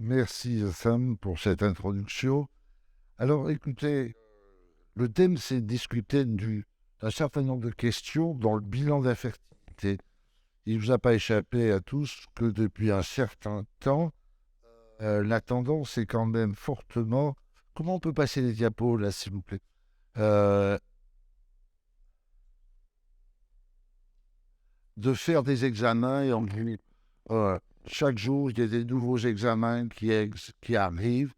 Merci Sam pour cette introduction. Alors écoutez, le thème c'est de discuter d'un certain nombre de questions dans le bilan d'infertilité. Il ne vous a pas échappé à tous que depuis un certain temps, la tendance est quand même fortement... Comment on peut passer les diapos là s'il vous plaît? Euh, de faire des examens et chaque jour il y a des nouveaux examens qui arrivent.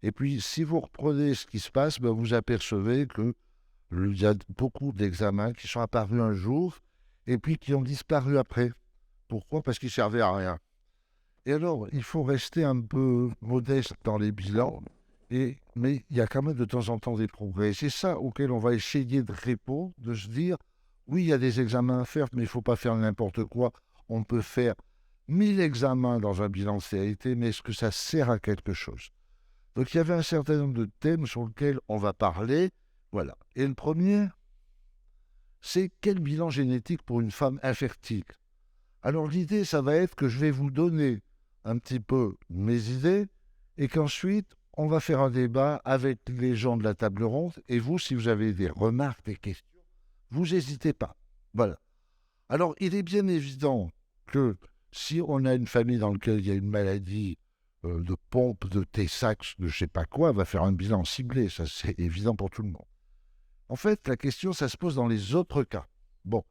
Et puis, si vous reprenez ce qui se passe, ben, vous apercevez qu'il y a beaucoup d'examens qui sont apparus un jour et puis qui ont disparu après. Pourquoi? Parce qu'ils ne servaient à rien. Et alors, il faut rester un peu modeste dans les bilans, mais il y a quand même de temps en temps des progrès. C'est ça auquel on va essayer de répondre, de se dire, oui, il y a des examens à faire, mais il ne faut pas faire n'importe quoi. On peut faire 1000 examens dans un bilan de stérilité, mais est-ce que ça sert à quelque chose? Donc il y avait un certain nombre de thèmes sur lesquels on va parler. Voilà. Et le premier, c'est quel bilan génétique pour une femme infertile? Alors l'idée, ça va être que je vais vous donner un petit peu mes idées et qu'ensuite, on va faire un débat avec les gens de la table ronde. Et vous, si vous avez des remarques, des questions, vous n'hésitez pas. Voilà. Alors, il est bien évident que si on a une famille dans laquelle il y a une maladie de pompe, de Tay-Sachs, de je sais pas quoi, va faire un bilan ciblé. Ça, c'est évident pour tout le monde. En fait, la question, ça se pose dans les autres cas. Bon,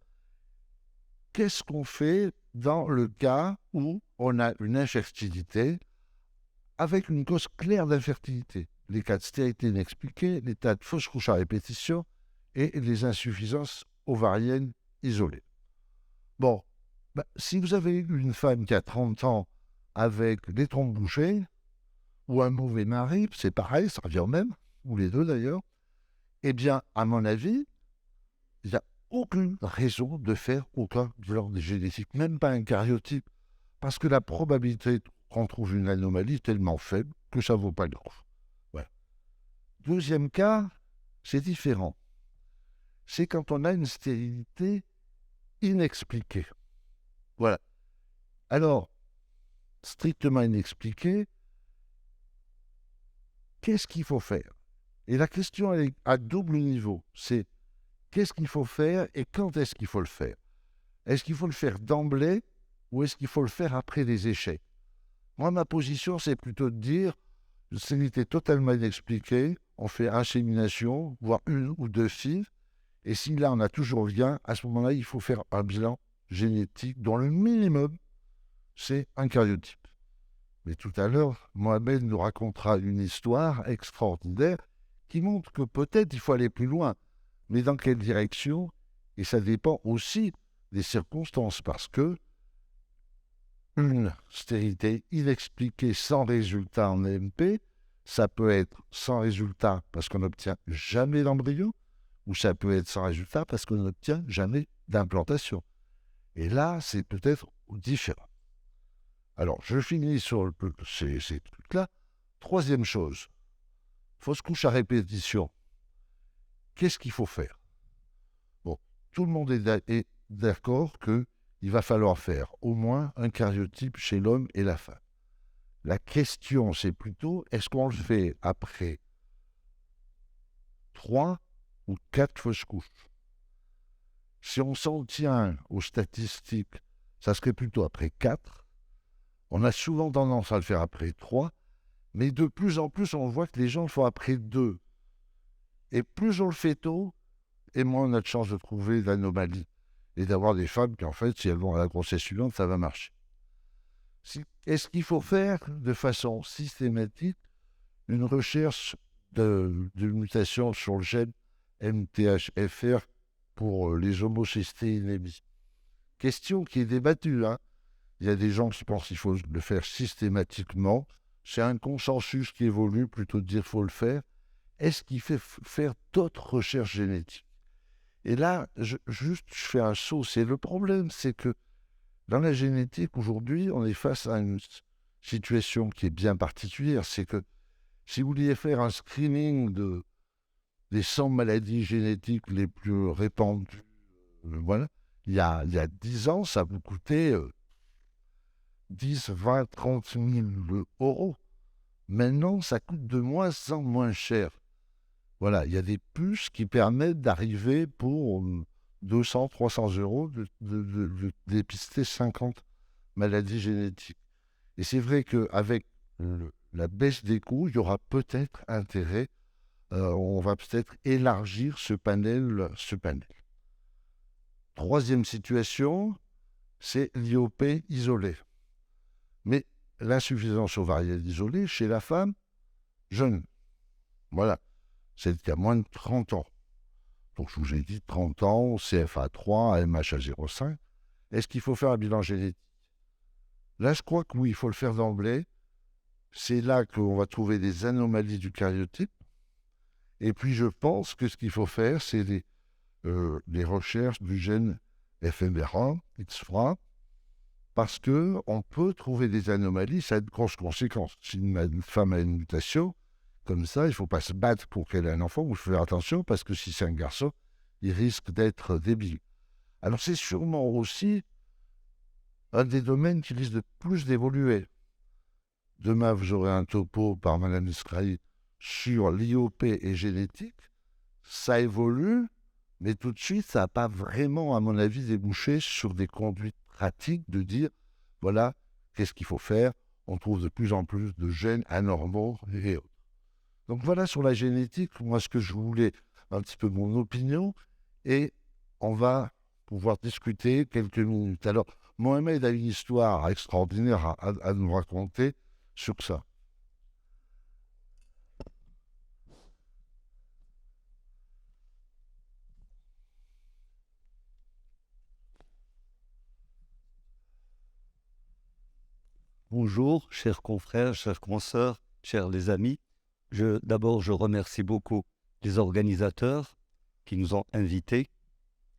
qu'est-ce qu'on fait dans le cas où on a une infertilité avec une cause claire d'infertilité? Les cas de stérilité inexpliquée, les cas de fausses couches à répétition et les insuffisances ovariennes isolées. Bon, si vous avez eu une femme qui a 30 ans avec des trompes bouchées, ou un mauvais mari, c'est pareil, ça revient au même, ou les deux d'ailleurs, eh bien, à mon avis, il n'y a aucune raison de faire aucun bilan génétique, même pas un karyotype, parce que la probabilité qu'on trouve une anomalie est tellement faible que ça ne vaut pas le coup. Voilà. Deuxième cas, c'est différent. C'est quand on a une stérilité inexpliquée. Voilà. Alors, strictement inexpliquée, qu'est-ce qu'il faut faire? Et la question, elle est à double niveau. C'est qu'est-ce qu'il faut faire et quand est-ce qu'il faut le faire? Est-ce qu'il faut le faire d'emblée ou est-ce qu'il faut le faire après des échecs? Moi, ma position, c'est plutôt de dire, stérilité totalement inexpliquée, on fait insémination, voire une ou deux filles, et si là, on n'a toujours rien, à ce moment-là, il faut faire un bilan génétique dont le minimum, c'est un karyotype. Mais tout à l'heure, Mohamed nous racontera une histoire extraordinaire qui montre que peut-être il faut aller plus loin. Mais dans quelle direction? Et ça dépend aussi des circonstances, parce que une stérilité inexpliquée sans résultat en MP, ça peut être sans résultat parce qu'on n'obtient jamais d'embryon, ou ça peut être sans résultat parce qu'on n'obtient jamais d'implantation. Et là, c'est peut-être différent. Alors, je finis sur ces trucs-là. Troisième chose, fausse couche à répétition. Qu'est-ce qu'il faut faire? Bon, tout le monde est d'accord qu'il va falloir faire au moins un karyotype chez l'homme et la femme. La question, c'est plutôt, est-ce qu'on le fait après 3 ou 4 fausses couches? Si on s'en tient aux statistiques, ça serait plutôt après 4. On a souvent tendance à le faire après 3, mais de plus en plus, on voit que les gens le font après 2. Et plus on le fait tôt, et moins on a de chances de trouver l'anomalies et d'avoir des femmes qui, en fait, si elles vont à la grossesse suivante, ça va marcher. Est-ce qu'il faut faire de façon systématique une recherche de mutation sur le gène MTHFR pour les homocystéinémies? Question qui est débattue. Hein. Il y a des gens qui pensent qu'il faut le faire systématiquement. C'est un consensus qui évolue, plutôt de dire qu'il faut le faire. Est-ce qu'il faut faire d'autres recherches génétiques? Et là, je fais un saut. C'est le problème, c'est que dans la génétique, aujourd'hui, on est face à une situation qui est bien particulière. C'est que si vous vouliez faire un screening des 100 maladies génétiques les plus répandues, voilà, il y a 10 ans, ça vous coûtait 10, 20, 30 000 euros. Maintenant, ça coûte de moins en moins cher. Voilà, il y a des puces qui permettent d'arriver pour 200, 300 euros de dépister 50 maladies génétiques. Et c'est vrai qu'avec la baisse des coûts, il y aura peut-être intérêt, on va peut-être élargir ce panel. Troisième situation, c'est l'IOP isolé. Mais l'insuffisance ovarienne isolée chez la femme jeune. Voilà, c'est qu'il y a moins de 30 ans. Donc je vous ai dit 30 ans, CFA3, MHA05. Est-ce qu'il faut faire un bilan génétique? Là, je crois que oui, il faut le faire d'emblée. C'est là qu'on va trouver des anomalies du karyotype. Et puis, je pense que ce qu'il faut faire, c'est des recherches du gène FMR1, XFRA, parce qu'on peut trouver des anomalies, ça a de grosses conséquences. Si une femme a une mutation, comme ça, il ne faut pas se battre pour qu'elle ait un enfant, il faut faire attention, parce que si c'est un garçon, il risque d'être débile. Alors, c'est sûrement aussi un des domaines qui risque de plus d'évoluer. Demain, vous aurez un topo par Mme Nisraï sur l'IOP et génétique. Ça évolue, mais tout de suite, ça n'a pas vraiment, à mon avis, débouché sur des conduites pratiques de dire, voilà, qu'est-ce qu'il faut faire? On trouve de plus en plus de gènes anormaux et autres. Donc voilà sur la génétique, moi, ce que je voulais, un petit peu mon opinion, et on va pouvoir discuter quelques minutes. Alors, Mohamed a une histoire extraordinaire à nous raconter sur ça. Bonjour, chers confrères, chères consoeurs, chers les amis. D'abord, je remercie beaucoup les organisateurs qui nous ont invités.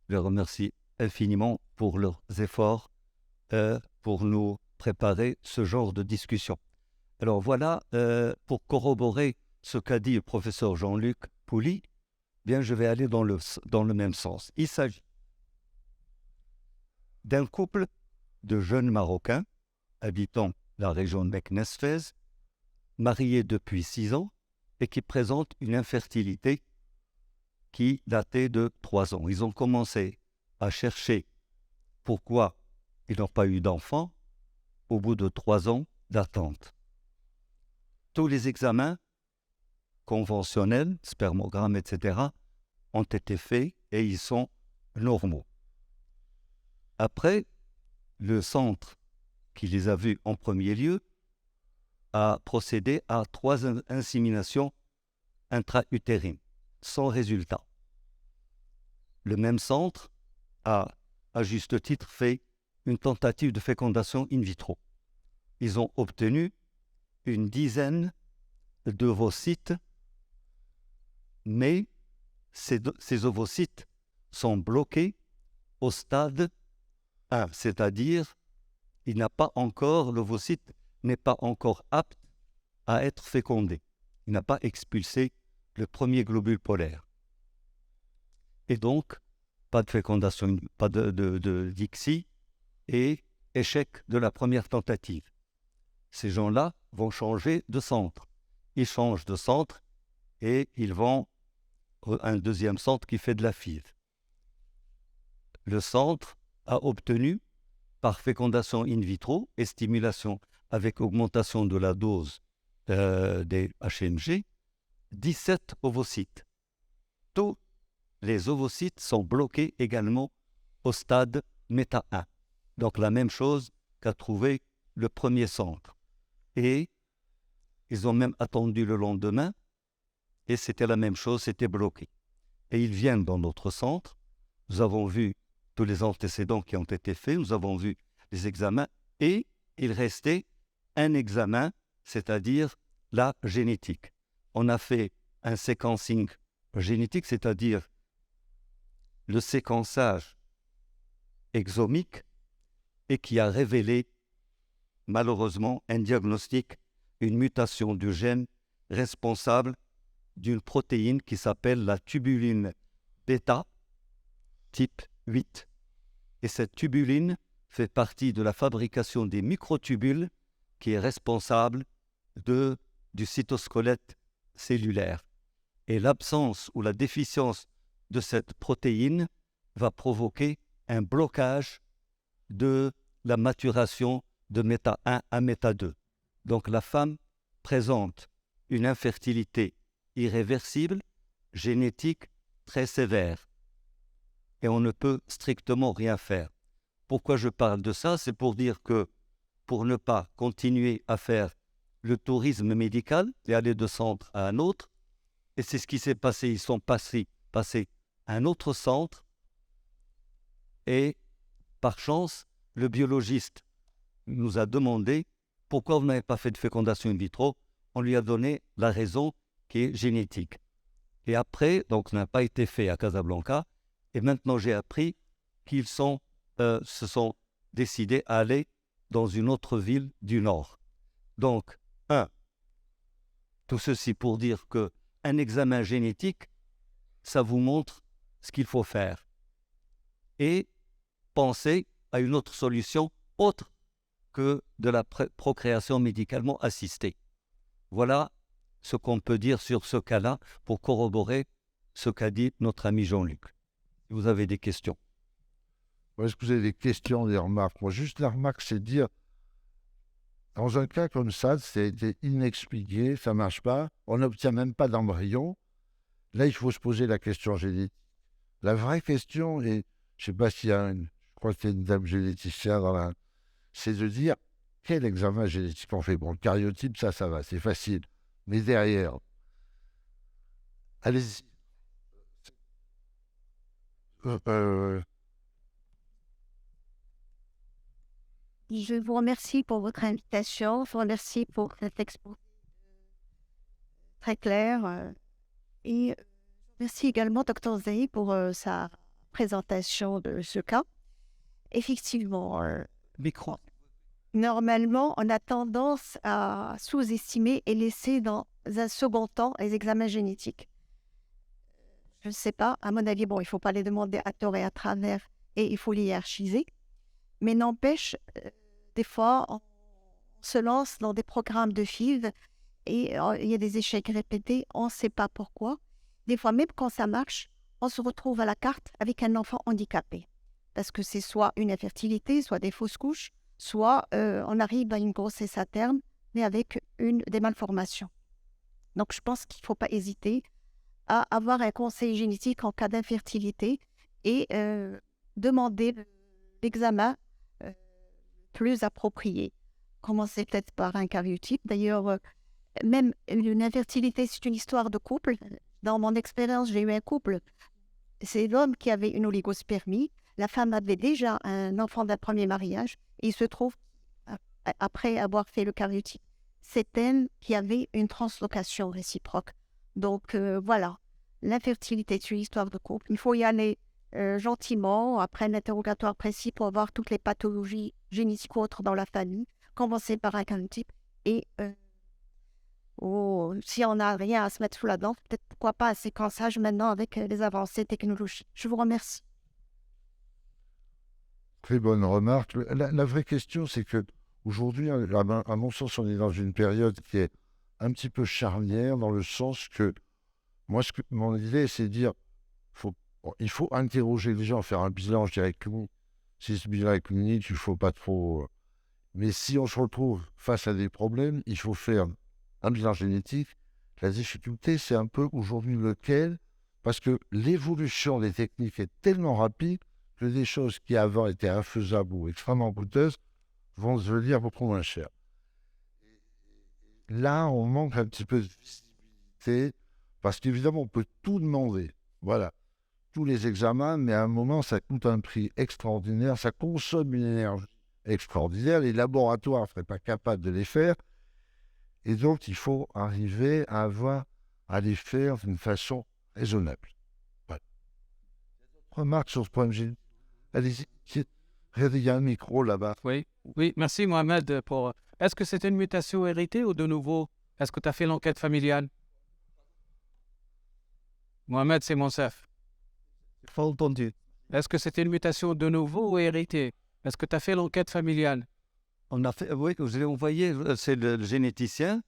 Je les remercie infiniment pour leurs efforts pour nous préparer ce genre de discussion. Alors voilà, pour corroborer ce qu'a dit le professeur Jean-Luc Pouly, bien, je vais aller dans le même sens. Il s'agit d'un couple de jeunes Marocains habitant la région de Meknès-Fès, mariés depuis 6 ans et qui présentent une infertilité qui datait de 3 ans. Ils ont commencé à chercher pourquoi ils n'ont pas eu d'enfants au bout de 3 ans d'attente. Tous les examens conventionnels, spermogramme, etc., ont été faits et ils sont normaux. Après, le centre qui les a vus en premier lieu a procédé à 3 inséminations intra-utérines, sans résultat. Le même centre a, à juste titre, fait une tentative de fécondation in vitro. Ils ont obtenu une dizaine d'ovocytes, mais ces ovocytes sont bloqués au stade 1, c'est-à-dire l'ovocyte n'est pas encore apte à être fécondé. Il n'a pas expulsé le premier globule polaire. Et donc, pas de fécondation, pas de DICSI et échec de la première tentative. Ces gens-là vont changer de centre. Ils changent de centre et ils vont à un deuxième centre qui fait de la FIV. Le centre a obtenu, par fécondation in vitro et stimulation avec augmentation de la dose des HMG, 17 ovocytes. Tous les ovocytes sont bloqués également au stade méta 1. Donc la même chose qu'a trouvé le premier centre. Et ils ont même attendu le lendemain et c'était la même chose, c'était bloqué. Et ils viennent dans notre centre. Nous avons vu tous les antécédents qui ont été faits, nous avons vu les examens et il restait un examen, c'est-à-dire la génétique. On a fait un séquencing génétique, c'est-à-dire le séquençage exomique et qui a révélé malheureusement un diagnostic, une mutation du gène responsable d'une protéine qui s'appelle la tubuline bêta type 8. Et cette tubuline fait partie de la fabrication des microtubules qui est responsable de du cytosquelette cellulaire. Et l'absence ou la déficience de cette protéine va provoquer un blocage de la maturation de méta 1 à méta 2. Donc la femme présente une infertilité irréversible, génétique, très sévère. Et on ne peut strictement rien faire. Pourquoi je parle de ça? C'est pour dire que pour ne pas continuer à faire le tourisme médical et aller de centre à un autre, et c'est ce qui s'est passé, ils sont passés à un autre centre, et par chance, le biologiste nous a demandé pourquoi vous n'avez pas fait de fécondation in vitro. On lui a donné la raison qui est génétique. Et après, donc ça n'a pas été fait à Casablanca, et maintenant j'ai appris qu'ils se sont décidés à aller dans une autre ville du Nord. Donc, tout ceci pour dire qu'un examen génétique, ça vous montre ce qu'il faut faire. Et pensez à une autre solution autre que de la procréation médicalement assistée. Voilà ce qu'on peut dire sur ce cas-là pour corroborer ce qu'a dit notre ami Jean-Luc. Si vous avez des questions. Est-ce que vous avez des questions, des remarques? Moi, juste la remarque, c'est de dire, dans un cas comme ça a été inexpliqué, ça ne marche pas, on n'obtient même pas d'embryon. Là, il faut se poser la question génétique. La vraie question, et je ne sais pas s'il y a je crois qu'il y a une dame généticienne c'est de dire quel examen génétique on fait. Bon, le karyotype, ça va, c'est facile. Mais derrière, allez-y. Je vous remercie pour votre invitation. Je vous remercie pour cet exposé très clair. Et merci également, Dr Zahi, pour sa présentation de ce cas. Effectivement, normalement, on a tendance à sous-estimer et laisser dans un second temps les examens génétiques. Je ne sais pas, à mon avis, bon, il ne faut pas les demander à tort et à travers et il faut les hiérarchiser. Mais n'empêche, des fois, on se lance dans des programmes de FIV et il y a des échecs répétés, on ne sait pas pourquoi. Des fois, même quand ça marche, on se retrouve à la carte avec un enfant handicapé. Parce que c'est soit une infertilité, soit des fausses couches, soit on arrive à une grossesse à terme, mais avec des malformations. Donc, je pense qu'il ne faut pas hésiter à avoir un conseil génétique en cas d'infertilité et demander l'examen plus approprié. Commencez peut-être par un karyotype. D'ailleurs, même une infertilité, c'est une histoire de couple. Dans mon expérience, j'ai eu un couple. C'est l'homme qui avait une oligospermie. La femme avait déjà un enfant d'un premier mariage. Et il se trouve, après avoir fait le karyotype, c'est elle qui avait une translocation réciproque. Donc voilà, l'infertilité est une histoire de couple. Il faut y aller gentiment, après un interrogatoire précis pour voir toutes les pathologies génétiques ou autres dans la famille. Commencer par un karyotype et si on n'a rien à se mettre sous la dent, peut-être pourquoi pas un séquençage maintenant avec les avancées technologiques. Je vous remercie. Très bonne remarque. La vraie question, c'est que aujourd'hui, à mon sens, on est dans une période qui est un petit peu charnière dans le sens que moi, mon idée, c'est de dire il faut interroger les gens, faire un bilan, je dirais, clinique. Si ce bilan est clinique, il ne faut pas trop... Mais si on se retrouve face à des problèmes, il faut faire un bilan génétique. La difficulté, c'est un peu aujourd'hui lequel, parce que l'évolution des techniques est tellement rapide que des choses qui avant étaient infaisables ou extrêmement coûteuses vont devenir beaucoup moins chères. Là, on manque un petit peu de visibilité, parce qu'évidemment, on peut tout demander. Voilà. Tous les examens, mais à un moment, ça coûte un prix extraordinaire, ça consomme une énergie extraordinaire, les laboratoires ne seraient pas capables de les faire, et donc il faut arriver à les faire d'une façon raisonnable. Voilà. Remarque sur ce point de vue. Allez-y, il y a un micro là-bas. Oui, merci Mohamed. Est-ce que c'est une mutation héritée ou de nouveau? Est-ce que tu as fait l'enquête familiale? Mohamed, c'est mon chef. Pas entendu. Est-ce que c'était une mutation de nouveau ou héritée? Est-ce que tu as fait l'enquête familiale? On a fait, oui, je l'ai envoyé, c'est le généticien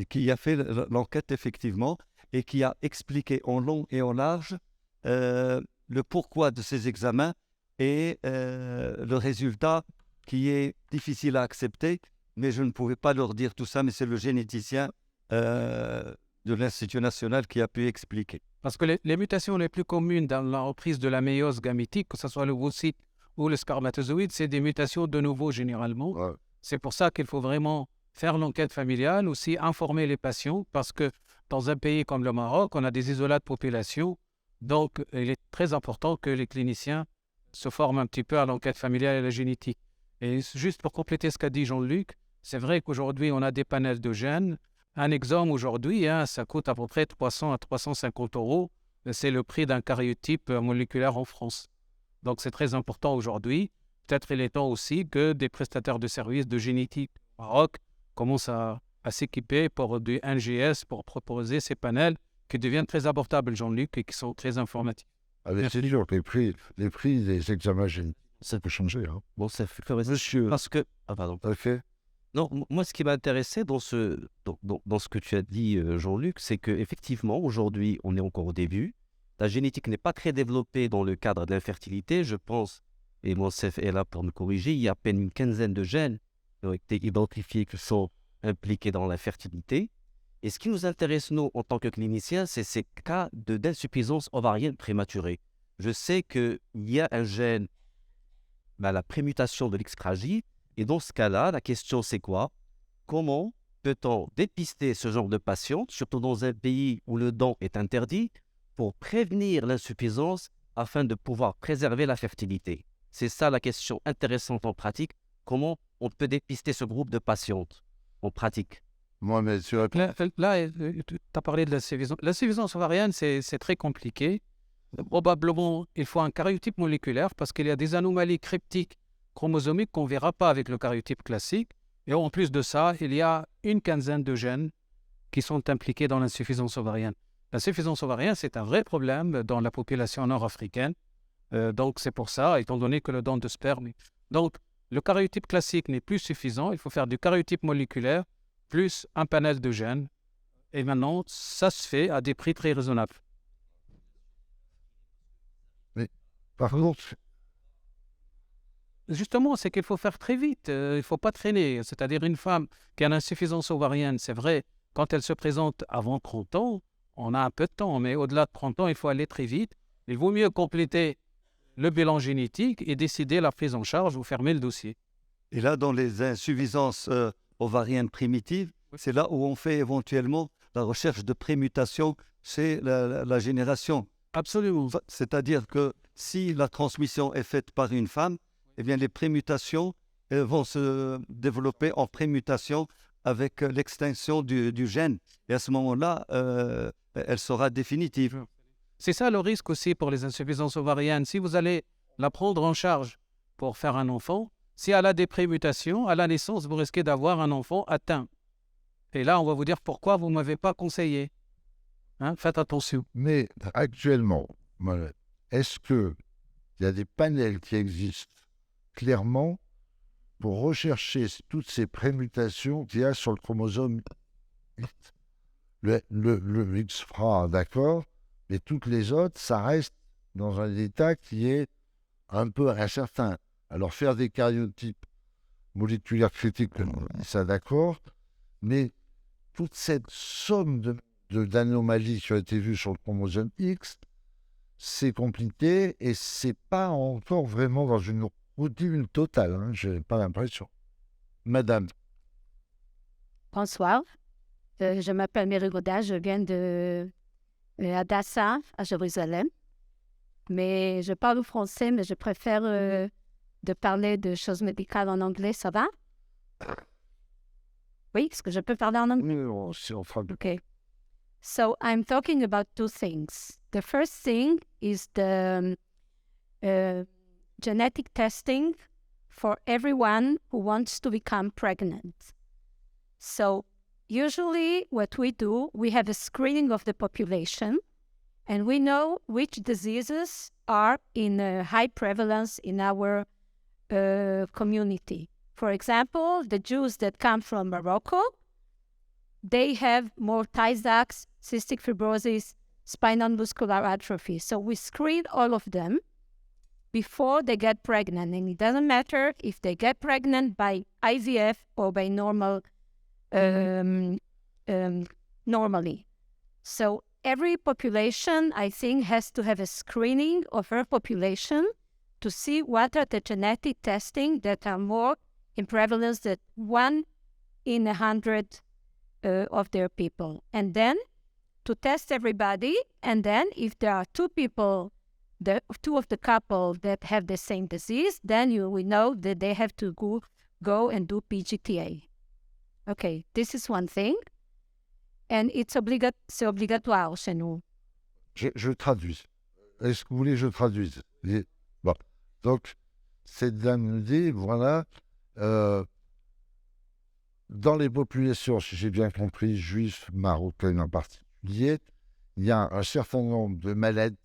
qui a fait l'enquête effectivement et qui a expliqué en long et en large le pourquoi de ces examens et le résultat qui est difficile à accepter, mais je ne pouvais pas leur dire tout ça, mais c'est le généticien de l'Institut national qui a pu expliquer. Parce que les mutations les plus communes dans la reprise de la méiose gamétique, que ce soit le oocyte ou le spermatozoïde, c'est des mutations de nouveau généralement. Ouais. C'est pour ça qu'il faut vraiment faire l'enquête familiale, aussi informer les patients, parce que dans un pays comme le Maroc, on a des isolats de population. Donc, il est très important que les cliniciens se forment un petit peu à l'enquête familiale et à la génétique. Et juste pour compléter ce qu'a dit Jean-Luc, c'est vrai qu'aujourd'hui, on a des panels de gènes. Un exome aujourd'hui, ça coûte à peu près 300 à 350 euros. C'est le prix d'un karyotype moléculaire en France. Donc, c'est très important aujourd'hui. Peut-être il est temps aussi que des prestataires de services de génétique au Maroc commencent à s'équiper pour du NGS, pour proposer ces panels qui deviennent très abordables, Jean-Luc, et qui sont très informatifs. Avec c'est sûr que les prix des examens génétiques, ça peut changer. Hein. Bon, ça fait Monsieur, parce que... Ah, pardon. ok. Non, moi, ce qui m'a intéressé dans ce que tu as dit, Jean-Luc, c'est qu'effectivement, aujourd'hui, on est encore au début. La génétique n'est pas très développée dans le cadre de l'infertilité, je pense, et Monsef est là pour me corriger, il y a à peine une quinzaine de gènes qui ont été identifiés qui sont impliqués dans l'infertilité. Et ce qui nous intéresse, nous, en tant que cliniciens, c'est ces cas d'insuffisance ovarienne prématurée. Je sais qu'il y a un gène, la prémutation de l'X-stragite, et dans ce cas-là, la question c'est quoi? Comment peut-on dépister ce genre de patiente, surtout dans un pays où le don est interdit, pour prévenir l'insuffisance afin de pouvoir préserver la fertilité? C'est ça la question intéressante en pratique. Comment on peut dépister ce groupe de patientes en pratique? Mohamed, tu réponds. Là, tu as parlé de l'insuffisance. L'insuffisance ovarienne, c'est très compliqué. Probablement, il faut un karyotype moléculaire parce qu'il y a des anomalies cryptiques chromosomiques qu'on ne verra pas avec le karyotype classique. Et en plus de ça, il y a une quinzaine de gènes qui sont impliqués dans l'insuffisance ovarienne. L'insuffisance ovarienne, c'est un vrai problème dans la population nord-africaine. Donc, c'est pour ça, étant donné que le don de sperme... Donc, le karyotype classique n'est plus suffisant. Il faut faire du karyotype moléculaire plus un panel de gènes. Et maintenant, ça se fait à des prix très raisonnables. Par contre, Justement, c'est qu'il faut faire très vite. Il ne faut pas traîner. C'est-à-dire une femme qui a une insuffisance ovarienne, c'est vrai, quand elle se présente avant 30 ans, on a un peu de temps. Mais au-delà de 30 ans, il faut aller très vite. Il vaut mieux compléter le bilan génétique et décider la prise en charge ou fermer le dossier. Et là, dans les insuffisances ovariennes primitives, c'est là où on fait éventuellement la recherche de prémutation chez la génération. Absolument. C'est-à-dire que si la transmission est faite par une femme, eh bien les prémutations vont se développer en prémutation avec l'extinction du gène. Et à ce moment-là, elle sera définitive. C'est ça le risque aussi pour les insuffisances ovariennes. Si vous allez la prendre en charge pour faire un enfant, si elle a des prémutations, à la naissance, vous risquez d'avoir un enfant atteint. Et là, on va vous dire pourquoi vous ne m'avez pas conseillé. Faites attention. mais actuellement, Mohamed, est-ce qu'il y a des panels qui existent clairement pour rechercher toutes ces prémutations qu'il y a sur le chromosome 8? Le X-FRA, d'accord, mais toutes les autres, ça reste dans un état qui est un peu incertain. Alors, faire des karyotypes moléculaires critiques, ça d'accord, mais toute cette somme d'anomalies qui ont été vues sur le chromosome X, c'est compliqué et c'est pas encore vraiment dans une routine totale. Hein, je n'ai pas l'impression. Madame. Bonsoir, je m'appelle Mary Goda, je viens de Hadassah à Jérusalem. Mais je parle français, mais je préfère de parler de choses médicales en anglais, ça va? Oui, est-ce que je peux parler en anglais? Oui, si on fera... Okay. So I'm talking about two things. The first thing is the genetic testing for everyone who wants to become pregnant. So usually what we do, we have a screening of the population and we know which diseases are in high prevalence in our community. For example, the Jews that come from Morocco, they have more Tay-Sachs, cystic fibrosis, spinal muscular atrophy. So we screen all of them before they get pregnant. And it doesn't matter if they get pregnant by IVF or by normally. So every population, I think, has to have a screening of her population to see what are the genetic testing that are more in prevalence than 1 in 100 of their people. And then to test everybody, and then if there are two of the couple that have the same disease, then we know that they have to go and do PGTA. Okay, this is one thing. And c'est obligatoire chez nous. Je traduis. Est-ce que vous voulez que je traduise? Bon. Donc, cette dame nous dit, voilà, dans les populations, si j'ai bien compris, juives, marocaines en particulier, il y a un certain nombre de maladies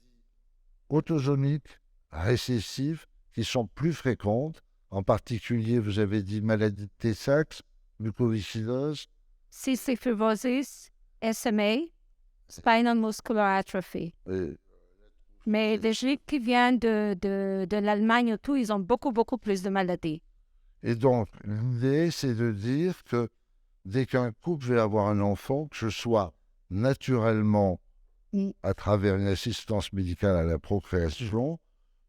autosomiques, récessives, qui sont plus fréquentes. En particulier, vous avez dit maladie de Tay-Sachs, mucoviscidose. Cystic fibrosis, SMA, spinal muscular atrophy. Mais les Juifs qui viennent de l'Allemagne, tout, ils ont beaucoup plus de maladies. Et donc, l'idée, c'est de dire que dès qu'un couple veut avoir un enfant, que ce soit naturellement à travers une assistance médicale à la procréation,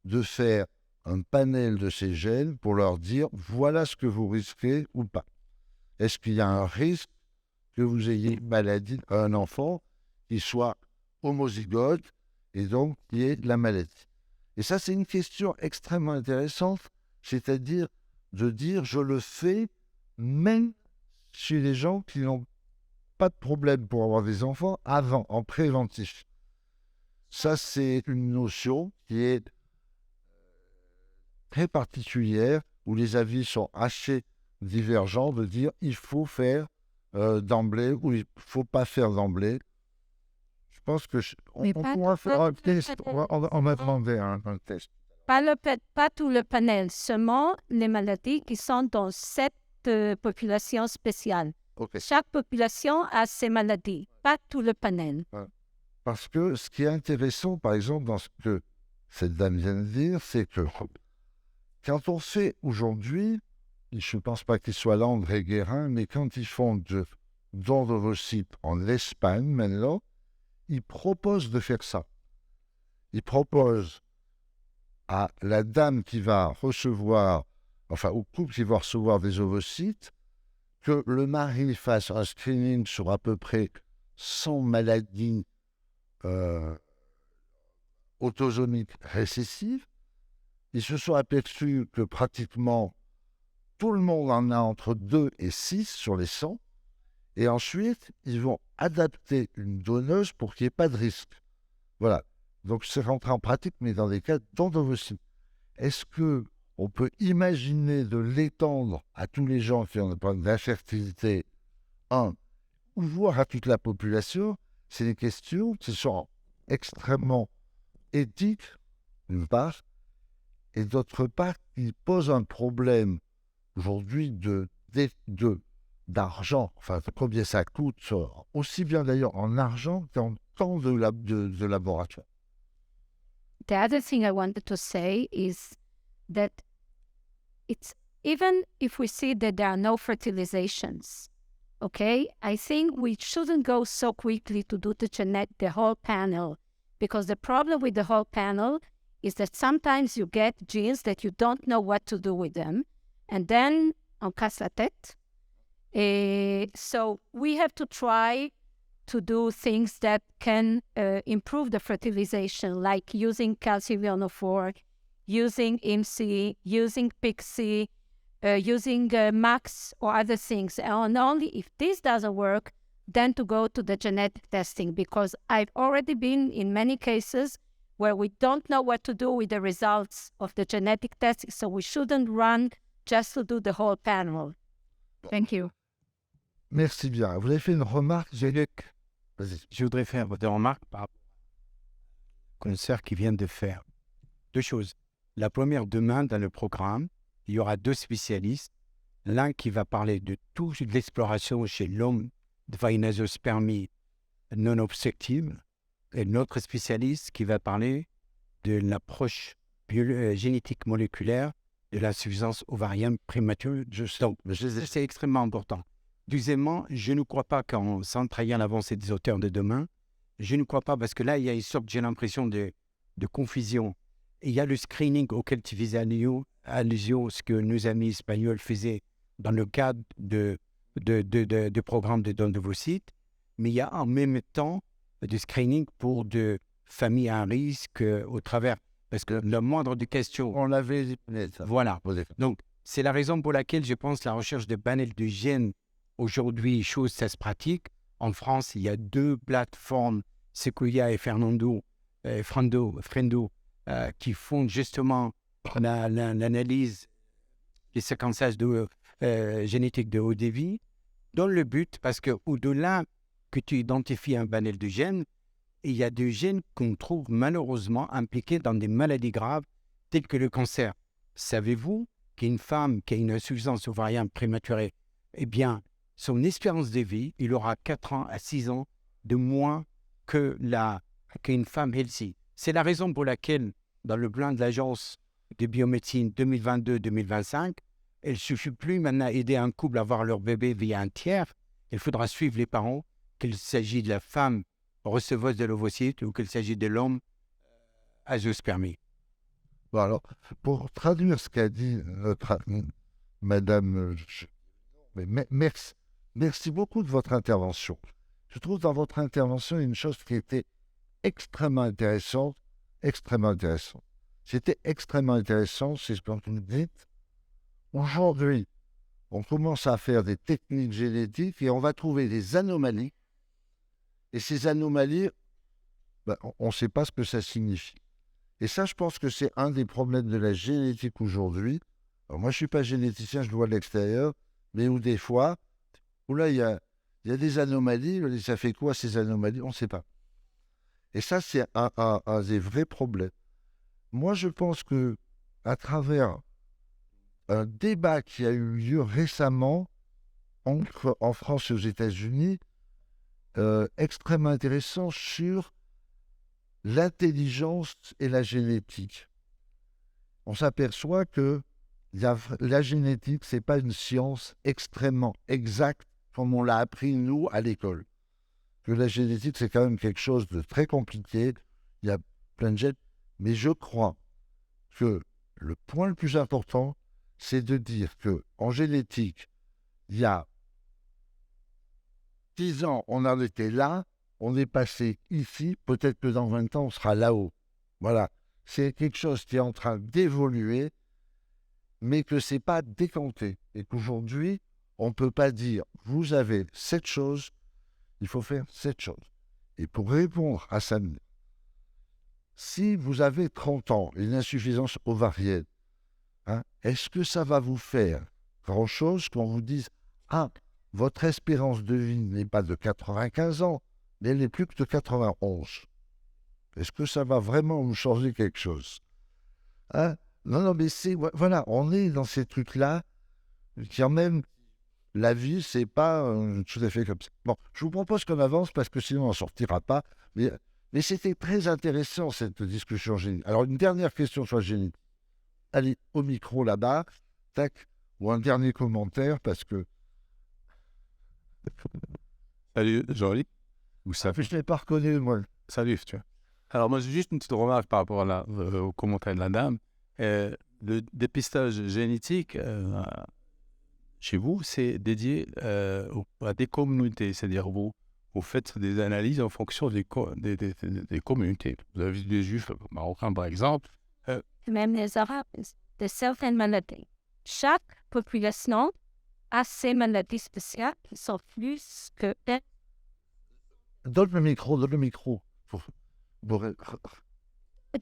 de faire un panel de ces gènes pour leur dire voilà ce que vous risquez ou pas. Est-ce qu'il y a un risque que vous ayez une maladie, un enfant qui soit homozygote et donc qui ait de la maladie? Et ça, c'est une question extrêmement intéressante, c'est-à-dire de dire je le fais même chez les gens qui n'ont pas de problème pour avoir des enfants avant, en préventif. Ça, c'est une notion qui est très particulière, où les avis sont assez divergents, de dire il faut faire d'emblée ou il ne faut pas faire d'emblée. Je pense que on pourra faire un test, on va demander un test. Pas tout le panel, seulement les maladies qui sont dans cette population spéciale. Okay. Chaque population a ses maladies, pas tout le panel. Parce que ce qui est intéressant, par exemple, dans ce que cette dame vient de dire, c'est que quand on fait aujourd'hui, je ne pense pas qu'il soit là, André Guérin, mais quand ils font don d'ovocytes en Espagne maintenant, ils proposent de faire ça. Ils proposent à la dame qui va recevoir, enfin au couple qui va recevoir des ovocytes, que le mari fasse un screening sur à peu près 100 maladies autosomiques récessives. Ils se sont aperçus que pratiquement tout le monde en a entre 2 et 6 sur les 100. Et ensuite, ils vont adapter une donneuse pour qu'il n'y ait pas de risque. Voilà. Donc, c'est rentré en pratique, mais dans des cas d'ovocytes. Est-ce qu'on peut imaginer de l'étendre à tous les gens qui ont un problème d'infertilité, ou voire à toute la population? C'est des questions qui sont extrêmement éthiques, d'une part, et d'autre part, qui posent un problème aujourd'hui d'argent, enfin combien ça coûte, aussi bien d'ailleurs en argent qu'en temps de laboratoire. The other thing I wanted to say is that it's even if we see that there are no fertilizations, okay, I think we shouldn't go so quickly to do the whole panel, because the problem with the whole panel is that sometimes you get genes that you don't know what to do with them, and then on casse la tête. So we have to try to do things that can improve the fertilization, like using calcium ionophore, using IMSI, using PIXI, using MAX or other things. And only if this doesn't work, then to go to the genetic testing, because I've already been in many cases where we don't know what to do with the results of the genetic testing, so we shouldn't run just to do the whole panel. Thank you. Merci bien. Vous avez fait une remarque, Luc? Vas-y. Je voudrais faire des remarques par rapport au concert qui vient de faire. Deux choses. La première, demain, dans le programme, il y aura 2 spécialistes. L'un qui va parler de toute l'exploration chez l'homme de faire une azoospermie non obstructive et notre spécialiste qui va parler de l'approche génétique moléculaire de l'insuffisance ovarienne prématurée. Donc, c'est extrêmement important. Deuxièmement, je ne crois pas sans trahir l'avancée des auteurs de demain, je ne crois pas parce que là, il y a une sorte, j'ai l'impression, de confusion. Et il y a le screening auquel tu faisais allusion, ce que nos amis espagnols faisaient dans le cadre de programmes de don d'ovocytes, mais il y a en même temps du screening pour de familles à risque au travers, parce que la moindre des questions... On l'avait... Voilà. Donc, c'est la raison pour laquelle je pense que la recherche de panels de gènes, aujourd'hui, ça se pratique. En France, il y a 2 plateformes, Sequoia et Frendo, qui font justement l'analyse des séquençages génétiques de haut débit, dans le but, parce qu'au-delà que tu identifies un panel de gènes, il y a des gènes qu'on trouve malheureusement impliqués dans des maladies graves, telles que le cancer. Savez-vous qu'une femme qui a une insuffisance ovarienne prématurée, eh bien, son espérance de vie, il aura 4 ans à 6 ans de moins qu'une femme healthy. C'est la raison pour laquelle, dans le plan de l'Agence de biomédecine 2022-2025, il ne suffit plus maintenant d'aider un couple à avoir leur bébé via un tiers. Il faudra suivre les parents, qu'il s'agisse de la femme receveuse de l'ovocyte ou qu'il s'agisse de l'homme azoospermie. Bon, alors, pour traduire ce qu'a dit notre Madame... Merci beaucoup de votre intervention. Je trouve dans votre intervention une chose qui était extrêmement intéressante. C'était extrêmement intéressant, c'est ce que vous dites. Aujourd'hui, on commence à faire des techniques génétiques et on va trouver des anomalies. Et ces anomalies, on ne sait pas ce que ça signifie. Et ça, je pense que c'est un des problèmes de la génétique aujourd'hui. Alors moi, je ne suis pas généticien, je le vois de l'extérieur, mais où des fois, où là, il y a des anomalies, ça fait quoi ces anomalies? On ne sait pas. Et ça, c'est un des vrais problèmes. Moi, je pense que à travers un débat qui a eu lieu récemment en France et aux États-Unis, extrêmement intéressant sur l'intelligence et la génétique. On s'aperçoit que la génétique, ce n'est pas une science extrêmement exacte comme on l'a appris, nous, à l'école. Que la génétique, c'est quand même quelque chose de très compliqué. Il y a plein de gènes. Mais je crois que le point le plus important, c'est de dire qu'en génétique, il y a 10 ans, on en était là, on est passé ici, peut-être que dans 20 ans, on sera là-haut. Voilà. C'est quelque chose qui est en train d'évoluer, mais que ce n'est pas décanté. Et qu'aujourd'hui, on ne peut pas dire, vous avez cette chose, il faut faire cette chose. Et pour répondre à ça, si vous avez 30 ans, une insuffisance ovarienne, est-ce que ça va vous faire grand-chose qu'on vous dise, votre espérance de vie n'est pas de 95 ans, mais elle n'est plus que de 91. Est-ce que ça va vraiment vous changer quelque chose? Non, mais voilà, on est dans ces trucs-là, quand même, la vie, c'est pas tout à fait comme ça. Bon, je vous propose qu'on avance, parce que sinon on n'en sortira pas, mais c'était très intéressant, cette discussion génétique. Alors, une dernière question sur la génétique. Allez, au micro là-bas, tac, ou un dernier commentaire, parce que... Salut, Jean-Luc. Je ne l'ai pas reconnu, moi. Salut, tu vois. Alors, moi, j'ai juste une petite remarque par rapport au commentaire de la dame. Le dépistage génétique, chez vous, c'est dédié à des communautés. C'est-à-dire, vous faites des analyses en fonction des communautés. Vous avez des juifs marocains, par exemple. Même les Arabes, de certaines maladies. Chaque population a ses maladies spéciales qui sont plus que... Donne le micro.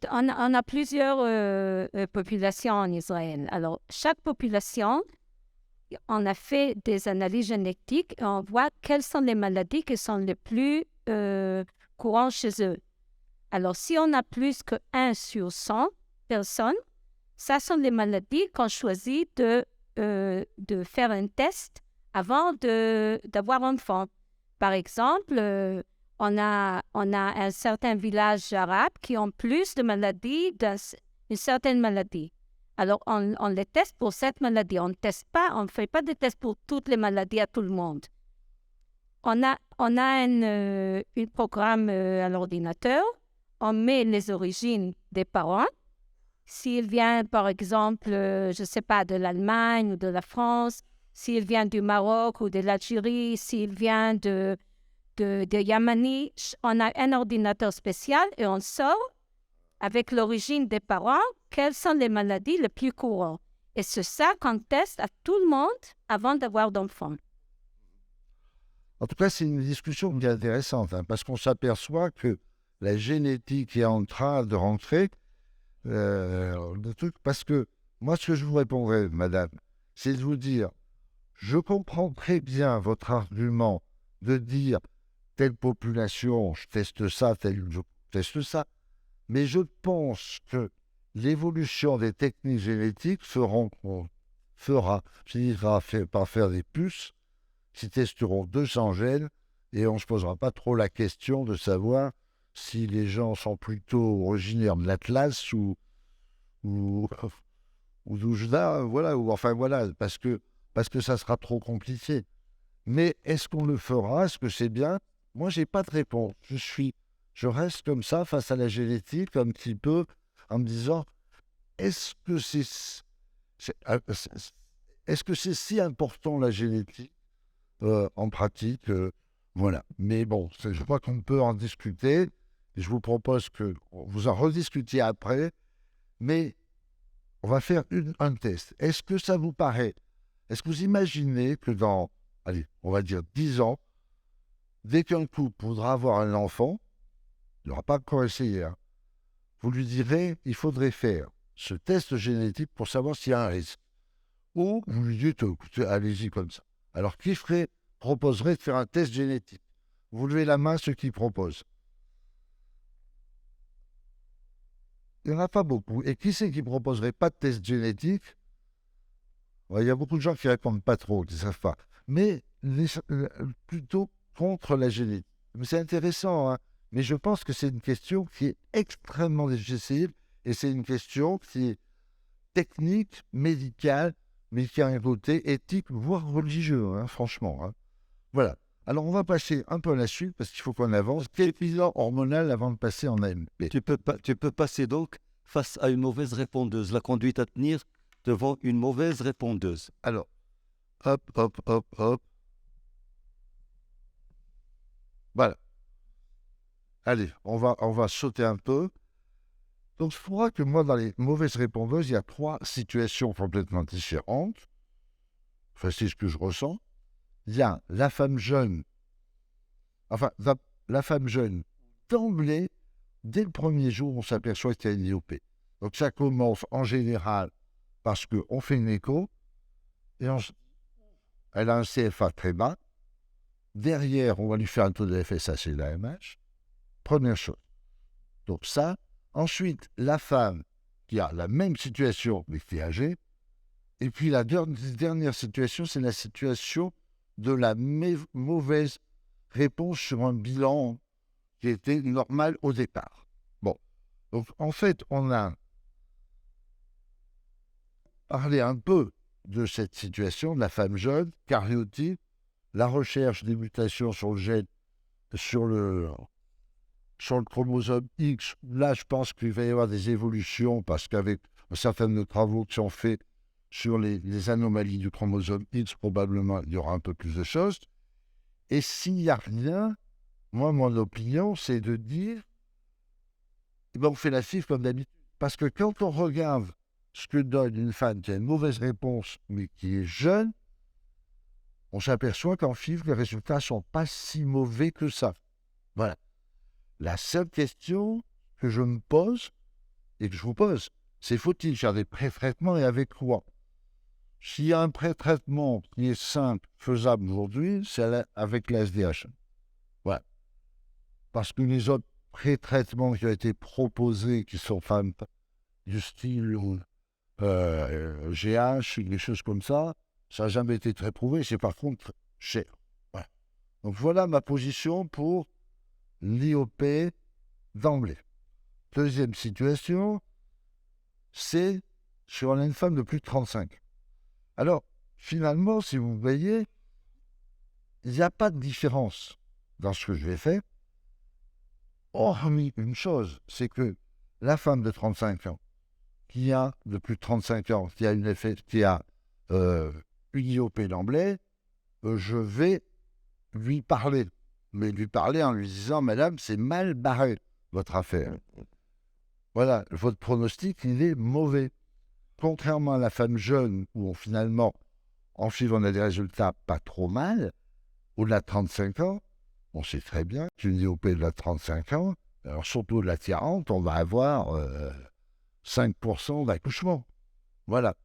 On a plusieurs populations en Israël. Alors, chaque population, on a fait des analyses génétiques et on voit quelles sont les maladies qui sont les plus courantes chez eux. Alors, si on a plus que 1 sur 100 personnes, ça sont les maladies qu'on choisit de faire un test avant d'avoir un enfant. Par exemple, on a un certain village arabe qui ont plus de maladies d'une certaine maladie. Alors, on les teste pour cette maladie. On ne fait pas de tests pour toutes les maladies à tout le monde. On a un programme à l'ordinateur. On met les origines des parents. S'il vient, par exemple, je ne sais pas, de l'Allemagne ou de la France, s'il vient du Maroc ou de l'Algérie, s'il vient de Yamani, on a un ordinateur spécial et on sort avec l'origine des parents quelles sont les maladies les plus courantes. Et c'est ça qu'on teste à tout le monde avant d'avoir d'enfants. En tout cas, c'est une discussion qui est intéressante, parce qu'on s'aperçoit que la génétique est en train de rentrer. Parce que moi, ce que je vous répondrais, madame, c'est de vous dire, je comprends très bien votre argument de dire telle population, je teste ça, telle je teste ça, mais je pense que l'évolution des techniques génétiques finira par faire des puces qui testeront 200 gènes et on ne se posera pas trop la question de savoir si les gens sont plutôt originaires de l'Atlas ou d'Oujda, voilà, parce que ça sera trop compliqué. Mais est-ce qu'on le fera? Est-ce que c'est bien? Moi, j'ai pas de réponse. Je reste comme ça face à la génétique, un petit peu, en me disant, est-ce que c'est si important la génétique en pratique? Voilà. Mais bon, je crois qu'on peut en discuter. Je vous propose que vous en rediscutiez après, mais on va faire un test. Est-ce que ça vous paraît? Est-ce que vous imaginez que dans, allez, on va dire 10 ans, dès qu'un couple voudra avoir un enfant, il n'aura pas encore essayé, vous lui direz, il faudrait faire ce test génétique pour savoir s'il y a un risque. Ou vous lui dites, écoutez, allez-y comme ça. Alors, qui proposerait de faire un test génétique? Vous levez la main, ceux qui proposent. Il n'y en a pas beaucoup. Et qui c'est qui ne proposerait pas de test génétique? Il y a beaucoup de gens qui ne répondent pas trop, qui ne savent pas. Mais plutôt contre la génétique. Mais c'est intéressant, mais je pense que c'est une question qui est extrêmement difficile et c'est une question qui est technique, médicale, mais qui a un côté éthique, voire religieux, franchement. Voilà. Alors, on va passer un peu à la suite parce qu'il faut qu'on avance. Quel bilan hormonal avant de passer en AMP? Tu peux passer donc face à une mauvaise répondeuse, la conduite à tenir devant une mauvaise répondeuse. Alors, hop. Voilà. Allez, on va sauter un peu. Donc, je crois que moi, dans les mauvaises répondeuses, il y a 3 situations complètement différentes. Enfin, c'est ce que je ressens. Il y a la femme jeune. Enfin, la femme jeune, d'emblée, dès le premier jour, on s'aperçoit qu'il y a une IOP. Donc, ça commence en général parce qu'on fait une écho et elle a un CFA très bas. Derrière, on va lui faire un taux de FSH et l'AMH. Première chose. Donc ça. Ensuite, la femme qui a la même situation, mais qui est âgée. Et puis la dernière situation, c'est la situation de la mauvaise réponse sur un bilan qui était normal au départ. Bon. Donc en fait, on a parlé un peu de cette situation de la femme jeune, cariotype, la recherche des mutations sur le gène, sur le chromosome X. Là, je pense qu'il va y avoir des évolutions parce qu'avec un certain nombre de travaux qui sont faits sur les anomalies du chromosome X, probablement, il y aura un peu plus de choses. Et s'il n'y a rien, moi, mon opinion, c'est de dire, on fait la FIV comme d'habitude. Parce que quand on regarde ce que donne une femme qui a une mauvaise réponse, mais qui est jeune, on s'aperçoit qu'en FIV, les résultats ne sont pas si mauvais que ça. Voilà. La seule question que je me pose, et que je vous pose, c'est faut-il faire des pré-traitements et avec quoi? S'il y a un pré-traitement qui est simple, faisable aujourd'hui, c'est avec la SDH. Voilà. Parce que les autres pré-traitements qui ont été proposés, qui sont du style GH, des choses comme ça, ça n'a jamais été très prouvé, c'est par contre cher. Voilà. Donc voilà ma position pour l'IOP d'emblée. Deuxième situation, c'est sur une femme de plus de 35. Alors, finalement, si vous voyez, il n'y a pas de différence dans ce que je vais faire, hormis une chose, c'est que la femme de 35 ans, qui a de plus de 35 ans, qui a une IOP d'emblée, je vais lui parler. Mais lui parler en lui disant, madame, c'est mal barré, votre affaire. Voilà, votre pronostic, il est mauvais. Contrairement à la femme jeune, où finalement, en FIV, on a des résultats pas trop mal, au-delà de 35 ans, on sait très bien qu'une IOP de 35 ans, alors surtout de la 40, on va avoir 5% d'accouchement. Voilà.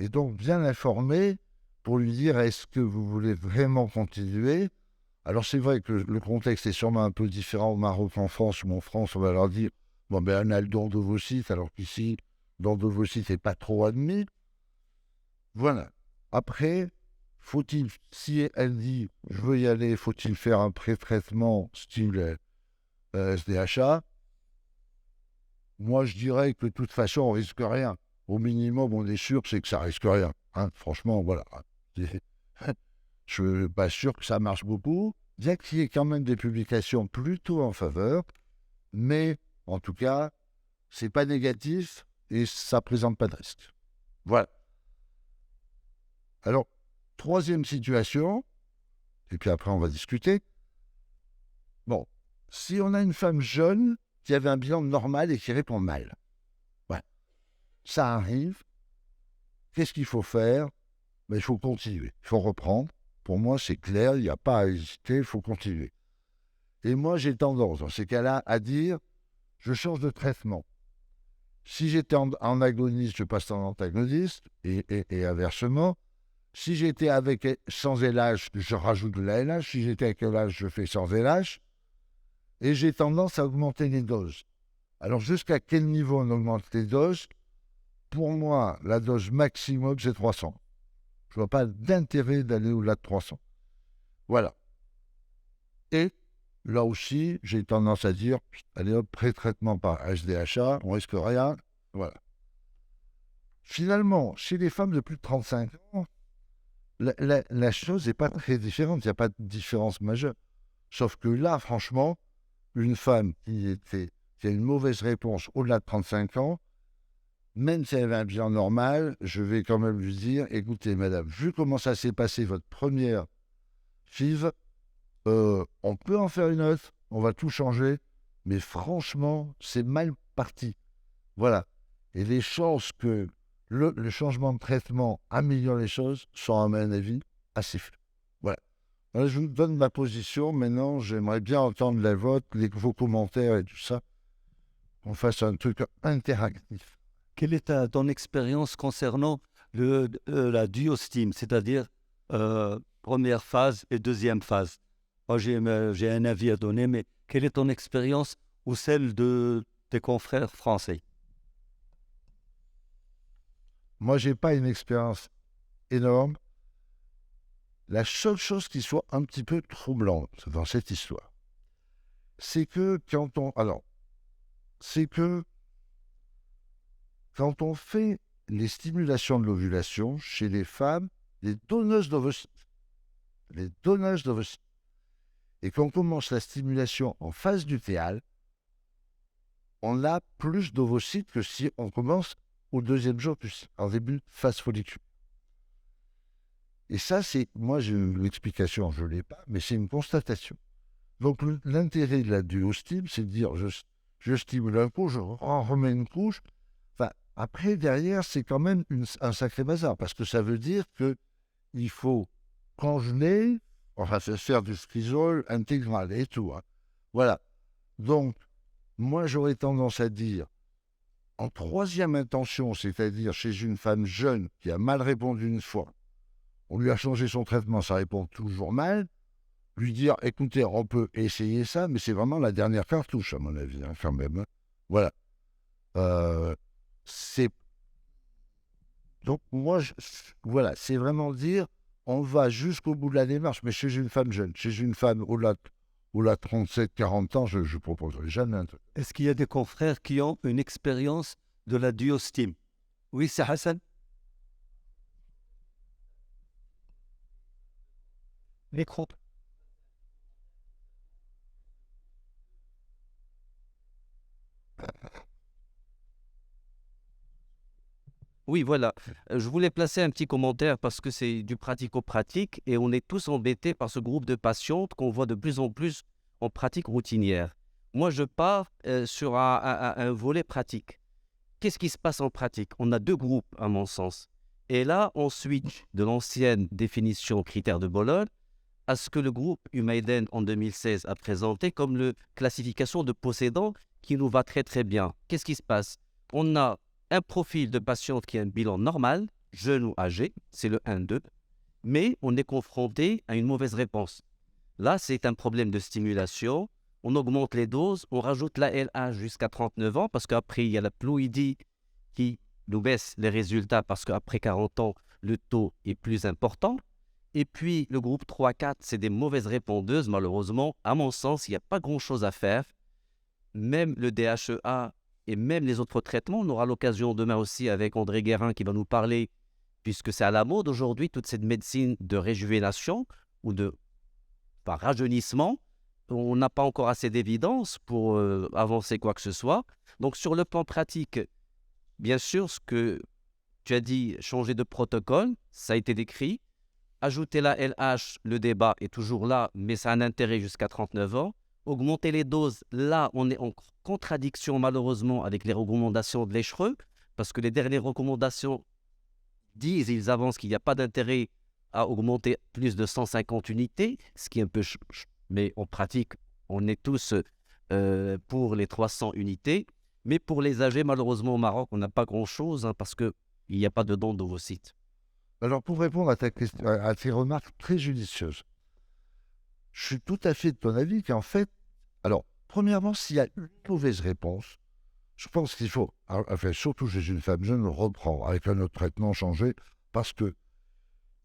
Et donc, bien informer pour lui dire, est-ce que vous voulez vraiment continuer? Alors, c'est vrai que le contexte est sûrement un peu différent au Maroc qu'en France, où en France, on va leur dire, bon, ben, on a le don d'ovocytes, alors qu'ici, le don d'ovocytes n'est pas trop admis. Voilà. Après, faut-il, si elle dit, je veux y aller, faut-il faire un pré-traitement style SDHA? Moi, je dirais que de toute façon, on risque rien. Au minimum, on est sûr, c'est que ça risque rien. Hein. Franchement, voilà. Je ne suis pas sûr que ça marche beaucoup, bien qu'il y ait quand même des publications plutôt en faveur, mais en tout cas, c'est pas négatif et ça ne présente pas de risque. Voilà. Alors, troisième situation, et puis après on va discuter. Bon, si on a une femme jeune qui avait un bilan normal et qui répond mal, ouais, ça arrive. Qu'est-ce qu'il faut faire? Ben, il faut continuer, il faut reprendre. Pour moi, c'est clair, il n'y a pas à hésiter, il faut continuer. Et moi, j'ai tendance, dans ces cas-là, à dire, je change de traitement. Si j'étais en agoniste, je passe en antagoniste, et inversement. Si j'étais sans LH, je rajoute de la LH. Si j'étais avec LH, je fais sans LH. Et j'ai tendance à augmenter les doses. Alors, jusqu'à quel niveau on augmente les doses? Pour moi, la dose maximum, c'est 300. Je ne vois pas d'intérêt d'aller au-delà de 300. Voilà. Et là aussi, j'ai tendance à dire, allez hop, pré-traitement par SDHA, on risque rien. Voilà. Finalement, chez les femmes de plus de 35 ans, la chose n'est pas très différente. Il n'y a pas de différence majeure. Sauf que là, franchement, une femme qui a une mauvaise réponse au-delà de 35 ans, même si elle avait un bilan normal, je vais quand même lui dire, écoutez, madame, vu comment ça s'est passé votre première FIV, on peut en faire une autre, on va tout changer, mais franchement, c'est mal parti. Voilà. Et les chances que le changement de traitement améliore les choses sont, à mon avis, assez faibles. Voilà. Alors, je vous donne ma position. Maintenant, j'aimerais bien entendre la vôtre, vos commentaires et tout ça. Qu'on fasse un truc interactif. Quelle est ton expérience concernant la duostime, c'est-à-dire première phase et deuxième phase? Moi, j'ai un avis à donner, mais quelle est ton expérience ou celle de tes confrères français? Moi, je n'ai pas une expérience énorme. La seule chose qui soit un petit peu troublante dans cette histoire, c'est que quand on fait les stimulations de l'ovulation chez les femmes, les donneuses d'ovocytes, et qu'on commence la stimulation en phase lutéale, on a plus d'ovocytes que si on commence au deuxième jour, en début de phase folliculaire. Et ça, moi j'ai l'explication, je ne l'ai pas, mais c'est une constatation. Donc l'intérêt de la duostime, c'est de dire, je stimule un coup, je remets une couche. Enfin, après, derrière, c'est quand même un sacré bazar, parce que ça veut dire qu'il faut congeler, enfin faire du frisol intégral et tout. Hein. Voilà. Donc, moi j'aurais tendance à dire, en troisième intention, c'est-à-dire chez une femme jeune qui a mal répondu une fois, on lui a changé son traitement, ça répond toujours mal, lui dire, écoutez, on peut essayer ça, mais c'est vraiment la dernière cartouche, à mon avis, hein, quand même. Hein. Voilà. Donc, moi, voilà, c'est vraiment dire, on va jusqu'au bout de la démarche, mais chez une femme jeune, chez une femme au-delà de 37-40 ans, je ne proposerai jamais un truc. Est-ce qu'il y a des confrères qui ont une expérience de la duostime? Oui, c'est Hassan. Micro. Oui, voilà. Je voulais placer un petit commentaire parce que c'est du pratico-pratique et on est tous embêtés par ce groupe de patientes qu'on voit de plus en plus en pratique routinière. Moi, je pars sur un volet pratique. Qu'est-ce qui se passe en pratique? On a deux groupes, à mon sens. Et là, on switch de l'ancienne définition critère de Bologne à ce que le groupe Humaiden en 2016 a présenté comme la classification de possédants qui nous va très très bien. Qu'est-ce qui se passe? On a un profil de patiente qui a un bilan normal, jeune ou âgé, c'est le 1-2, mais on est confronté à une mauvaise réponse. Là, c'est un problème de stimulation. On augmente les doses, on rajoute la LH jusqu'à 39 ans parce qu'après, il y a la plouidie qui nous baisse les résultats parce qu'après 40 ans, le taux est plus important. Et puis, le groupe 3-4, c'est des mauvaises répondeuses. Malheureusement, à mon sens, il n'y a pas grand-chose à faire. Même le DHEA et même les autres traitements, on aura l'occasion demain aussi avec André Guérin qui va nous parler, puisque c'est à la mode aujourd'hui, toute cette médecine de réjuvénation ou de rajeunissement. On n'a pas encore assez d'évidence pour avancer quoi que ce soit. Donc, sur le plan pratique, bien sûr, ce que tu as dit, changer de protocole, ça a été décrit. Ajouter la LH, le débat est toujours là, mais ça a un intérêt jusqu'à 39 ans. Augmenter les doses, là, on est en contradiction malheureusement avec les recommandations de l'ECHRE, parce que les dernières recommandations disent, ils avancent qu'il n'y a pas d'intérêt à augmenter plus de 150 unités, ce qui est un peu... Mais en pratique, on est tous pour les 300 unités. Mais pour les âgés, malheureusement, au Maroc, on n'a pas grand-chose, hein, parce qu'il n'y a pas de dons d'ovocytes. Alors, pour répondre à ta question, à tes remarques très judicieuses, je suis tout à fait de ton avis qu'en fait, alors, premièrement, s'il y a une mauvaise réponse, je pense qu'il faut, enfin, surtout chez une femme jeune, reprendre avec un autre traitement changé, parce que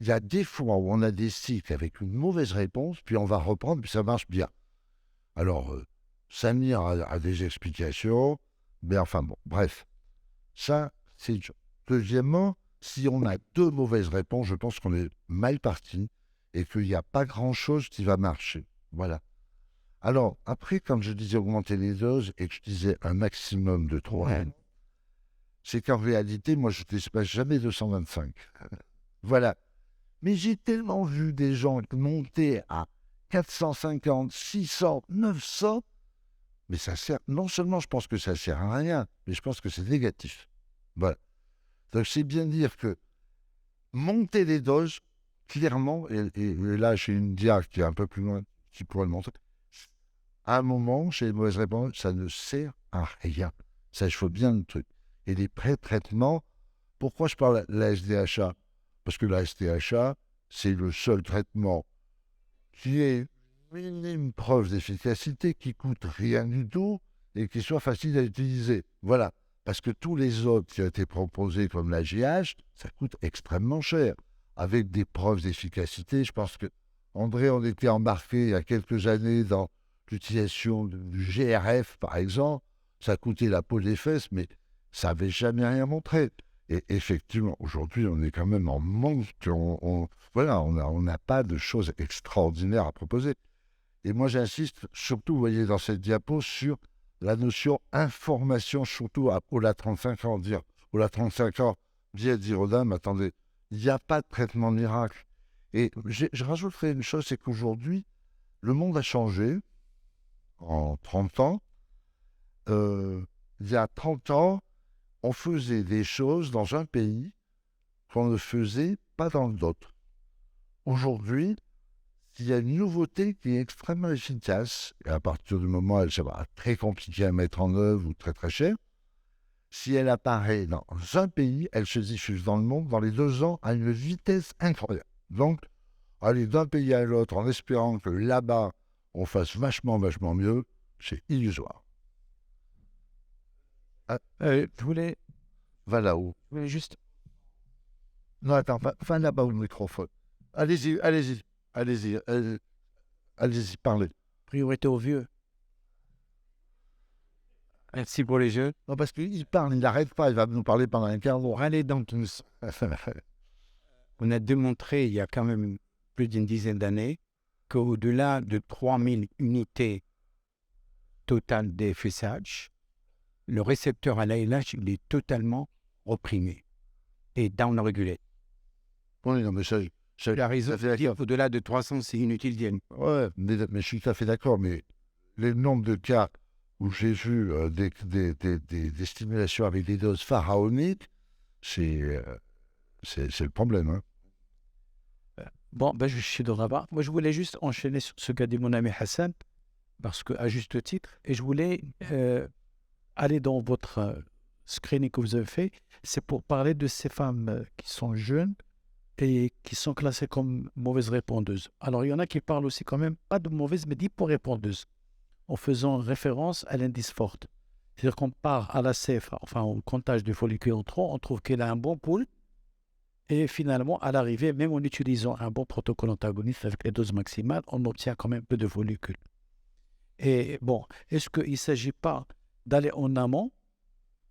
il y a des fois où on a des cycles avec une mauvaise réponse, puis on va reprendre, puis ça marche bien. Alors, Samir a des explications, mais enfin bon, bref. Ça, c'est... Deuxièmement, si on a deux mauvaises réponses, je pense qu'on est mal parti et qu'il n'y a pas grand-chose qui va marcher. Voilà. Alors, après, quand je disais augmenter les doses et que je disais un maximum de 3, c'est qu'en réalité, moi, je ne dépasse jamais 225. Voilà. Mais j'ai tellement vu des gens monter à 450, 600, 900, mais ça sert... Non seulement je pense que ça sert à rien, mais je pense que c'est négatif. Voilà. Donc, c'est bien dire que monter les doses, clairement, et là, j'ai une dia qui est un peu plus loin, qui pourrait le montrer, à un moment, chez les mauvaises réponses, ça ne sert à rien. Ça, il faut bien le truc. Et les pré-traitements, pourquoi je parle de la SDHA? Parce que la SDHA, c'est le seul traitement qui ait une minime preuve d'efficacité, qui coûte rien du tout et qui soit facile à utiliser. Voilà. Parce que tous les autres qui ont été proposés comme la GH, ça coûte extrêmement cher. Avec des preuves d'efficacité, je pense que André, on était embarqué il y a quelques années dans l'utilisation du GRF, par exemple. Ça coûtait la peau des fesses, mais ça n'avait jamais rien montré. Et effectivement, aujourd'hui, on est quand même en manque. Voilà, on n'a pas de choses extraordinaires à proposer. Et moi, j'insiste surtout, vous voyez, dans cette diapo, sur la notion information, surtout au-delà de 35 ans. Dire au-delà de 35 ans, dire aux dames, attendez, il n'y a pas de traitement miracle. Et je rajouterai une chose, c'est qu'aujourd'hui, le monde a changé en 30 ans. Il y a 30 ans, on faisait des choses dans un pays qu'on ne faisait pas dans d'autres. Aujourd'hui, il y a une nouveauté qui est extrêmement efficace, et à partir du moment où elle sera très compliquée à mettre en œuvre ou très très chère, si elle apparaît dans un pays, elle se diffuse dans le monde dans les 2 ans à une vitesse incroyable. Donc, aller d'un pays à l'autre en espérant que là-bas, on fasse vachement mieux, c'est illusoire. Je voulais Va là-haut. juste... Non, attends, va là-bas au microphone. Allez-y, allez-y, allez-y, allez-y, parlez. Priorité aux vieux. Merci pour les jeux. Non, parce qu'il parle, il n'arrête pas, il va nous parler pendant un quart d'heure. Pour aller dans tous. On a démontré il y a quand même plus d'une dizaine d'années qu'au-delà de 3000 unités totales d'FSH, le récepteur à l'ALH, il est totalement reprimé et down-régulé. Oui, non, mais ça, Tu as raison tout à fait de dire d'accord. qu'au-delà de 300, c'est inutile d'y aller. Ouais, mais je suis tout à fait d'accord, mais le nombre de cas où j'ai vu des stimulations avec des doses pharaoniques, c'est le problème. Hein. Bon, ben, je suis de Rabat. Moi, je voulais juste enchaîner sur ce qu'a dit mon ami Hassan, parce qu'à juste titre, et je voulais aller dans votre screening que vous avez fait, c'est pour parler de ces femmes qui sont jeunes et qui sont classées comme mauvaises répondeuses. Alors, il y en a qui parlent aussi quand même, pas de mauvaises, mais d'hyporépondeuses, en faisant référence à l'indice Ford. C'est-à-dire qu'on part à la CFA, enfin au comptage du follicule en trop, on trouve qu'elle a un bon pool, et finalement, à l'arrivée, même en utilisant un bon protocole antagoniste avec les doses maximales, on obtient quand même peu de follicules. Et bon, est-ce qu'il ne s'agit pas d'aller en amont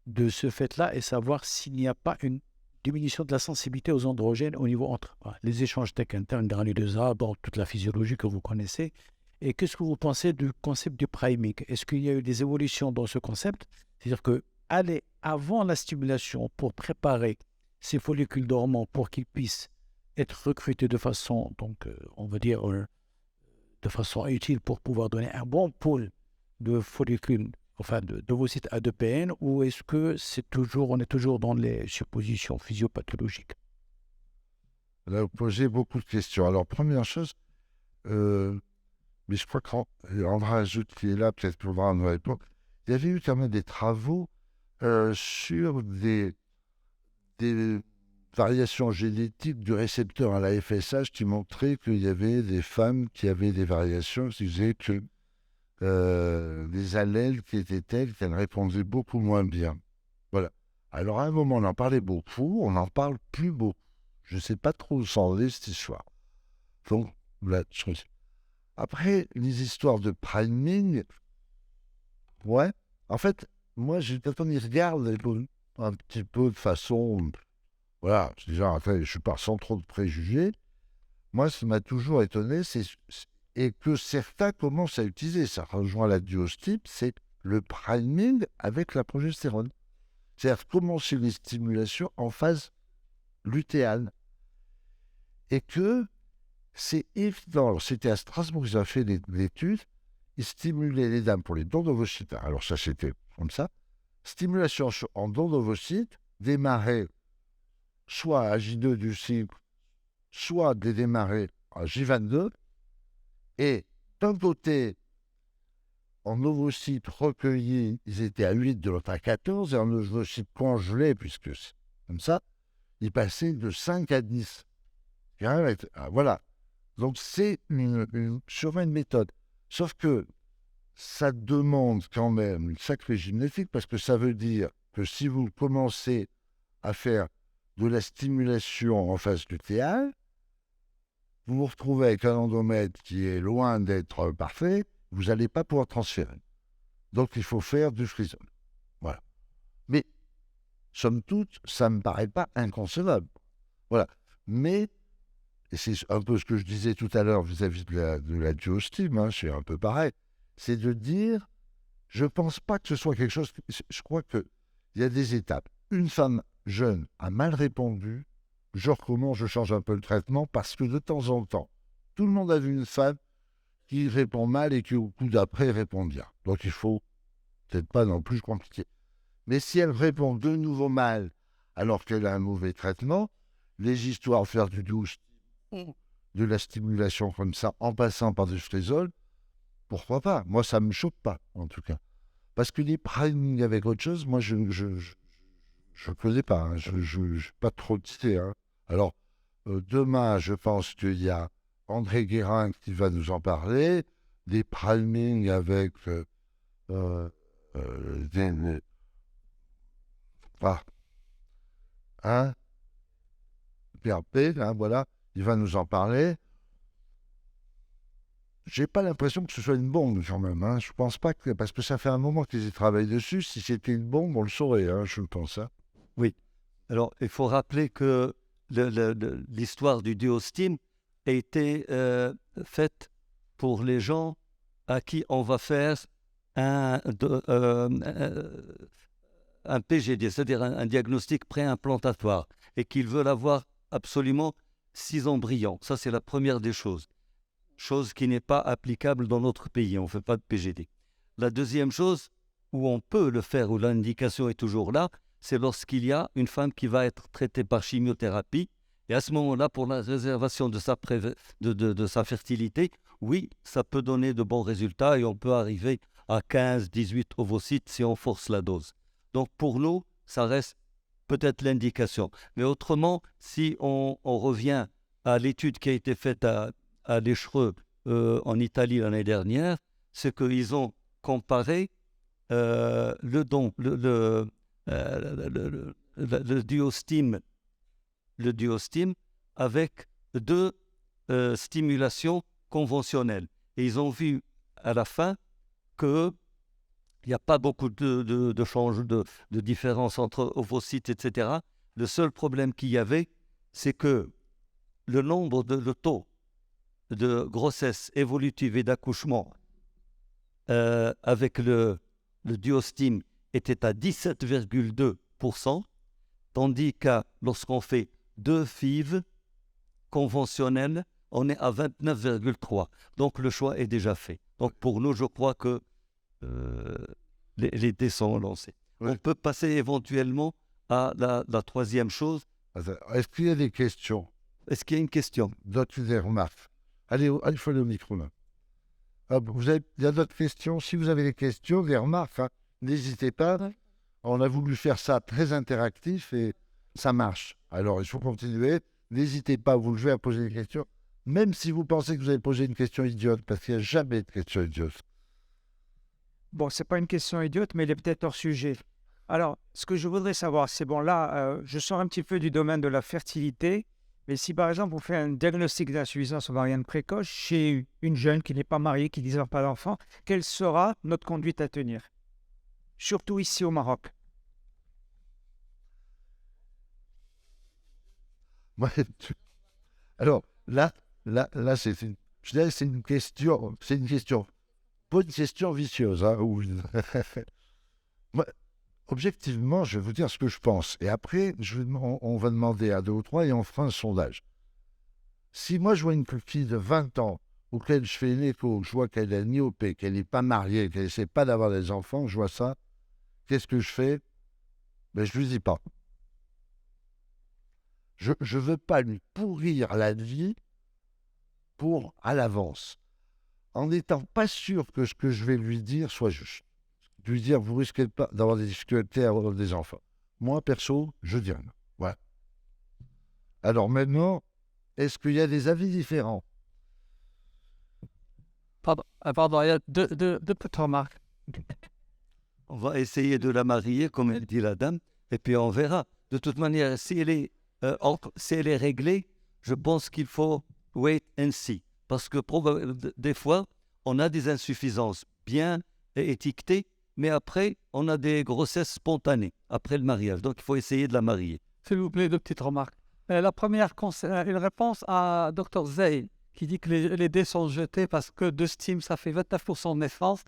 de ce fait-là et savoir s'il n'y a pas une diminution de la sensibilité aux androgènes au niveau entre les échanges tech internes, granuleuses A, bon, toute la physiologie que vous connaissez. Et qu'est-ce que vous pensez du concept du priming? Est-ce qu'il y a eu des évolutions dans ce concept? C'est-à-dire que aller avant la stimulation pour préparer ces follicules dormants pour qu'ils puissent être recrutés de façon, donc, on va dire, de façon utile pour pouvoir donner un bon pool de follicules, enfin d'ovocytes A2PN, ou est-ce que on est toujours dans les suppositions physiopathologiques? Là, vous posez beaucoup de questions. Alors, première chose, mais je crois qu'André Ajoute qui est là, peut-être qu'on va nous répondre. Il y avait eu quand même des travaux sur des variations génétiques du récepteur à la FSH qui montraient qu'il y avait des femmes qui avaient des variations qui disaient que des allèles qui étaient telles qu'elles répondaient beaucoup moins bien. Voilà. Alors à un moment, on en parlait beaucoup, on n'en parle plus beaucoup. Je ne sais pas trop où s'en est cette histoire. Donc, voilà. Après, les histoires de priming, ouais. En fait, moi, quand on y regarde un petit peu de façon, voilà, déjà, je suis pas sans trop de préjugés. Moi, ce qui m'a toujours étonné, et que certains commencent à utiliser, ça rejoint la duostype, c'est le priming avec la progestérone. C'est-à-dire commencer les stimulations en phase lutéale. Et que c'est évident. Alors, c'était à Strasbourg qu'ils ont fait l'étude. Ils stimulaient les dames pour les dons d'ovocytes. Alors, ça, c'était comme ça. Stimulation en dons d'ovocytes, démarrer soit à J2 du cycle, soit démarrer à J22. Et d'un côté, en ovocytes recueillis, ils étaient à 8, de l'autre à 14, et en ovocytes congelés, puisque c'est comme ça, ils passaient de 5 à 10. Voilà. Donc, c'est sûrement une méthode. Sauf que ça demande quand même une sacrée génétique, parce que ça veut dire que si vous commencez à faire de la stimulation en phase lutéale, vous vous retrouvez avec un endomètre qui est loin d'être parfait, vous n'allez pas pouvoir transférer. Donc, il faut faire du frisol. Voilà. Mais, somme toute, ça ne me paraît pas inconcevable. Voilà. Mais, et c'est un peu ce que je disais tout à l'heure vis-à-vis de la duostime, hein, c'est un peu pareil, c'est de dire, je ne pense pas que ce soit quelque chose, je crois qu'il y a des étapes. Une femme jeune a mal répondu, je recommence, je change un peu le traitement, parce que de temps en temps, tout le monde a vu une femme qui répond mal et qui au coup d'après répond bien. Donc il faut peut-être pas non plus compliquer. Mais si elle répond de nouveau mal alors qu'elle a un mauvais traitement, les histoires de faire du douce, de la stimulation comme ça, en passant par du frisol, pourquoi pas? Moi, ça ne me choque pas, en tout cas. Parce que les priming avec autre chose, moi, je ne connais pas. Hein. Je n'ai pas trop d'idées. Hein. Alors, demain, je pense qu'il y a André Guérin qui va nous en parler, des priming avec PRP, hein, voilà. il va nous en parler. J'ai pas l'impression que ce soit une bombe quand même. Hein. Je pense pas que... Parce que ça fait un moment qu'ils y travaillent dessus. Si c'était une bombe, on le saurait, hein, je pense. Hein. Alors, il faut rappeler que l'histoire du duo-steam a été faite pour les gens à qui on va faire un PGD, c'est-à-dire un diagnostic préimplantatoire, et qu'ils veulent avoir absolument 6 embryons. Ça, c'est la première des choses. Chose qui n'est pas applicable dans notre pays. On ne fait pas de PGD. La deuxième chose, où on peut le faire, où l'indication est toujours là, c'est lorsqu'il y a une femme qui va être traitée par chimiothérapie. Et à ce moment-là, pour la réservation de sa fertilité, oui, ça peut donner de bons résultats et on peut arriver à 15, 18 ovocytes si on force la dose. Donc pour nous, ça reste peut-être l'indication. Mais autrement, si on revient à l'étude qui a été faite à l'Échereux en Italie l'année dernière, c'est qu'ils ont comparé le duo-steam avec 2 stimulations conventionnelles. Et ils ont vu à la fin qu'il n'y a pas beaucoup de change, de différence entre ovocytes, etc. Le seul problème qu'il y avait, c'est que le taux de grossesse évolutive et d'accouchement avec le duo-steam était à 17,2%, tandis que lorsqu'on fait 2 FIV conventionnelles, on est à 29,3%. Donc le choix est déjà fait. Donc pour nous, je crois que les dés sont lancés. Ouais. On peut passer éventuellement à la troisième chose. Est-ce qu'il y a des questions? Est-ce qu'il y a une question? D'autres des remarques? Allez, il faut le micro là. Il y a d'autres questions? Si vous avez des questions, des remarques, hein, n'hésitez pas. Ouais. On a voulu faire ça très interactif et ça marche. Alors, il faut continuer. N'hésitez pas, vous levez à poser des questions, même si vous pensez que vous avez posé une question idiote, parce qu'il n'y a jamais de question idiote. Bon, ce n'est pas une question idiote, mais elle est peut-être hors sujet. Alors, ce que je voudrais savoir, c'est bon, là, je sors un petit peu du domaine de la fertilité, mais si par exemple on fait un diagnostic d'insuffisance ovarienne précoce chez une jeune qui n'est pas mariée, qui ne désire pas d'enfant, quelle sera notre conduite à tenir? Surtout ici au Maroc. Ouais, alors, là c'est une... Je dirais que c'est une question, pas une question vicieuse. Hein, Moi, objectivement, je vais vous dire ce que je pense. Et après, on va demander à 2 ou 3 et on fera un sondage. Si moi, je vois une fille de 20 ans auquel je fais une écho, je vois qu'elle est myopée, qu'elle n'est pas mariée, qu'elle n'essaie pas d'avoir des enfants, je vois ça, qu'est-ce que je fais? Ben, je ne lui dis pas. Je ne veux pas lui pourrir la vie à l'avance, en n'étant pas sûr que ce que je vais lui dire soit juste. Lui dire, vous risquez pas d'avoir des difficultés à avoir des enfants. Moi, perso, je dis rien. Voilà. Alors maintenant, est-ce qu'il y a des avis différents? Pardon, il y a deux petites remarques. On va essayer de la marier, comme elle dit la dame, et puis on verra. De toute manière, si elle est réglée, je pense qu'il faut wait and see. Parce que des fois, on a des insuffisances bien étiquetées, mais après, on a des grossesses spontanées, après le mariage. Donc, il faut essayer de la marier. S'il vous plaît, 2 petites remarques. La première, une réponse à Dr Zey, qui dit que les dés sont jetés parce que de steam, ça fait 29% de naissance,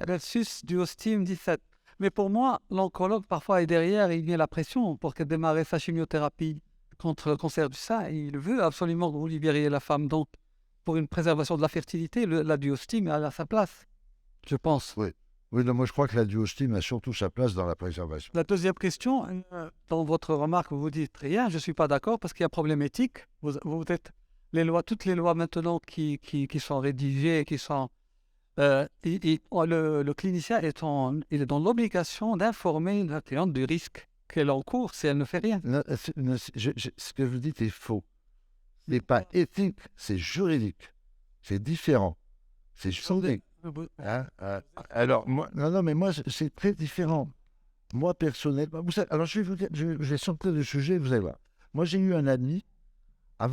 versus du steam, 17%. Mais pour moi, l'oncologue, parfois, est derrière, il met la pression pour qu'elle démarre sa chimiothérapie contre le cancer du sein. Il veut absolument que vous libériez la femme. Donc, pour une préservation de la fertilité, la duostime a à sa place, je pense. Oui, non, moi je crois que la duostime a surtout sa place dans la préservation. La deuxième question, dans votre remarque, vous dites rien, je ne suis pas d'accord parce qu'il y a problème éthique. Vous êtes toutes les lois maintenant qui sont rédigées, qui sont... le clinicien il est dans l'obligation d'informer la cliente du risque qu'elle encourt si elle ne fait rien. Non, ce que vous dites est faux. Ce n'est pas éthique, c'est juridique. C'est différent. C'est juridique. Hein, alors, mais moi, c'est très différent. Moi, personnellement, vous savez, alors je vais vous dire, je vais sortir du sujet, vous allez voir. Moi, j'ai eu un ami à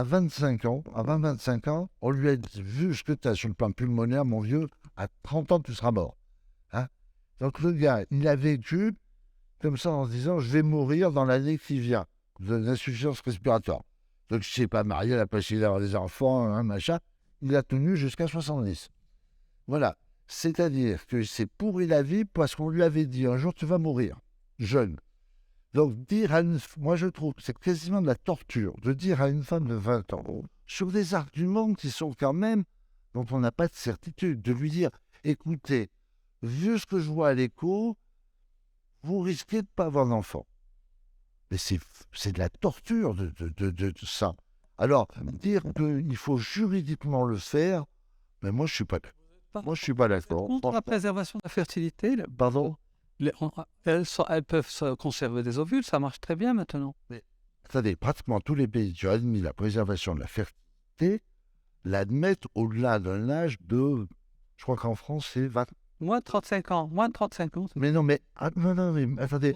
25 ans, à 20-25 ans, on lui a dit, vu ce que tu as sur le plan pulmonaire, mon vieux, à 30 ans, tu seras mort. Hein. Donc le gars, il a vécu comme ça en se disant, je vais mourir dans l'année qui vient, de l'insuffisance respiratoire. Donc je ne sais pas marié, il a pas essayé d'avoir des enfants, hein, machin. Il a tenu jusqu'à 70. Voilà. C'est-à-dire que c'est pourri la vie parce qu'on lui avait dit, un jour, tu vas mourir, jeune. Donc, moi je trouve que c'est quasiment de la torture de dire à une femme de 20 ans, sur des arguments qui sont quand même, dont on n'a pas de certitude, de lui dire, écoutez, vu ce que je vois à l'écho, vous risquez de ne pas avoir d'enfant. Mais c'est de la torture de ça. Alors, dire qu'il faut juridiquement le faire, mais moi je ne suis pas d'accord. Moi je suis pas d'accord. Contre la préservation de la fertilité, Pardon. elles peuvent se conserver des ovules, ça marche très bien maintenant. Mais attendez, pratiquement tous les pays qui ont admis la préservation de la fertilité l'admettent au-delà d'un âge de, je crois qu'en France c'est 20. Moins de 35 ans, moins de 35 ans. Mais non, mais mais attendez,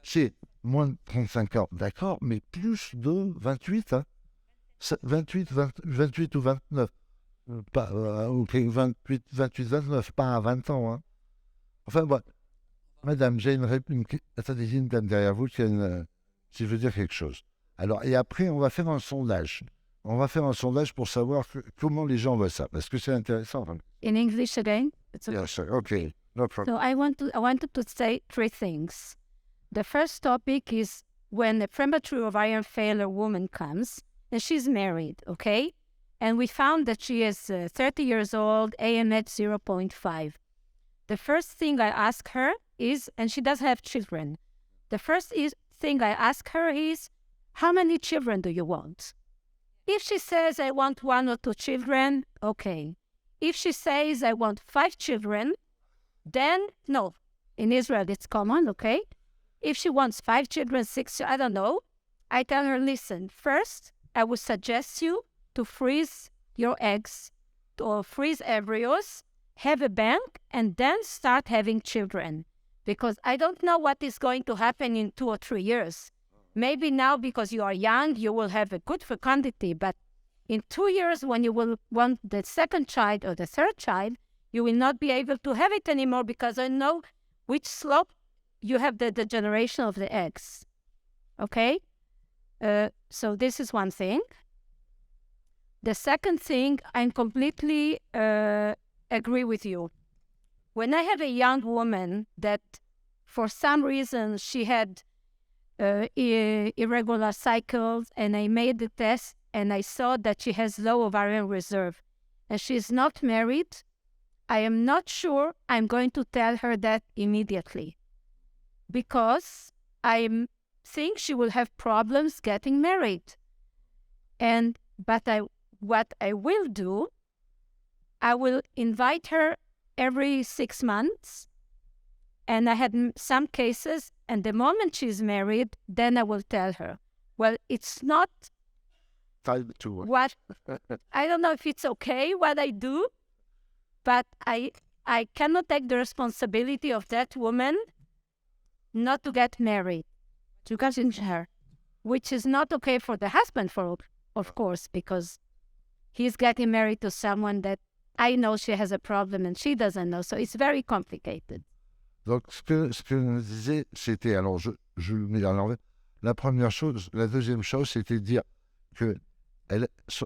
c'est moins de 35 ans, d'accord, mais plus de 28, hein. 28 ou 29. Pas, ok, 28, 29, pas à 20 ans. Hein. Enfin, bon. Madame, j'ai attendez, j'ai une dame derrière vous qui veut dire quelque chose. Alors, et après, on va faire un sondage. On va faire un sondage pour savoir comment les gens voient ça, parce que c'est intéressant. In English again? It's okay. Yes, okay, no problem. So I wanted to say three things. The first topic is when a premature ovarian failure woman comes and she's married, okay? And we found that she is 30 years old, AMH 0.5. The first thing I ask her is, and she does have children, the first thing I ask her is, how many children do you want? If she says, I want 1 or 2 children, okay. If she says, I want 5 children, then no. In Israel, it's common, okay? If she wants 5 children, 6, I don't know, I tell her, listen, first, I would suggest you to freeze your eggs or freeze embryos, have a bank, and then start having children. Because I don't know what is going to happen in 2 or 3 years. Maybe now, because you are young, you will have a good fecundity, but in 2 years, when you will want the second child or the third child, you will not be able to have it anymore because I know which slope you have the generation of the eggs. Okay? So this is one thing. The second thing, I completely agree with you. When I have a young woman that for some reason she had irregular cycles and I made the test and I saw that she has low ovarian reserve and she's not married, I am not sure I'm going to tell her that immediately because I think she will have problems getting married. What I will do, I will invite her every 6 months. And I had some cases, and the moment she's married, then I will tell her, well, it's not Time to what, I don't know if it's okay what I do, but I cannot take the responsibility of that woman not to get married, to continue her, which is not okay for the husband, of course, because he's getting married to someone that I know she has a problem and she doesn't know. So it's very complicated. Donc, ce que je me disais, c'était, alors je le mets à l'envers. La première chose, la deuxième chose, c'était de dire que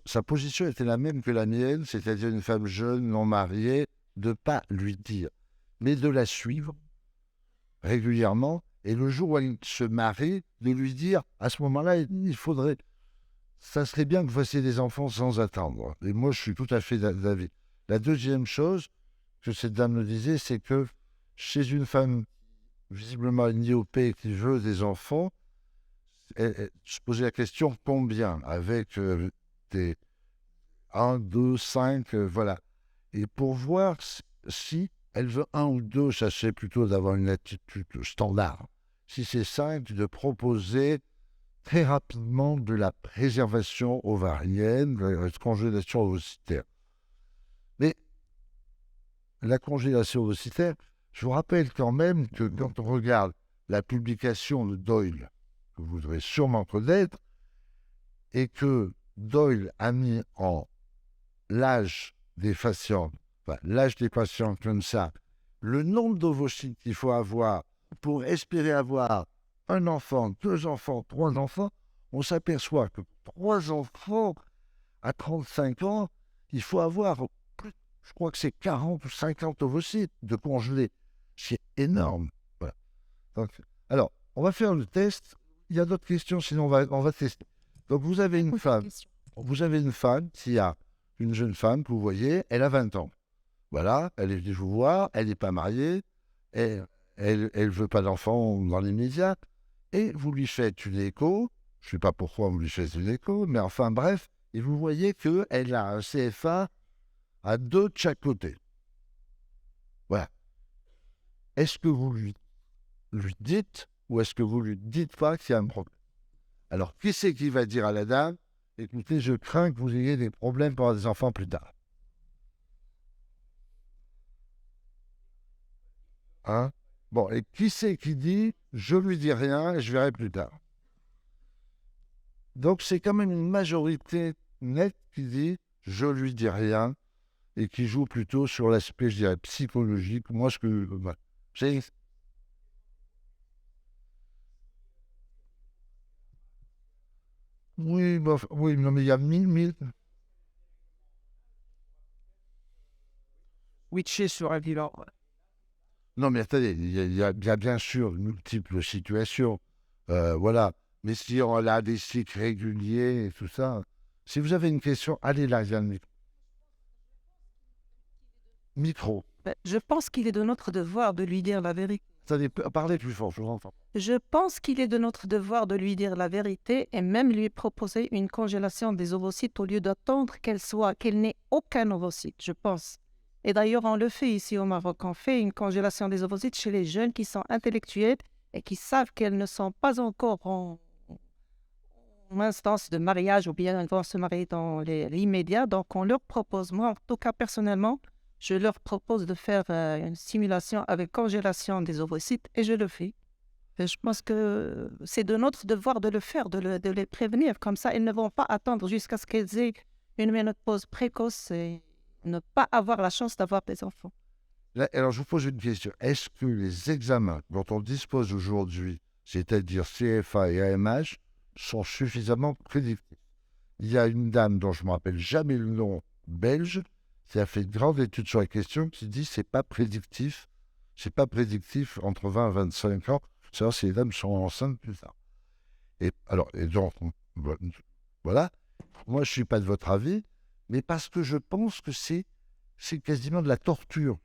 sa position était la même que la mienne, c'est-à-dire une femme jeune, non mariée, de ne pas lui dire, mais de la suivre régulièrement, et le jour où elle se marie, de lui dire, à ce moment-là, il faudrait, ça serait bien que vous fassiez des enfants sans attendre. Et moi, je suis tout à fait d'avis. La deuxième chose que cette dame me disait, c'est que chez une femme visiblement myopée qui veut des enfants, elle se posait la question combien, avec des 1, 2, 5, voilà. Et pour voir si elle veut 1 ou 2, ça c'est plutôt d'avoir une attitude standard. Si c'est 5, de proposer très rapidement de la préservation ovarienne, de la congélation ovocytaire. Mais la congélation ovocytaire, je vous rappelle quand même que quand on regarde la publication de Doyle, que vous devrez sûrement connaître, et que Doyle a mis en l'âge des patients, l'âge des patients comme ça, le nombre d'ovocytes qu'il faut avoir pour espérer avoir un enfant, 2 enfants, 3 enfants, on s'aperçoit que 3 enfants à 35 ans, il faut avoir plus, je crois que c'est 40 ou 50 ovocytes de congelés. C'est énorme. Voilà. Donc, alors, on va faire le test. Il y a d'autres questions, sinon on va tester. Donc, vous avez une femme qui a une jeune femme que vous voyez, elle a 20 ans. Voilà, elle est venue vous voir, elle n'est pas mariée, elle ne veut pas d'enfant dans l'immédiat, et vous lui faites une écho. Je ne sais pas pourquoi vous lui faites une écho, mais enfin bref, et vous voyez qu'elle a un CFA à 2 de chaque côté. Voilà. Est-ce que vous lui dites ou est-ce que vous lui dites pas qu'il y a un problème? Alors, qui c'est qui va dire à la dame, écoutez, je crains que vous ayez des problèmes pour avoir des enfants plus tard? Hein? Bon, et qui c'est qui dit, je lui dis rien et je verrai plus tard? Donc, c'est quand même une majorité nette qui dit, je lui dis rien, et qui joue plutôt sur l'aspect, je dirais, psychologique. Moi, ce que... c'est... Oui, oui, non, mais il y a mille... Witcher sur un bilan. Non, mais attendez, il y a bien sûr multiples situations. Voilà. Mais si on a des cycles réguliers et tout ça, si vous avez une question, allez là, il y a le micro. Micro. Je pense qu'il est de notre devoir de lui dire la vérité. Attendez, parlez plus fort, je vous entends. Je pense qu'il est de notre devoir de lui dire la vérité et même lui proposer une congélation des ovocytes au lieu d'attendre qu'elle n'ait aucun ovocyte, je pense. Et d'ailleurs, on le fait ici au Maroc. On fait une congélation des ovocytes chez les jeunes qui sont intellectuels et qui savent qu'elles ne sont pas encore en instance de mariage ou bien elles vont se marier dans l'immédiat. Donc, on leur propose, moi en tout cas personnellement, je leur propose de faire une simulation avec congélation des ovocytes et je le fais. Et je pense que c'est de notre devoir de le faire, de les prévenir. Comme ça, ils ne vont pas attendre jusqu'à ce qu'elles aient une ménopause précoce et ne pas avoir la chance d'avoir des enfants. Là, alors, je vous pose une question. Est-ce que les examens dont on dispose aujourd'hui, c'est-à-dire CFA et AMH, sont suffisamment prédictifs? Il y a une dame dont je ne me rappelle jamais le nom, belge, qui a fait une grande étude sur la question, qui dit que ce n'est pas prédictif. C'est pas prédictif entre 20 et 25 ans, savoir si les dames sont enceintes plus tard. Et donc, voilà. Moi, je ne suis pas de votre avis, mais parce que je pense que c'est quasiment de la torture.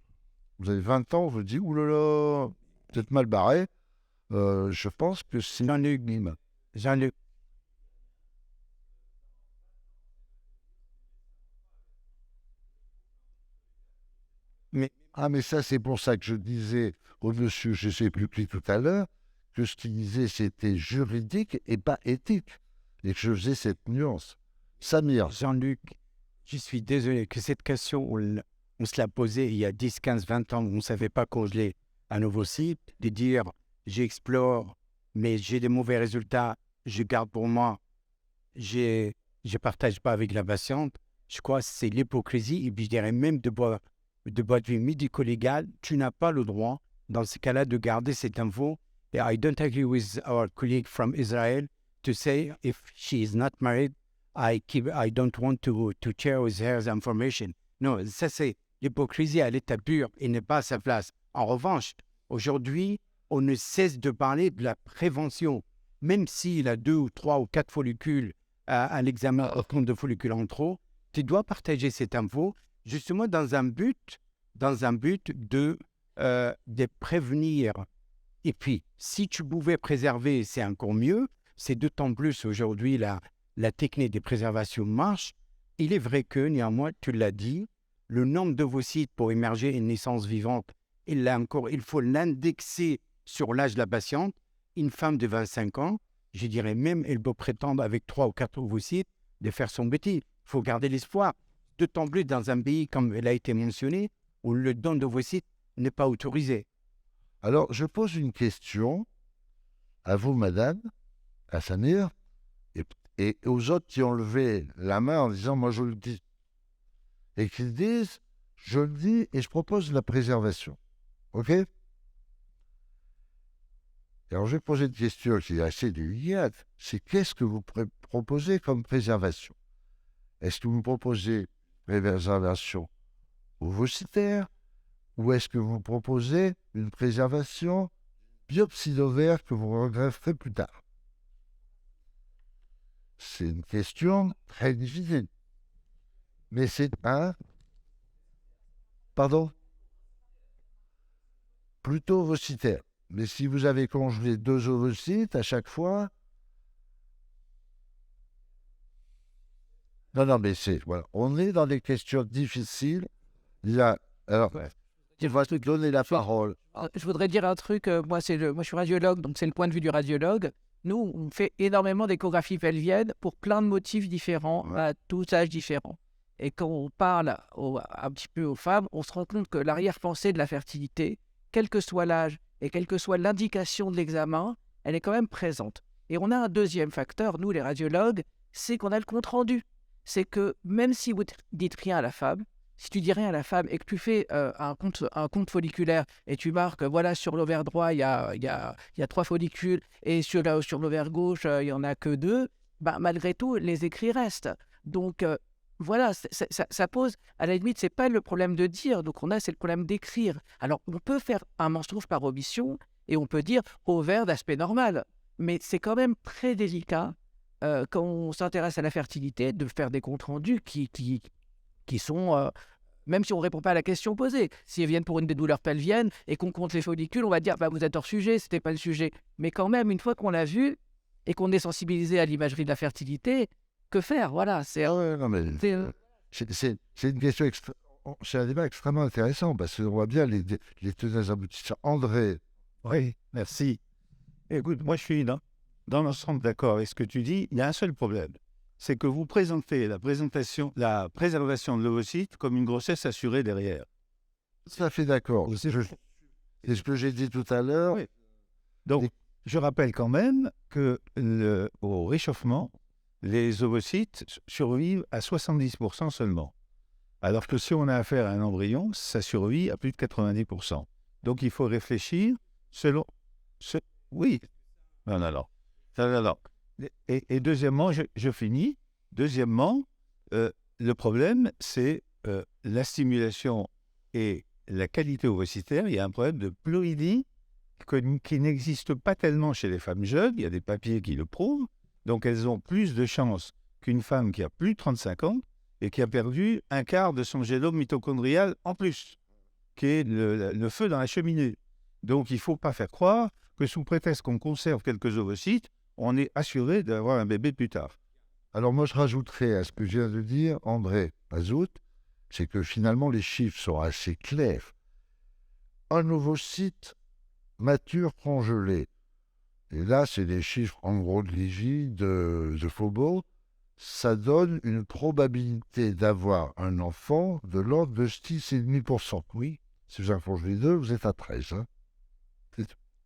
Vous avez 20 ans, vous vous dites, oulala, vous êtes mal barré. Je pense que c'est... Jean-Luc. Mais ça, c'est pour ça que je disais au monsieur, je ne sais plus qui tout à l'heure, que ce qu'il disait, c'était juridique et pas éthique. Et que je faisais cette nuance. Samir. Jean-Luc, je suis désolé que cette question, on se l'a posée il y a 10, 15, 20 ans, on ne savait pas congeler un ovocyte, de dire j'explore, mais j'ai des mauvais résultats, je garde pour moi, je ne partage pas avec la patiente. Je crois que c'est l'hypocrisie, et puis je dirais même de point de vue médico-légal, tu n'as pas le droit, dans ce cas-là, de garder cette info. Et I don't agree with our colleague from Israel to say if she is not married, I don't want to share with her the information. Non, ça c'est l'hypocrisie à l'état pur et n'est pas à sa place. En revanche, aujourd'hui, on ne cesse de parler de la prévention. Même s'il a 2 ou 3 ou 4 follicules à l'examen au compte de follicules en trop, tu dois partager cette info justement dans un but de prévenir. Et puis, si tu pouvais préserver, c'est encore mieux. C'est d'autant plus aujourd'hui la technique des préservations marche. Il est vrai que, néanmoins, tu l'as dit, le nombre d'ovocytes pour émerger une naissance vivante, il faut l'indexer sur l'âge de la patiente. Une femme de 25 ans, je dirais même, elle peut prétendre avec 3 ou 4 ovocytes de faire son bêtis. Il faut garder l'espoir. D'autant plus dans un pays, comme elle a été mentionné, où le don d'ovocytes n'est pas autorisé. Alors, je pose une question à vous, madame, à Samir, et aux autres qui ont levé la main en disant « moi je le dis ». Et qu'ils disent « je le dis et je propose la préservation ». OK? Alors je vais poser une question qui est assez délicate, c'est qu'est-ce que vous proposez comme préservation? Est-ce que vous proposez préservation ovocytaire ou est-ce que vous proposez une préservation biopsie d'ovaire que vous regretterez plus tard? C'est une question très difficile. Mais c'est un... Pardon? Plutôt ovocytaire. Mais si vous avez congelé 2 ovocytes à chaque fois... Non, mais c'est... Voilà. On est dans des questions difficiles. Là, alors, je vais te donner la parole. Je voudrais dire un truc. Moi, je suis radiologue, donc c'est le point de vue du radiologue. Nous, on fait énormément d'échographies pelviennes pour plein de motifs différents, à tous âges différents. Et quand on parle un petit peu aux femmes, on se rend compte que l'arrière-pensée de la fertilité, quel que soit l'âge et quelle que soit l'indication de l'examen, elle est quand même présente. Et on a un deuxième facteur, nous les radiologues, c'est qu'on a le compte-rendu. C'est que même si vous dites rien à la femme, si tu dis rien à la femme et que tu fais un compte folliculaire et tu marques, voilà, sur l'ovaire droit, il y a 3 follicules et sur l'ovaire gauche, il n'y en a que 2, bah, malgré tout, les écrits restent. Donc, voilà, ça pose, à la limite, ce n'est pas le problème de dire, donc c'est le problème d'écrire. Alors, on peut faire un mensonge par omission et on peut dire ovaire d'aspect normal, mais c'est quand même très délicat quand on s'intéresse à la fertilité de faire des comptes rendus qui sont, même si on ne répond pas à la question posée, si elles viennent pour une des douleurs pelviennes et qu'on compte les follicules, on va dire bah, vous êtes hors sujet, ce n'était pas le sujet. Mais quand même, une fois qu'on l'a vu et qu'on est sensibilisé à l'imagerie de la fertilité, que faire? Voilà, c'est une question, c'est un débat extrêmement intéressant parce qu'on voit bien les tenants aboutissants. André. Oui, merci. Écoute, moi je suis dans l'ensemble d'accord avec ce que tu dis. Il y a un seul problème, c'est que vous présentez la préservation de l'ovocyte comme une grossesse assurée derrière. Tout à fait d'accord. C'est ce que j'ai dit tout à l'heure. Oui. Donc, je rappelle quand même qu'au réchauffement, les ovocytes survivent à 70% seulement. Alors que si on a affaire à un embryon, ça survit à plus de 90%. Donc, il faut réfléchir selon... Oui. Non. Et deuxièmement, je finis. Deuxièmement, le problème, c'est la stimulation et la qualité ovocytaire. Il y a un problème de ploïdie qui n'existe pas tellement chez les femmes jeunes. Il y a des papiers qui le prouvent. Donc, elles ont plus de chances qu'une femme qui a plus de 35 ans et qui a perdu un quart de son génome mitochondrial en plus, qui est le feu dans la cheminée. Donc, il ne faut pas faire croire que sous prétexte qu'on conserve quelques ovocytes, on est assuré d'avoir un bébé plus tard. Alors moi, je rajouterais à ce que vient de dire André Mazout, c'est que finalement, les chiffres sont assez clairs. Un ovocyte mature congelé. Et là, c'est des chiffres en gros de Lévy, de Faubourg. Ça donne une probabilité d'avoir un enfant de l'ordre de 6,5%. Oui, si vous en congelez 2, vous êtes à 13. Hein.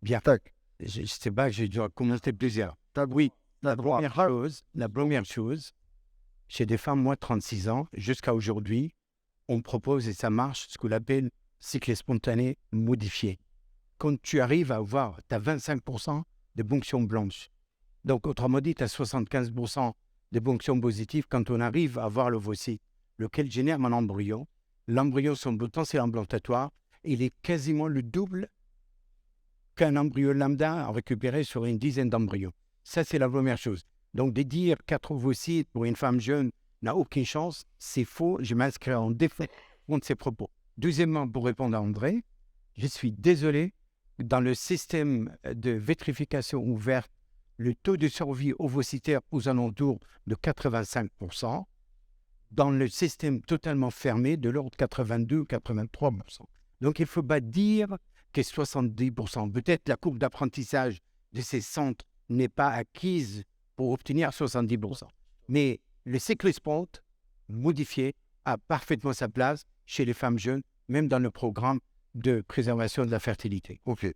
Bien. Tac. Je ne sais pas, j'ai dû commenter plusieurs. Oui, la première chose, chez des femmes moins de 36 ans, jusqu'à aujourd'hui, on propose, et ça marche, ce qu'on appelle cycle spontané modifié. Quand tu arrives à avoir, tu as 25% de ponctions blanches. Donc, autrement dit, tu as 75% de ponctions positives quand on arrive à avoir l'ovocyte, lequel génère un embryon. L'embryon, son potentiel implantatoire, il est quasiment le double qu'un embryon lambda a récupéré sur une dizaine d'embryons. Ça, c'est la première chose. Donc, de dire 4 ovocytes pour une femme jeune n'a aucune chance, c'est faux. Je m'inscris en défaut contre ces propos. Deuxièmement, pour répondre à André, je suis désolé, dans le système de vitrification ouverte, le taux de survie ovocytaire aux alentours de 85%, dans le système totalement fermé, de l'ordre de 82 ou 83%. Donc, il ne faut pas dire que 70%. Peut-être la courbe d'apprentissage de ces centres n'est pas acquise pour obtenir 70%. Mais le cycle spont modifié a parfaitement sa place chez les femmes jeunes, même dans le programme de préservation de la fertilité. OK.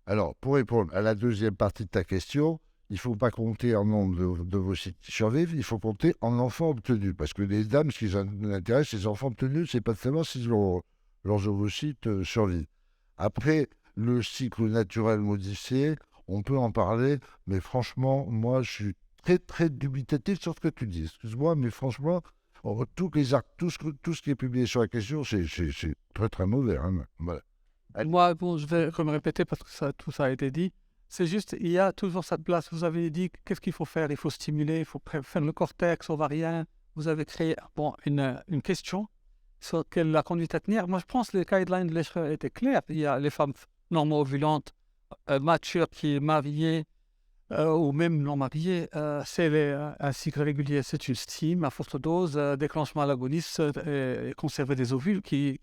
Alors, pour répondre à la deuxième partie de ta question, il ne faut pas compter en nombre d'ovocytes qui survivent, il faut compter en enfants obtenus. Parce que les dames, ce qui les intéresse, les enfants obtenus, c'est pas de savoir si leurs ovocytes survivent. Après, le cycle naturel modifié, on peut en parler, mais franchement, moi, je suis très, très dubitatif sur ce que tu dis. Excuse-moi, mais franchement, tout ce qui est publié sur la question, c'est très, très mauvais. Hein. Voilà. Moi, bon, je vais me répéter parce que tout ça a été dit. C'est juste, il y a toujours cette place. Vous avez dit, qu'est-ce qu'il faut faire? Il faut stimuler, il faut faire le cortex ovarien. Vous avez créé une question sur la conduite à tenir. Moi, je pense que les guidelines de l'ESHRE étaient clairs. Il y a les femmes normo-ovulantes, matures, qui est mariées, ou même non mariées. C'est un cycle régulier, c'est une stime à forte dose, déclenchement à l'agoniste et conserver des ovules qui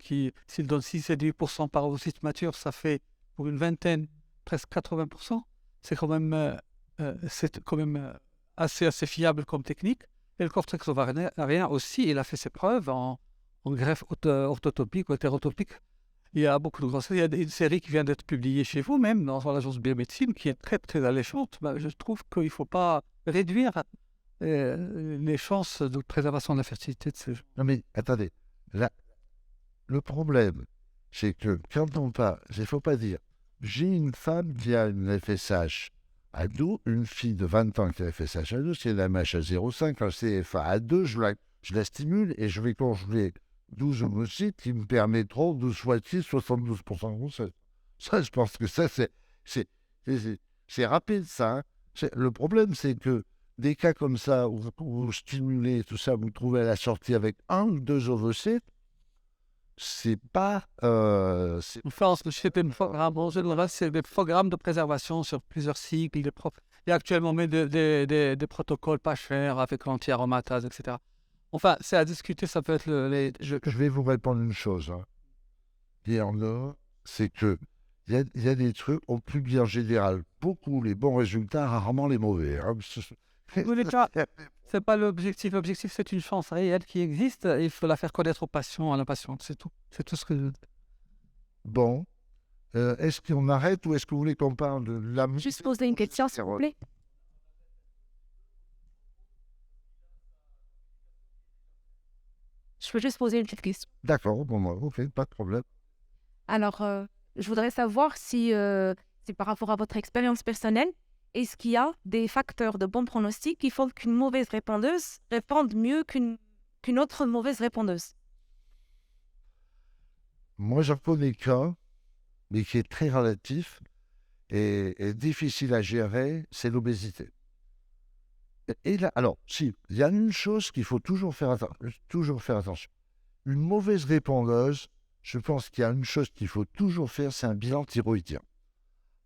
s'ils donnent 6 et 10% par ovocyte mature, ça fait pour une vingtaine, presque 80%. C'est quand même, assez fiable comme technique. Et le cortex ovarien aussi, il a fait ses preuves en greffe orthotopique ou hétérotopique. Il y a beaucoup de grossesses. Il y a une série qui vient d'être publiée chez vous, même dans l'agence biomédecine, qui est très, très alléchante. Je trouve qu'il ne faut pas réduire les chances de préservation de la fertilité de ces gens. Non, mais attendez. Là, le problème, c'est que quand on parle, il ne faut pas dire j'ai une femme qui a une FSH à 2, une fille de 20 ans qui a une FSH à 2, c'est la MH à 0,5, un CFA à 2, je la stimule et je vais congeler 12 ovocytes qui me permettront 12 fois 6, 72% de grossesse. Ça, je pense que ça, c'est rapide, ça. Hein. Le problème, c'est que des cas comme ça, où vous stimulez tout ça, vous trouvez à la sortie avec 1 ou 2 ovocytes, c'est pas... France, c'est des programmes, en général, c'est des programmes de préservation sur plusieurs cycles. Il y a actuellement même des protocoles pas chers avec l'anti-aromatase, etc. Enfin, c'est à discuter, ça peut être Je vais vous répondre une chose. Hein. Il y en a, c'est que il y a des trucs, on publie en général beaucoup les bons résultats, rarement les mauvais. Hein. C'est pas l'objectif. L'objectif, c'est une chance réelle qui existe. Il faut la faire connaître aux patients, à la patiente. C'est tout. C'est tout ce que je... Bon. Est-ce qu'on arrête ou est-ce que vous voulez qu'on parle de la... Juste poser une question, s'il vous plaît. Je peux juste poser une petite question. D'accord, bon, ok, pas de problème. Alors, je voudrais savoir si par rapport à votre expérience personnelle, est-ce qu'il y a des facteurs de bon pronostic qui font qu'une mauvaise répondeuse réponde mieux qu'une autre mauvaise répondeuse? Moi, j'en connais qu'un, mais qui est très relatif et difficile à gérer, c'est l'obésité. Et là, alors, si, il y a une chose qu'il faut toujours faire attention. Une mauvaise répondeuse, je pense qu'il y a une chose qu'il faut toujours faire, c'est un bilan thyroïdien.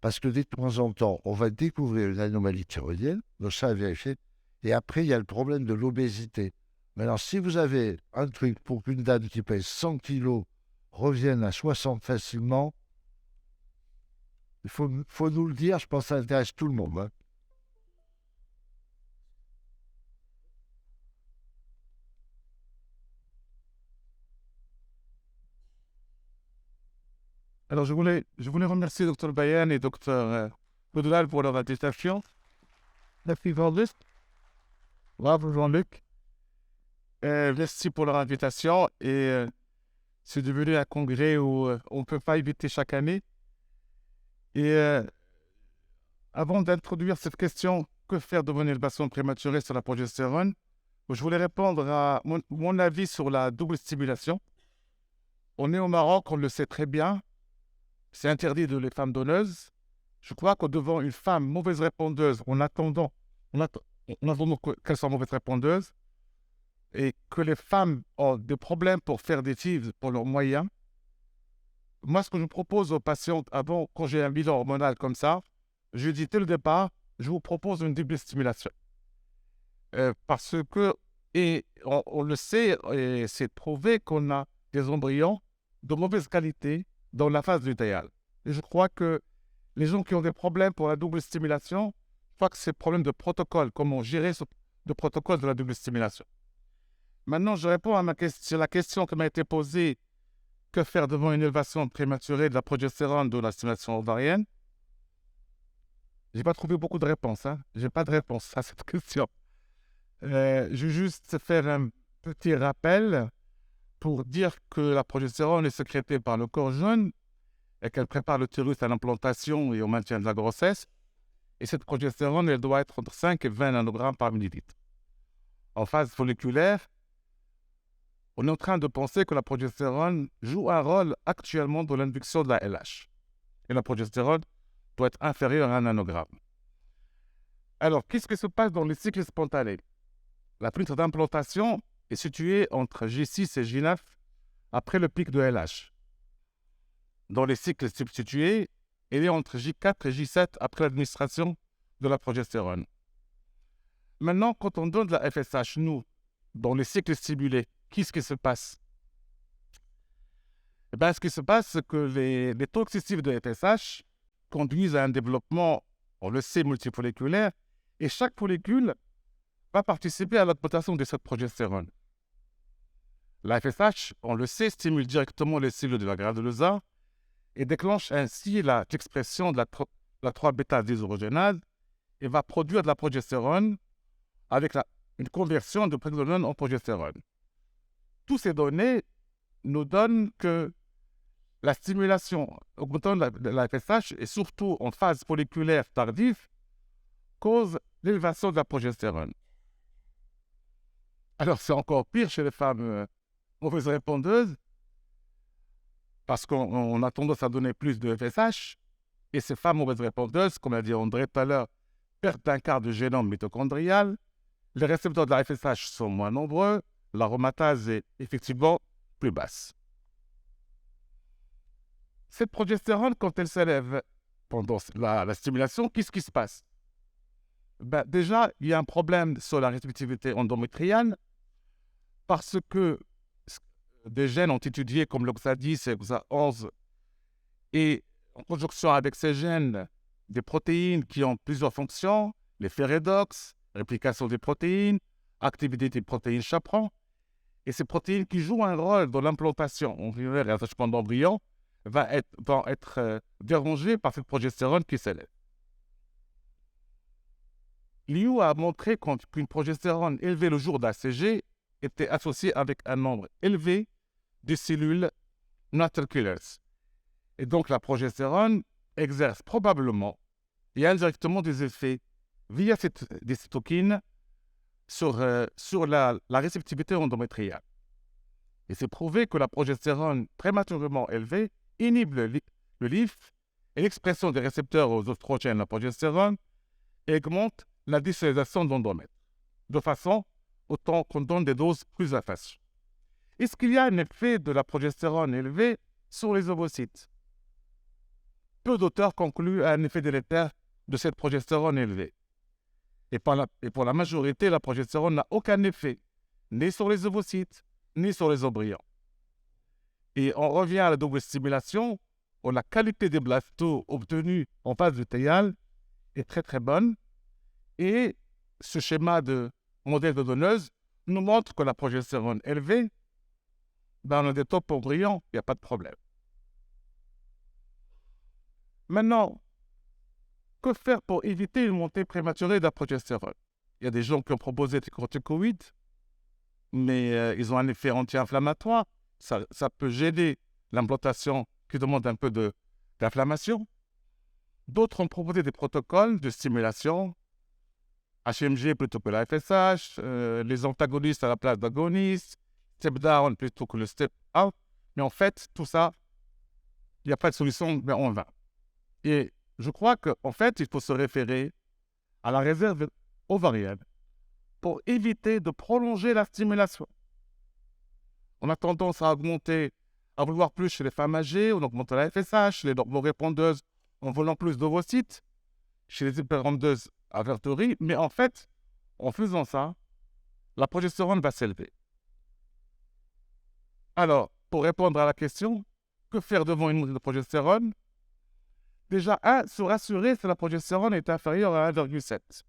Parce que de temps en temps, on va découvrir une anomalie thyroïdienne, donc ça à vérifier. Et après, il y a le problème de l'obésité. Maintenant, si vous avez un truc pour qu'une dame qui pèse 100 kilos revienne à 60 facilement, il faut nous le dire, je pense que ça intéresse tout le monde. Hein. Alors, je voulais remercier Dr Bayan et Dr Boudoual pour leur invitation. Merci Jean-Luc. Bravo Jean-Luc. Merci pour leur invitation. Et c'est devenu un congrès où on ne peut pas éviter chaque année. Et avant d'introduire cette question, que faire de mon élevation prématurée sur la progestérone, je voulais répondre à mon avis sur la double stimulation. On est au Maroc, on le sait très bien. C'est interdit de les femmes donneuses. Je crois que devant une femme mauvaise répondeuse, en attendant qu'elle soit mauvaise répondeuse, et que les femmes ont des problèmes pour faire des FIV pour leurs moyens, moi, ce que je propose aux patientes, avant, quand j'ai un bilan hormonal comme ça, je dis dès le départ, je vous propose une double stimulation. Parce que, et on le sait, et c'est prouvé qu'on a des embryons de mauvaise qualité dans la phase lutéale. Et je crois que les gens qui ont des problèmes pour la double stimulation, je crois que c'est problème de protocole, comment gérer le protocole de la double stimulation. Maintenant, je réponds à sur la question qui m'a été posée, que faire devant une élévation prématurée de la progestérone de la stimulation ovarienne? Je n'ai pas trouvé beaucoup de réponses. Je n'ai pas de réponse à cette question. Je vais juste faire un petit rappel pour dire que la progestérone est sécrétée par le corps jeune et qu'elle prépare l'utérus à l'implantation et au maintien de la grossesse. Et cette progestérone, elle doit être entre 5 et 20 nanogrammes par millilitre. En phase folliculaire, on est en train de penser que la progestérone joue un rôle actuellement dans l'induction de la LH. Et la progestérone doit être inférieure à 1 nanogramme. Alors, qu'est-ce qui se passe dans les cycles spontanés? La prise d'implantation est située entre J6 et J9 après le pic de LH. Dans les cycles substitués, elle est entre J4 et J7 après l'administration de la progestérone. Maintenant, quand on donne de la FSH, nous, dans les cycles stimulés, qu'est-ce qui se passe? Eh bien, ce qui se passe, c'est que les taux excessifs de FSH conduisent à un développement, on le sait, multifolliculaire, et chaque follicule va participer à l'augmentation de cette progestérone. La FSH, on le sait, stimule directement les cellules de la granulosa et déclenche ainsi l'expression de la 3-bêta-déshydrogénase et va produire de la progestérone avec une conversion de prégabalone en progestérone. Tous ces données nous donnent que la stimulation augmentant de la FSH et surtout en phase folliculaire tardive cause l'élévation de la progestérone. Alors, c'est encore pire chez les femmes mauvaises répondeuses parce qu'on a tendance à donner plus de FSH et ces femmes mauvaises répondeuses, comme l'a dit André tout à l'heure, perdent un quart du génome mitochondrial, les récepteurs de la FSH sont moins nombreux, l'aromatase est effectivement plus basse. Cette progestérone, quand elle s'élève pendant la stimulation, qu'est-ce qui se passe? Ben, déjà, il y a un problème sur la réceptivité endométriale parce que des gènes ont étudié comme l'OXA10 et l'OXA11 et en conjonction avec ces gènes, des protéines qui ont plusieurs fonctions, l'effet redox, réplication des protéines, activité des protéines chaperons, et ces protéines qui jouent un rôle dans l'implantation embryonnaire et l'attachement d'embryon vont être dérangées par cette progestérone qui s'élève. Liu a montré qu'une progestérone élevée le jour d'ACG était associée avec un nombre élevé de cellules natural killers. Et donc la progestérone exerce probablement et indirectement des effets via des cytokines sur la réceptivité endométriale. Et c'est prouvé que la progestérone prématurément élevée inhibe le LIF et l'expression des récepteurs aux oestrogènes de la progestérone et augmente la désocialisation d'endomètre, de façon autant qu'on donne des doses plus efficaces. Est-ce qu'il y a un effet de la progestérone élevée sur les ovocytes? Peu d'auteurs concluent à un effet délétère de cette progestérone élevée. Et pour la majorité, la progestérone n'a aucun effet, ni sur les ovocytes, ni sur les embryons. Et on revient à la double stimulation, où la qualité des blastos obtenus en phase lutéale est très très bonne. Et ce schéma de modèle de donneuse nous montre que la progestérone élevée, dans le top embryons, il n'y a pas de problème. Maintenant, que faire pour éviter une montée prématurée de la progestérone? Il y a des gens qui ont proposé des corticoïdes, mais ils ont un effet anti-inflammatoire. Ça peut gêner l'implantation qui demande un peu d'inflammation. D'autres ont proposé des protocoles de stimulation, HMG plutôt que la FSH, les antagonistes à la place d'agonistes, step down plutôt que le step out. Mais en fait, tout ça, il n'y a pas de solution, mais on va. Et je crois qu'en fait, il faut se référer à la réserve ovarienne pour éviter de prolonger la stimulation. On a tendance à vouloir plus chez les femmes âgées, on augmente la FSH, les normorépondeuses en voulant plus d'ovocytes, chez les hyperrépondeuses à verterie, mais en fait, en faisant ça, la progestérone va s'élever. Alors, pour répondre à la question, que faire devant une montée de progestérone? Déjà, se rassurer si la progestérone est inférieure à 1,7.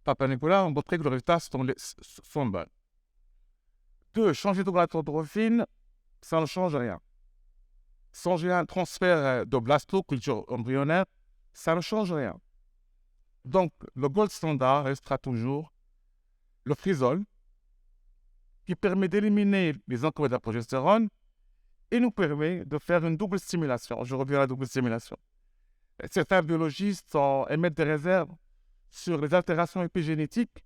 Papa Nicolas a montré que les résultats sont bons. 2. Changer de gonadotropine, ça ne change rien. Changer un transfert de blastoculture embryonnaire, ça ne change rien. Donc, le gold standard restera toujours le frisol, qui permet d'éliminer les encodeurs de la progestérone et nous permet de faire une double stimulation. Je reviens à la double stimulation. Certains biologistes émettent des réserves sur les altérations épigénétiques,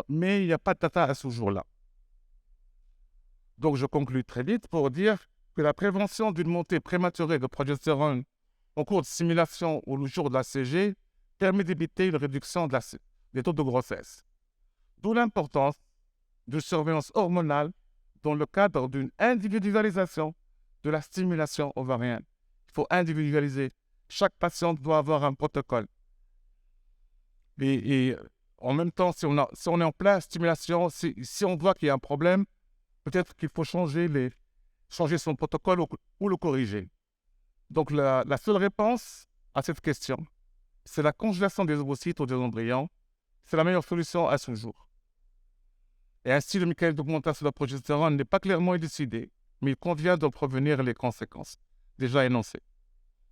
mais il n'y a pas de data à ce jour-là. Donc, je conclue très vite pour dire que la prévention d'une montée prématurée de progestérone au cours de stimulation ou le jour de la CG permet d'éviter une réduction des taux de grossesse. D'où l'importance de surveillance hormonale dans le cadre d'une individualisation de la stimulation ovarienne. Il faut individualiser. Chaque patiente doit avoir un protocole. Et en même temps, si on est en pleine stimulation, si on voit qu'il y a un problème, peut-être qu'il faut changer son protocole ou le corriger. Donc, la seule réponse à cette question, c'est la congélation des ovocytes ou des embryons. C'est la meilleure solution à ce jour. Et ainsi, le mécanisme d'augmentation de la progestérone n'est pas clairement élucidé, mais il convient de prévenir les conséquences déjà énoncées.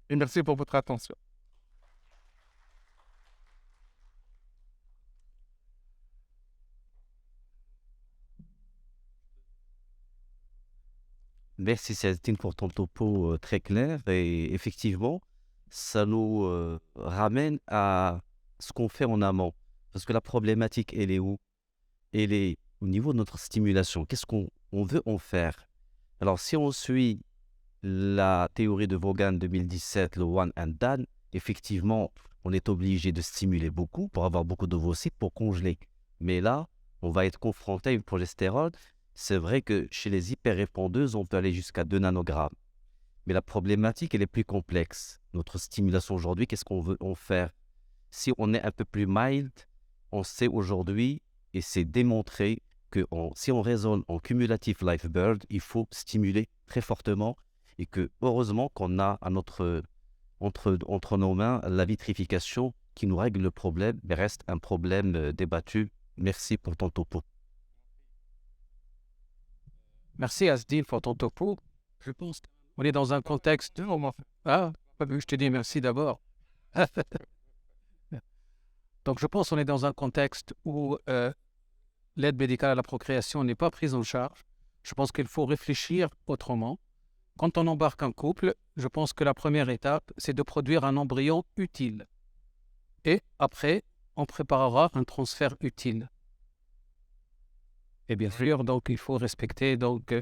Et merci pour votre attention. Merci Célestine pour ton topo très clair et effectivement, ça nous ramène à ce qu'on fait en amont. Parce que la problématique, elle est où? Elle est au niveau de notre stimulation. Qu'est-ce qu'on veut en faire? Alors, si on suit la théorie de Vaughan 2017, le one and done, effectivement, on est obligé de stimuler beaucoup pour avoir beaucoup d'ovocytes pour congeler. Mais là, on va être confronté à une progestérone. C'est vrai que chez les hyperrépondeuses, on peut aller jusqu'à 2 nanogrammes. Mais la problématique, elle est plus complexe. Notre stimulation aujourd'hui, qu'est-ce qu'on veut en faire? Si on est un peu plus mild, on sait aujourd'hui, et c'est démontré, que si on raisonne en cumulative life bird, il faut stimuler très fortement et que heureusement qu'on a entre nos mains la vitrification qui nous règle le problème, mais reste un problème débattu. Merci pour ton topo. Merci Asdin pour ton topo. Je pense qu'on est dans un contexte... Ah, je te dis merci d'abord. Donc je pense qu'on est dans un contexte où l'aide médicale à la procréation n'est pas prise en charge. Je pense qu'il faut réfléchir autrement. Quand on embarque un couple, je pense que la première étape, c'est de produire un embryon utile. Et après, on préparera un transfert utile. Et bien sûr, donc, il faut respecter donc,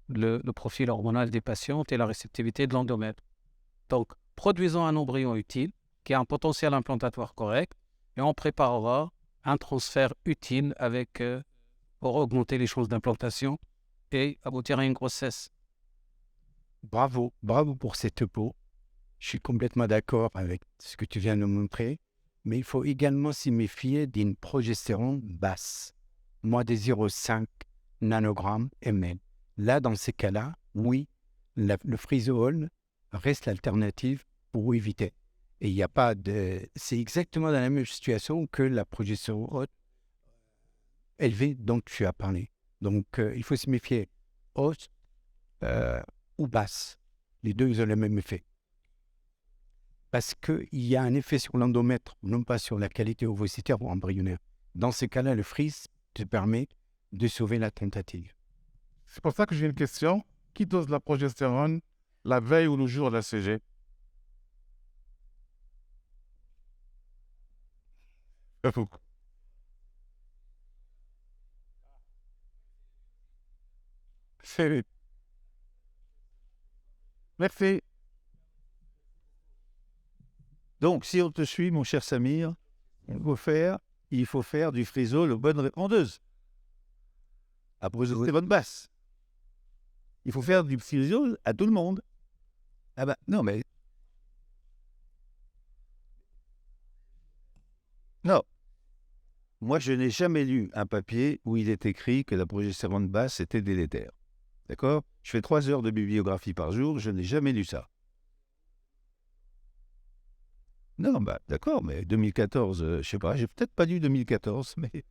le profil hormonal des patientes et la réceptivité de l'endomètre. Donc, produisons un embryon utile qui a un potentiel implantatoire correct et on préparera un transfert utile pour augmenter les chances d'implantation et aboutir à une grossesse. Bravo pour ces topos. Je suis complètement d'accord avec ce que tu viens de nous montrer, mais il faut également s'y méfier d'une progestérone basse, moins de 0,5 nanogrammes ml. Là, dans ces cas-là, oui, le frisol reste l'alternative pour éviter. Et il n'y a pas de... C'est exactement dans la même situation que la progestérone élevée dont tu as parlé. Donc, il faut se méfier haute ou basse. Les deux, ils ont le même effet. Parce qu'il y a un effet sur l'endomètre, non pas sur la qualité ovocytaire ou embryonnaire. Dans ces cas-là, le frise te permet de sauver la tentative. C'est pour ça que j'ai une question. Qui dose la progestérone la veille ou le jour de la CG? C'est... Merci. Donc, si on te suit, mon cher Samir, il faut faire du frisol aux bonnes répondeuses. À progestérone basse. Il faut faire du frisol à tout le monde. Ah bah, non, mais... Non. Moi, je n'ai jamais lu un papier où il est écrit que la progestérone basse était délétère. D'accord? Je fais 3 heures de bibliographie par jour, je n'ai jamais lu ça. Non, bah d'accord, mais 2014, je sais pas, j'ai peut-être pas lu 2014, mais...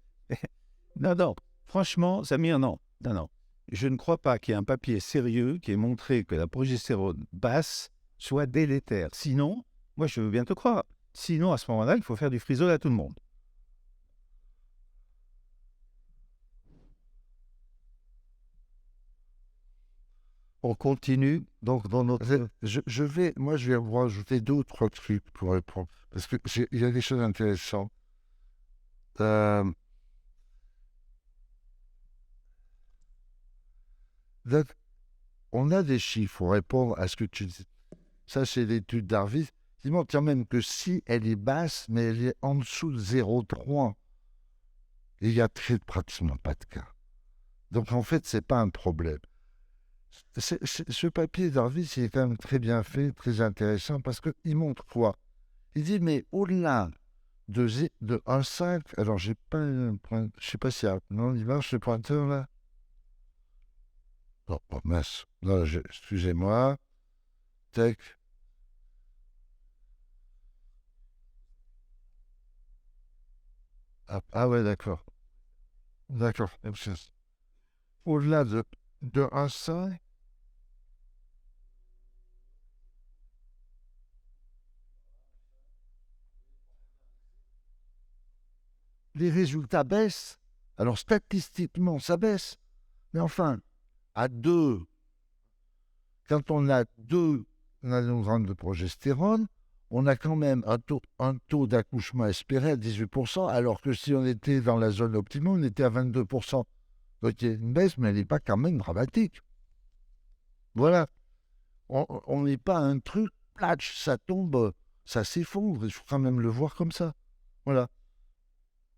non, franchement, Samir, non. Je ne crois pas qu'il y ait un papier sérieux qui ait montré que la progestérone basse soit délétère. Sinon, moi, je veux bien te croire. Sinon, à ce moment-là, il faut faire du frisol à tout le monde. On continue donc dans notre. Moi, je vais vous rajouter 2 ou 3 trucs pour répondre. Parce qu'il y a des choses intéressantes. Donc, on a des chiffres pour répondre à ce que tu dis. Ça, c'est l'étude d'Arvis. Il montre quand même que si elle est basse, mais elle est en dessous de 0,3, il y a pratiquement pas de cas. Donc, en fait, ce n'est pas un problème. Ce papier d'Arvis, il est quand même très bien fait, très intéressant, parce qu'il montre quoi? Il dit, mais au-delà de 1,5, alors j'ai pas un point, je sais pas si non, il marche le pointeur là? Non, oh, mince, non, excusez-moi, tac. Ah ouais, d'accord. D'accord, au-delà de 1,5, les résultats baissent. Alors statistiquement, ça baisse. Mais enfin, à 2, quand on a 2 nanogrammes de progestérone, on a quand même un taux d'accouchement espéré à 18%, alors que si on était dans la zone optimale, on était à 22%. Donc il y a une baisse, mais elle n'est pas quand même dramatique. Voilà. On n'est pas un truc, platch, ça tombe, ça s'effondre. Il faut quand même le voir comme ça. Voilà.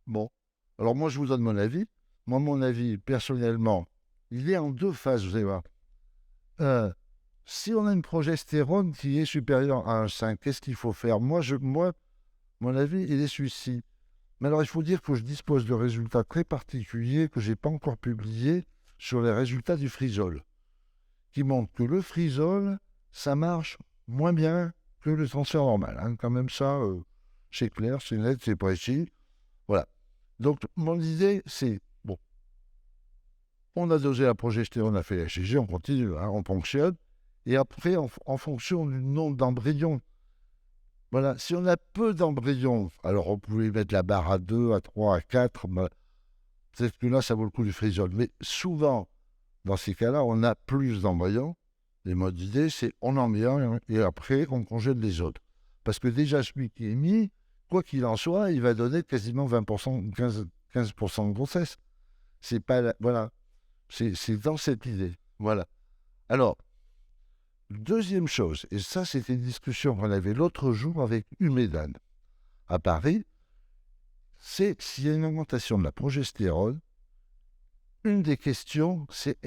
Bon. Alors moi, je vous donne mon avis. Moi, mon avis, personnellement, il est en 2 phases, vous allez voir. Si on a une progestérone qui est supérieure à 1,5, qu'est-ce qu'il faut faire? Moi, mon avis, il est celui-ci. Mais alors, il faut dire que je dispose de résultats très particuliers que je n'ai pas encore publiés sur les résultats du frisol, qui montrent que le frisol, ça marche moins bien que le transfert normal. Hein. Quand même ça, c'est clair, c'est net, c'est précis. Voilà. Donc, mon idée, c'est, bon, on a dosé la progestérone, on a fait la HCG, on continue, hein, on fonctionne. Et après, en fonction du nombre d'embryons, voilà, si on a peu d'embryons, alors on pouvait mettre la barre à 2, à 3, à 4, peut-être que là, ça vaut le coup du frisol. Mais souvent, dans ces cas-là, on a plus d'embryons. Et mon idée, c'est on en met un et après, on congèle les autres. Parce que déjà, celui qui est mis, quoi qu'il en soit, il va donner quasiment 20%, 15% de grossesse. C'est pas voilà. C'est dans cette idée. Voilà. Alors, deuxième chose, et ça, c'était une discussion qu'on avait l'autre jour avec Humédan à Paris, c'est s'il y a une augmentation de la progestérone, une des questions, c'est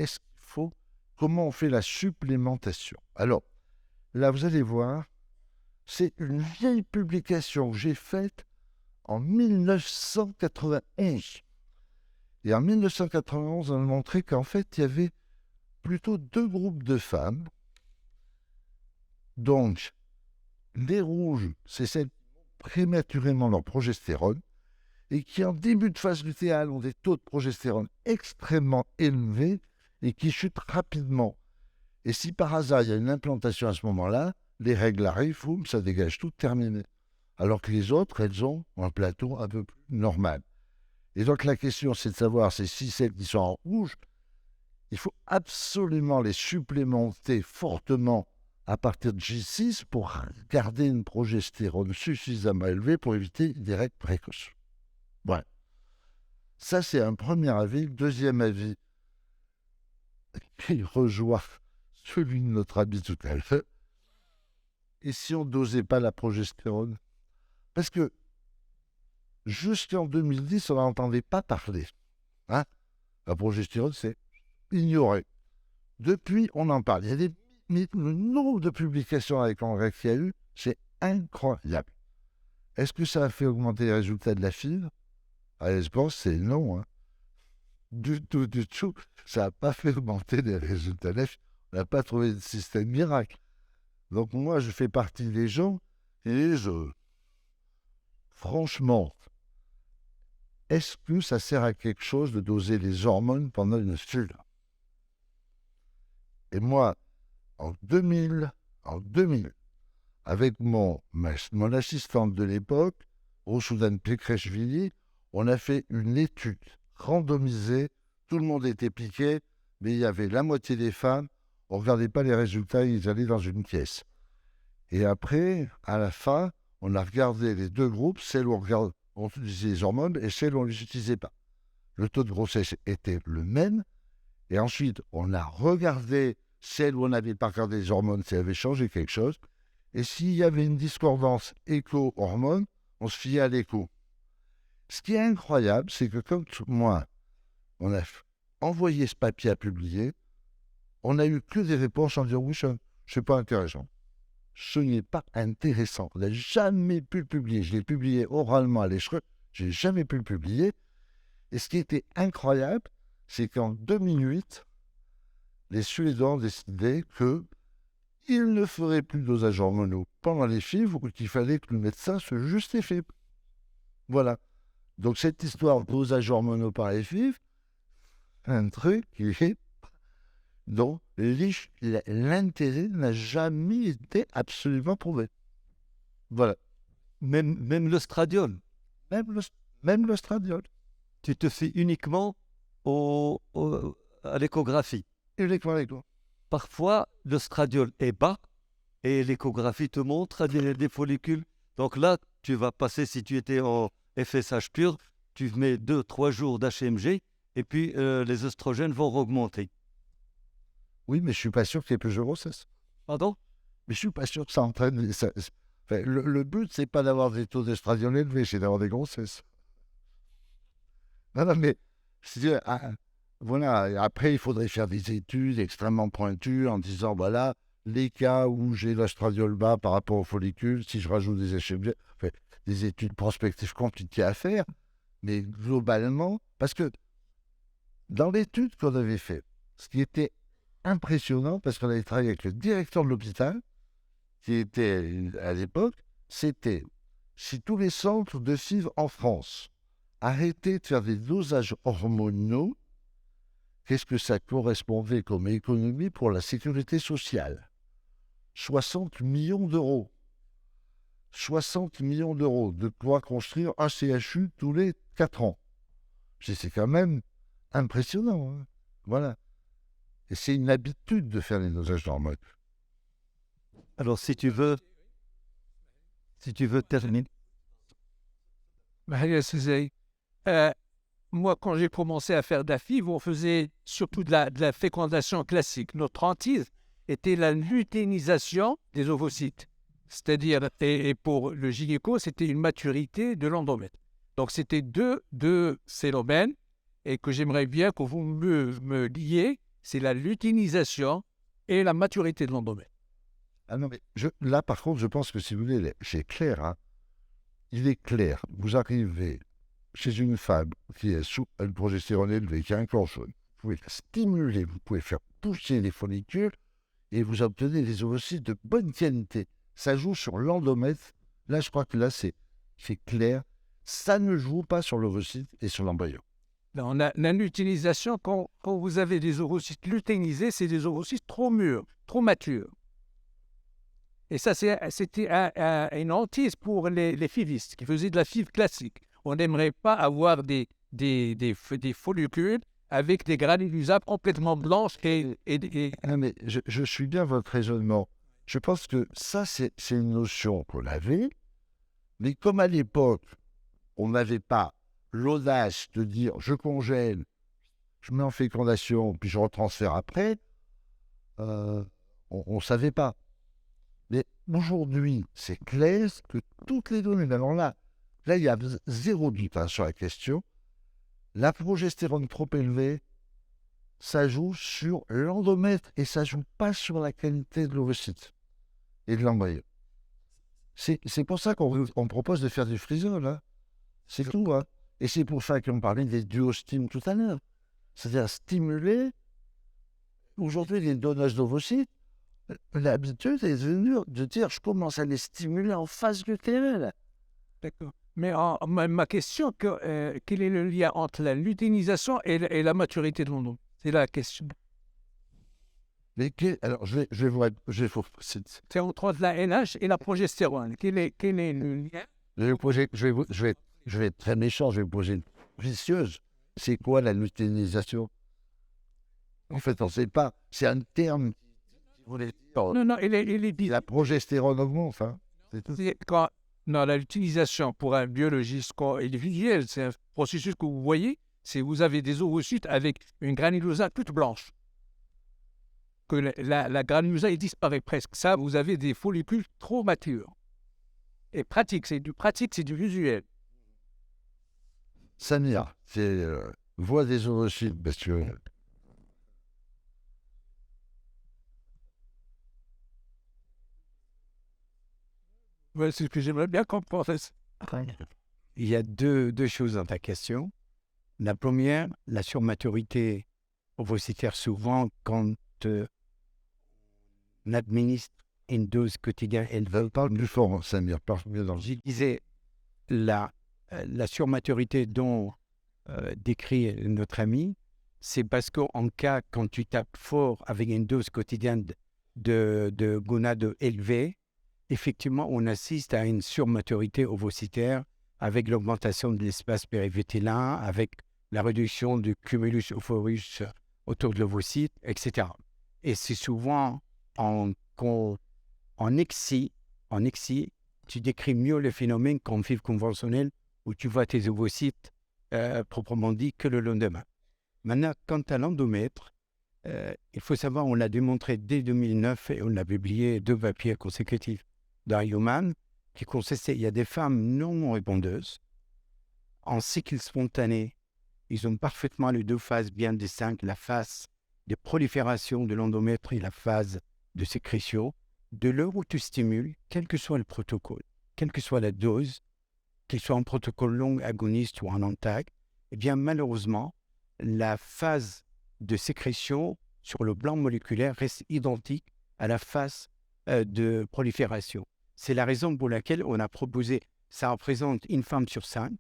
comment on fait la supplémentation? Alors, là, vous allez voir, c'est une vieille publication que j'ai faite en 1991. Et en 1991, on a montré qu'en fait, il y avait plutôt 2 groupes de femmes. Donc, les rouges, c'est celles qui montent prématurément leur progestérone et qui, en début de phase lutéale, ont des taux de progestérone extrêmement élevés et qui chutent rapidement. Et si par hasard, il y a une implantation à ce moment-là, les règles arrivent, ça dégage tout, terminé. Alors que les autres, elles ont un plateau un peu plus normal. Et donc, la question, c'est de savoir si celles qui sont en rouge, il faut absolument les supplémenter fortement à partir de J6 pour garder une progestérone suffisamment élevée pour éviter des règles précoces. Voilà. Ça, c'est un premier avis. Deuxième avis, qui rejoint celui de notre ami tout à l'heure. Et si on ne dosait pas la progestérone? Parce que jusqu'en 2010, on n'entendait pas parler. Hein? La progestérone, c'est ignoré. Depuis, on en parle. Il y a le nombre de publications avec l'engrais qu'il y a eu, c'est incroyable. Est-ce que ça a fait augmenter les résultats de la fibre? Je pense que c'est non. Hein. Du tout. Ça n'a pas fait augmenter les résultats de la fibre. On n'a pas trouvé de système miracle. Donc moi, je fais partie des gens et franchement, est-ce que ça sert à quelque chose de doser les hormones pendant une fille? Et moi, en 2000, avec mon assistante de l'époque, Rousoudan Pekreshvili, on a fait une étude randomisée. Tout le monde était piqué, mais il y avait la moitié des femmes. On ne regardait pas les résultats, ils allaient dans une pièce. Et après, à la fin, on a regardé les deux groupes, celles où on utilisait les hormones et celles où on ne les utilisait pas. Le taux de grossesse était le même. Et ensuite, on a regardé celles où on n'avait pas regardé les hormones, si elles avaient changé quelque chose. Et s'il y avait une discordance écho-hormone, on se fiait à l'écho. Ce qui est incroyable, c'est que comme moi, on a envoyé ce papier à publier, on n'a eu que des réponses en disant oui, ce n'est pas intéressant. Ce n'est pas intéressant. On n'a jamais pu le publier. Je l'ai publié oralement à l'échelon, je n'ai jamais pu le publier. Et ce qui était incroyable, c'est qu'en 2008, les Suédois ont décidé qu'ils ne feraient plus de dosage hormonaux pendant les FIV ou qu'il fallait que le médecin se justifie. Voilà. Donc cette histoire de dosage hormonaux par les FIV, un truc qui est dont l'intérêt n'a jamais été absolument prouvé. Voilà. Même l'ostradiol. Même l'ostradiol. Tu te fais uniquement à l'échographie. Uniquement à l'écho. Parfois, l'ostradiol est bas et l'échographie te montre des follicules. Donc là, tu vas passer, si tu étais en FSH pur, tu mets 2-3 jours d'HMG et puis les oestrogènes vont augmenter. Oui, mais je ne suis pas sûr qu'il y ait plus de grossesse. Pardon? Mais je ne suis pas sûr que ça entraîne... le but, ce n'est pas d'avoir des taux d'estradiol élevés, c'est d'avoir des grossesses. Non, mais... voilà, après, il faudrait faire des études extrêmement pointues en disant, voilà, les cas où j'ai l'estradiol bas par rapport aux follicules, si je rajoute des HMG, des études prospectives compliquées à faire, mais globalement, parce que dans l'étude qu'on avait faite, ce qui était impressionnant, parce qu'on avait travaillé avec le directeur de l'hôpital, qui était à l'époque, c'était si tous les centres de FIV en France arrêtaient de faire des dosages hormonaux, qu'est-ce que ça correspondait comme économie pour la sécurité sociale? 60 millions d'euros. 60 millions d'euros de quoi construire un CHU tous les 4 ans. C'est quand même impressionnant. Hein. Voilà. Et c'est une habitude de faire les dosages d'hormones. Alors, si tu veux terminer. Moi, quand j'ai commencé à faire de la FIV, on faisait surtout de la fécondation classique. Notre hantise était la lutéinisation des ovocytes. C'est-à-dire, et pour le gynéco, c'était une maturité de l'endomètre. Donc, c'était deux phénomènes et que j'aimerais bien que vous me liez, c'est la lutéinisation et la maturité de l'endomètre. Ah non, mais là, par contre, je pense que si vous voulez, c'est clair. Hein. Il est clair. Vous arrivez chez une femme qui est sous une progestérone élevée, qui a un corps jaune. Vous pouvez la stimuler, vous pouvez faire pousser les follicules et vous obtenez des ovocytes de bonne qualité. Ça joue sur l'endomètre. Là, je crois que là, c'est clair. Ça ne joue pas sur l'ovocyte et sur l'embryon. On a la lutéinisation, quand vous avez des ovocytes lutéinisés, c'est des ovocytes trop mûrs, trop matures. Et ça, c'était une hantise pour les FIVistes qui faisaient de la FIV classique. On n'aimerait pas avoir des follicules avec des granules usables complètement blanches Non, mais je suis bien votre raisonnement. Je pense que ça, c'est une notion qu'on avait, mais comme à l'époque, on n'avait pas l'audace de dire je congèle, je mets en fécondation, puis je retransfère après, on ne savait pas. Mais aujourd'hui, c'est clair que toutes les données, alors là, il y a zéro doute sur la question, la progestérone trop élevée, ça joue sur l'endomètre et ça ne joue pas sur la qualité de l'ovocyte et de l'embryon. C'est pour ça qu'on propose de faire du frisol. Hein. C'est tout. Hein. Et c'est pour ça qu'on parlait des duostimes tout à l'heure. C'est-à-dire stimuler. Aujourd'hui, les donneuses d'ovocytes, l'habitude est devenue de dire je commence à les stimuler en phase lutéale. D'accord. Mais ma question, quel est le lien entre la lutéinisation et la maturité de l'endomètre? C'est la question. Alors, je vais vous C'est entre la NH et la progestérone. Quel est le lien? Je vais être très méchant, je vais vous poser une vicieuse. C'est quoi la lutéinisation? En fait, on ne sait pas. C'est un terme qui voulait dire. Non, il est dit. La progestérone augmente, hein. C'est tout. Non, l'utilisation pour un biologiste individuel, c'est un processus que vous voyez, c'est vous avez des ovocytes avec une granulosa toute blanche. Que la granulosa elle disparaît presque. Ça, vous avez des follicules trop matures. Et pratique, c'est du visuel. Samir, c'est voie des ovocytes, parce que Ouais, c'est ce que j'aimerais bien comprendre. Il y a deux choses dans ta question. La première, la surmaturité ovocytaire, souvent quand on administre une dose quotidienne élevée. parle plus fort, Samir, parle mieux dans le... Je disais, la surmaturité dont décrit notre ami, c'est parce qu'en cas, quand tu tapes fort avec une dose quotidienne de gonades élevées, effectivement, on assiste à une surmaturité ovocytaire avec l'augmentation de l'espace périvétélin, avec la réduction du cumulus ovorus autour de l'ovocyte, etc. Et c'est souvent en exi, tu décris mieux le phénomène qu'en FIV conventionnel où tu vois tes ovocytes proprement dit que le lendemain. Maintenant, quant à l'endomètre, il faut savoir, on l'a démontré dès 2009 et on a publié 2 papiers consécutifs dans Human qui consistaient, il y a des femmes non répondeuses en cycle spontané, ils ont parfaitement les 2 phases bien distinctes, la phase de prolifération de l'endomètre et la phase de sécrétion. De l'heure où tu stimules, quel que soit le protocole, quelle que soit la dose, qu'il soit en protocole long agoniste ou en antag, eh bien malheureusement, la phase de sécrétion sur le plan moléculaire reste identique à la phase de prolifération. C'est la raison pour laquelle on a proposé, ça représente une femme sur 5.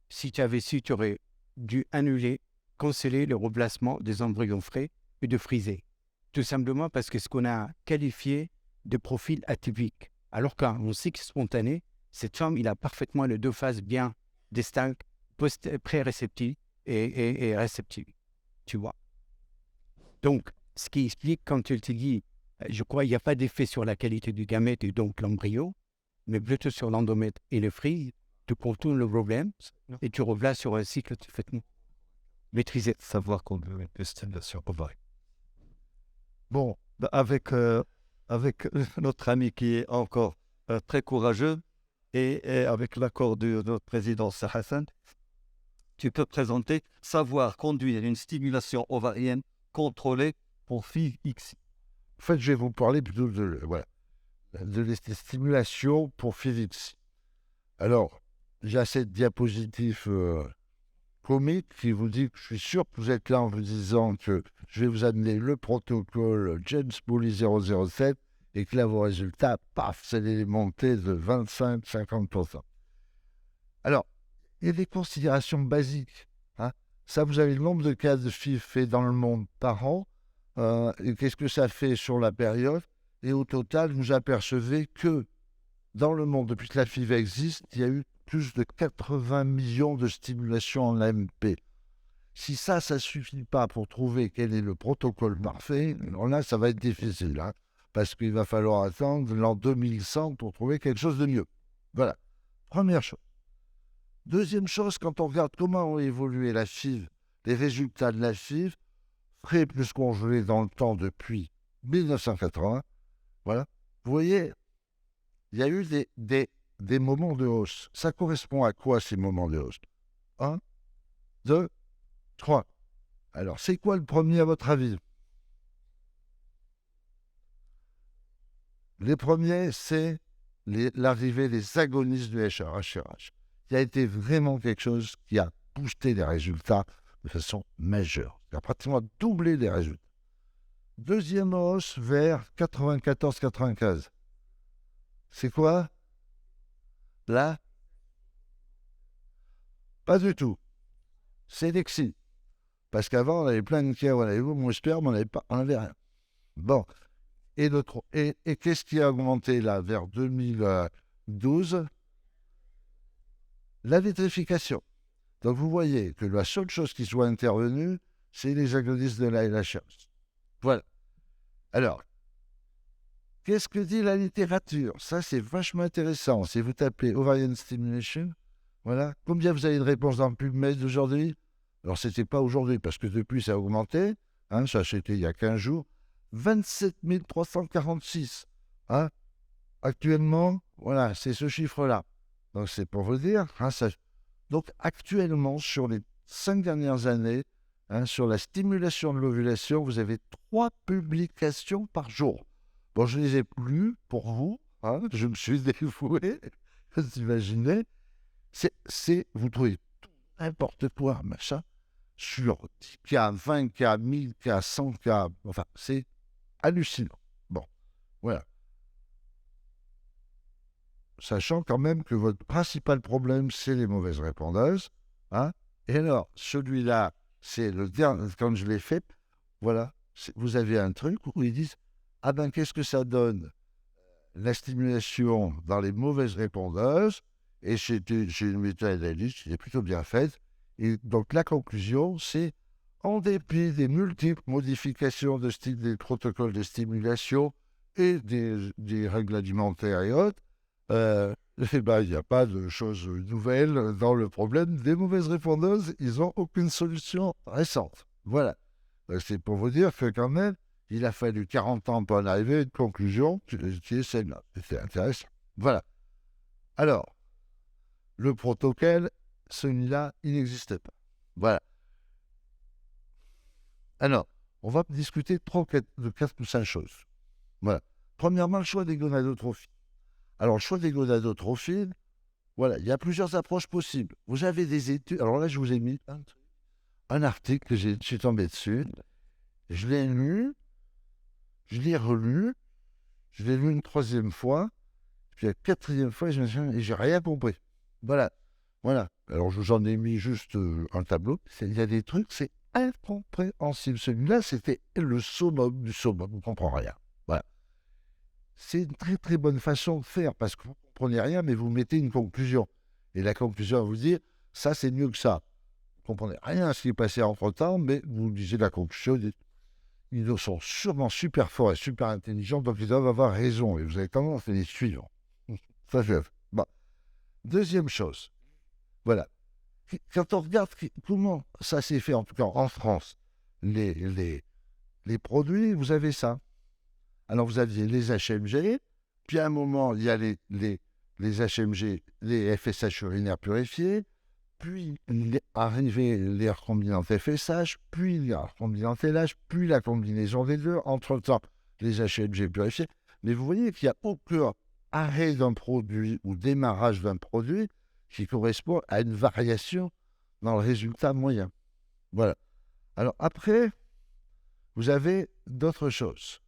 Si tu avais su, tu aurais dû annuler, canceller le remplacement des embryons frais et de friser. Tout simplement parce que ce qu'on a qualifié de profil atypique. Alors qu'en cycle spontané, cette femme, il a parfaitement les 2 phases bien distinctes, pré-réceptives et réceptives. Tu vois. Donc, ce qui explique, quand tu te dis, je crois qu'il n'y a pas d'effet sur la qualité du gamète et donc l'embryo, mais plutôt sur l'endomètre et le frise, tu contournes le problème et tu reviens sur un cycle parfaitement maîtrisé. Savoir qu'on veut une stimulation ovarien. Bon, Avec notre ami qui est encore très courageux et avec l'accord de notre président Hassan, tu peux présenter savoir conduire une stimulation ovarienne contrôlée pour FIV-X. en fait, je vais vous parler plutôt de la stimulation pour FIV-X. Alors, j'ai cette diapositive comique qui vous dit que je suis sûr que vous êtes là en vous disant que je vais vous amener le protocole James Bouly 007 et que là, vos résultats, paf, c'est des montées de 25-50%. Alors, il y a des considérations basiques. Hein. Ça, vous avez le nombre de cas de FIV faits dans le monde par an. Et qu'est-ce que ça fait sur la période? Et au total, vous apercevez que dans le monde, depuis que la FIV existe, il y a eu plus de 80 millions de stimulations en AMP. Si ça ne suffit pas pour trouver quel est le protocole parfait, alors là, ça va être difficile, hein, parce qu'il va falloir attendre l'an 2100 pour trouver quelque chose de mieux. Voilà, première chose. Deuxième chose, quand on regarde comment ont évolué la FIV, les résultats de la FIV, frais plus congelés dans le temps depuis 1980, voilà, vous voyez, il y a eu des moments de hausse. Ça correspond à quoi ces moments de hausse? 1, 2, 3. Alors, c'est quoi le premier à votre avis? Les premiers, c'est l'arrivée des agonistes du HRH, qui a été vraiment quelque chose qui a boosté les résultats de façon majeure. Il a pratiquement doublé les résultats. Deuxième hausse vers 94-95. C'est quoi? Là? Pas du tout. C'est l'exi. Parce qu'avant, on avait plein de cas, on avait mon sperme, on n'avait rien. Bon. Et qu'est-ce qui a augmenté là vers 2012? La vitrification. Donc vous voyez que la seule chose qui soit intervenue, c'est les agonistes de la LHRS. Voilà. Alors, qu'est-ce que dit la littérature? Ça, c'est vachement intéressant. Si vous tapez Ovarian Stimulation, voilà. Combien vous avez de réponses dans le PubMed d'aujourd'hui? Alors, ce n'était pas aujourd'hui, parce que depuis, ça a augmenté. Hein, ça, c'était il y a 15 jours. 27 346. Hein. Actuellement, voilà, c'est ce chiffre-là. Donc, c'est pour vous dire. Hein, ça... Donc, actuellement, sur les 5 dernières années, hein, sur la stimulation de l'ovulation, vous avez 3 publications par jour. Bon, je ne les ai plus pour vous. Hein, je me suis dévoué. Vous imaginez? Vous trouvez n'importe quoi, machin, sur 10 cas, 20 cas, 1000 cas, 100 cas. Enfin, c'est hallucinant. Bon, voilà. Sachant quand même que votre principal problème, c'est les mauvaises répondeuses. Hein. Et alors, celui-là, c'est le dernier, quand je l'ai fait, voilà, vous avez un truc où ils disent, ah ben, qu'est-ce que ça donne? La stimulation dans les mauvaises répondeuses, et c'est une méta-analyse qui est plutôt bien faite. Et donc, la conclusion, c'est, en dépit des multiples modifications des protocoles de stimulation et des règles alimentaires et autres, il n'y a pas de choses nouvelles dans le problème des mauvaises répondeuses. Ils n'ont aucune solution récente. Voilà. C'est pour vous dire que quand même, il a fallu 40 ans pour en arriver à une conclusion qui est celle-là. C'est intéressant. Voilà. Alors, le protocole, celui-là, il n'existait pas. Voilà. Alors, on va discuter de 4 ou 5 choses. Voilà. Premièrement, le choix des gonadotrophies. Alors, le choix des gonadotrophies, voilà, il y a plusieurs approches possibles. Vous avez des études. Alors là, je vous ai mis un article que je suis tombé dessus. Je l'ai lu, je l'ai relu, je l'ai lu une 3e fois, puis la 4e fois, et j'ai rien compris. Voilà. Voilà. Alors, je vous en ai mis juste un tableau. Il y a des trucs, c'est incompréhensible. Celui-là, c'était le summum du summum. On ne comprend rien. Voilà. C'est une très très bonne façon de faire parce que vous ne comprenez rien, mais vous mettez une conclusion. Et la conclusion va vous dire, ça c'est mieux que ça. Vous ne comprenez rien à ce qui est passé entre-temps, mais vous lisez la conclusion. Ils sont sûrement super forts et super intelligents, donc ils doivent avoir raison. Et vous avez tendance à les suivre. Ça, c'est... Bon. Deuxième chose. Voilà. Quand on regarde comment ça s'est fait, en tout cas en France, les produits, vous avez ça. Alors, vous aviez les HMG, puis à un moment, il y a les HMG, les FSH urinaires purifiés, puis arrivé les recombinantes FSH, puis les recombinantes LH, puis la combinaison des deux, entre-temps, les HMG purifiés. Mais vous voyez qu'il n'y a aucun arrêt d'un produit ou démarrage d'un produit qui correspond à une variation dans le résultat moyen. Voilà. Alors après, vous avez d'autres choses.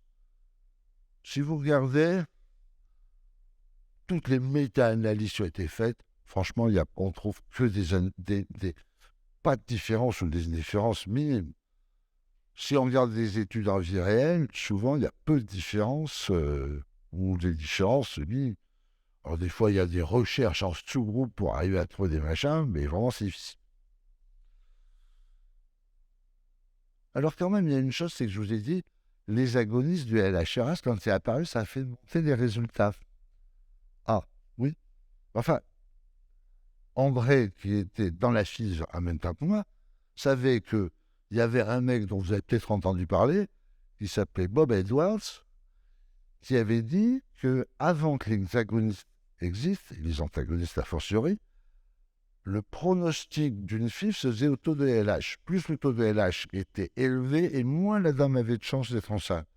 Si vous regardez, toutes les méta-analyses qui ont été faites, franchement, on ne trouve que pas de différence ou des différences minimes. Si on regarde des études en vie réelle, souvent, il y a peu de différences ou des différences minimes. Alors, des fois, il y a des recherches en sous-groupe pour arriver à trouver des machins, mais vraiment, c'est difficile. Alors, quand même, il y a une chose, c'est que je vous ai dit, les agonistes du LHRH, quand c'est apparu, ça a fait monter des résultats. Ah, oui. Enfin, André, qui était dans la FISE en même temps que moi, savait qu'il y avait un mec dont vous avez peut-être entendu parler, qui s'appelait Bob Edwards, qui avait dit qu'avant que les agonistes existent, et les antagonistes a fortiori, le pronostic d'une FIV se faisait au taux de LH. Plus le taux de LH était élevé, et moins la dame avait de chance d'être enceinte.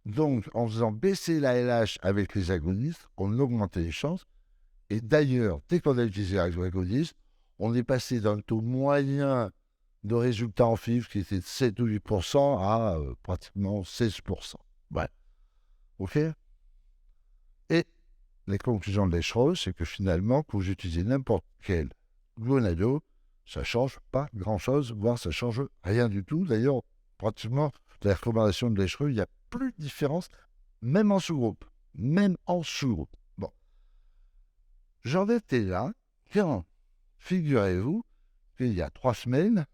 Donc, en faisant baisser la LH avec les agonistes, on augmentait les chances. Et d'ailleurs, dès qu'on a utilisé les agonistes, on est passé d'un taux moyen de résultats en FIV qui était de 7 ou 8% à pratiquement 16%. Ouais. OK? Et les conclusions de Leschroes, c'est que finalement, quand vous utilisez n'importe quel gonado, ça ne change pas grand-chose, voire ça ne change rien du tout. D'ailleurs, pratiquement, la recommandation de Leschroes, il n'y a plus de différence, même en sous-groupe. Même en sous-groupe. Bon. J'en étais là quand, figurez-vous, qu'il y a 3 semaines,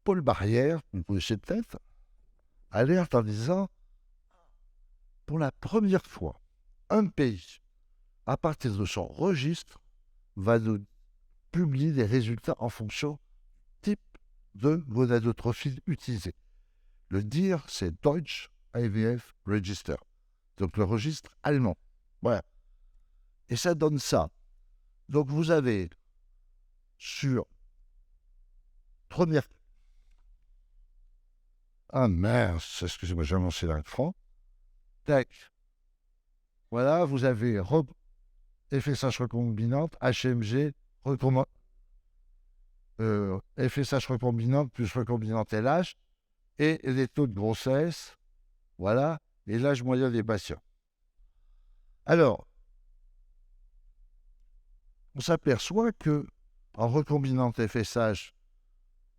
Paul Barrière, vous connaissez peut-être, alerte en disant, pour la première fois, un pays, à partir de son registre, va nous publier des résultats en fonction du type de gonadotrophine utilisé. Le DIR, c'est Deutsche IVF Register, donc le registre allemand. Voilà. Et ça donne ça. Donc vous avez sur première... Ah mince, excusez-moi, j'ai lancé l'écran. Tac. Voilà, vous avez FSH recombinante, HMG, FSH recombinante plus recombinante LH, et les taux de grossesse, voilà, et l'âge moyen des patients. Alors, on s'aperçoit que en recombinante FSH,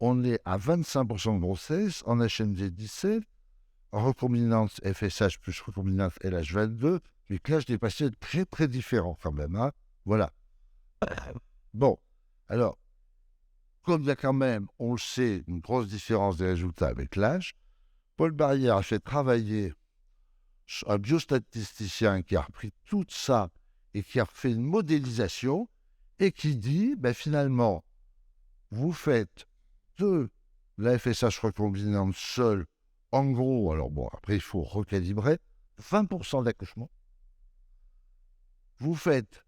on est à 25% de grossesse, en HMG 17, en recombinante FSH plus recombinante LH 22, mais que l'âge des patients est très très différent quand même. Hein. Voilà. Bon, alors, comme il y a quand même, on le sait, une grosse différence des résultats avec l'âge, Paul Barrière a fait travailler un biostatisticien qui a repris tout ça et qui a fait une modélisation et qui dit, ben finalement, vous faites de la FSH recombinante seule, en gros, alors bon, après il faut recalibrer, 20% d'accouchement. Vous faites,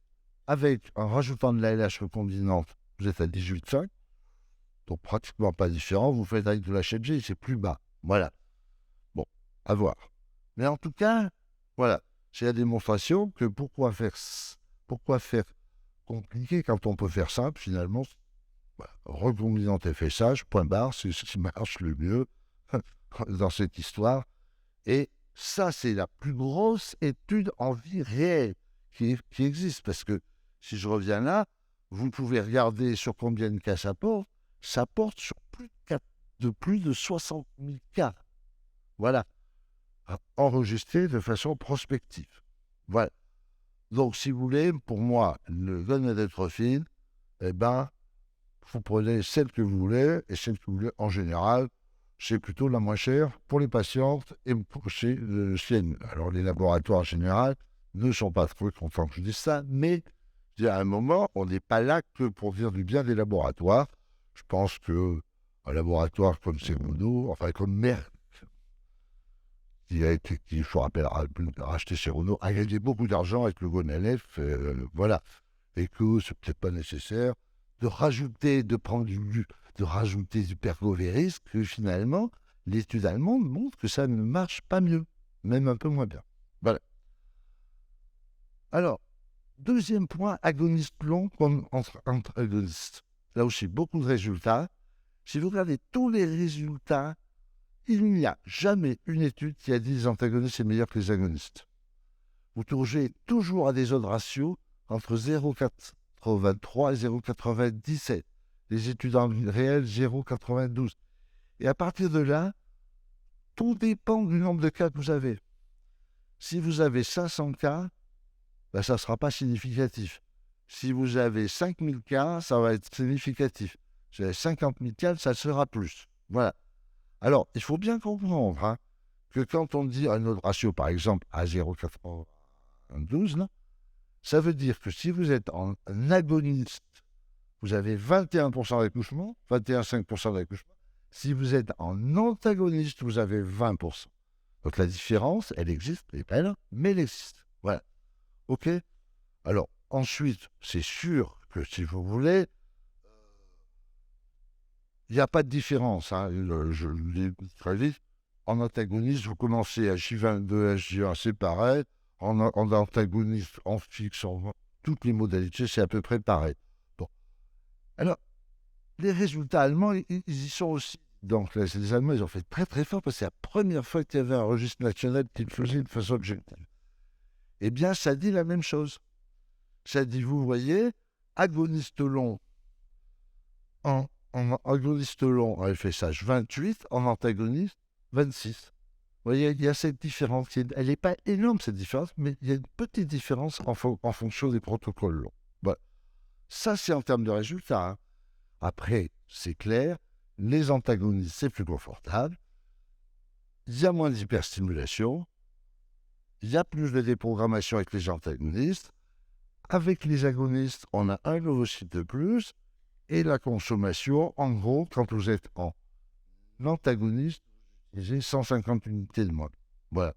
avec en rajoutant de la LH recombinante, vous êtes à 18,5, donc pratiquement pas différent. Vous faites avec de la HMG, c'est plus bas. Voilà. Bon, à voir. Mais en tout cas, voilà, c'est la démonstration que pourquoi faire compliqué quand on peut faire simple, finalement. Voilà. Recombinante FSH, point barre, c'est ce qui marche le mieux dans cette histoire. Et ça, c'est la plus grosse étude en vie réelle qui existe. Parce que, si je reviens là, vous pouvez regarder sur combien de cas ça porte sur plus de 60 000 cas. Voilà. Enregistrés de façon prospective. Voilà. Donc, si vous voulez, pour moi, le gonadotrophine, eh ben, vous prenez celle que vous voulez, et celle que vous voulez, en général, c'est plutôt la moins chère pour les patientes et chez le CN. Alors, les laboratoires, en général, ne sont pas trop contents que je dise ça, mais à un moment, on n'est pas là que pour dire du bien des laboratoires. Je pense qu'un laboratoire comme Serono, enfin comme Merck, qui, je vous rappelle, a racheté Serono, a gagné beaucoup d'argent avec le Gonalef, voilà. Et que c'est peut-être pas nécessaire de rajouter, de rajouter du Pergoveris, que finalement, l'étude allemande montre que ça ne marche pas mieux, même un peu moins bien. Voilà. Alors, deuxième point, agoniste long comme antagoniste. Là aussi, beaucoup de résultats. Si vous regardez tous les résultats, il n'y a jamais une étude qui a dit les antagonistes sont meilleurs que les agonistes. Vous touchez toujours à des odds ratios entre 0,83 et 0,97. Les études en réel, 0,92. Et à partir de là, tout dépend du nombre de cas que vous avez. Si vous avez 500 cas, ben ça ne sera pas significatif. Si vous avez 5000 cas, ça va être significatif. Si vous avez 50 000 cas, ça sera plus. Voilà. Alors, il faut bien comprendre que quand on dit un autre ratio, par exemple, à 0,92, ça veut dire que si vous êtes en agoniste, vous avez 21% d'accouchement, 21,5% d'accouchement. Si vous êtes en antagoniste, vous avez 20%. Donc la différence, elle existe, elle n'est pas là, mais elle existe. Voilà. OK? Alors, ensuite, c'est sûr que si vous voulez, il n'y a pas de différence. Je le dis très vite. En antagoniste, vous commencez à J22, J1, c'est pareil. En antagoniste, en fixe, toutes les modalités, c'est à peu près pareil. Bon. Alors, les résultats allemands, ils y sont aussi. Donc, les Allemands, ils ont fait très très fort parce que c'est la première fois qu'il y avait un registre national qui le faisait de façon objective. Eh bien, ça dit la même chose. Ça dit, vous voyez, agoniste long en agoniste long en FSH 28, en antagoniste 26. Vous voyez, il y a cette différence. Elle n'est pas énorme, cette différence, mais il y a une petite différence en fonction des protocoles longs. Voilà. Ça, c'est en termes de résultats. Hein. Après, c'est clair, les antagonistes, c'est plus confortable. Il y a moins d'hyperstimulation. Il y a plus de déprogrammation avec les antagonistes. Avec les agonistes, on a un ovocyte de plus. Et la consommation, en gros, quand vous êtes en antagoniste, j'ai 150 unités de moins. Voilà.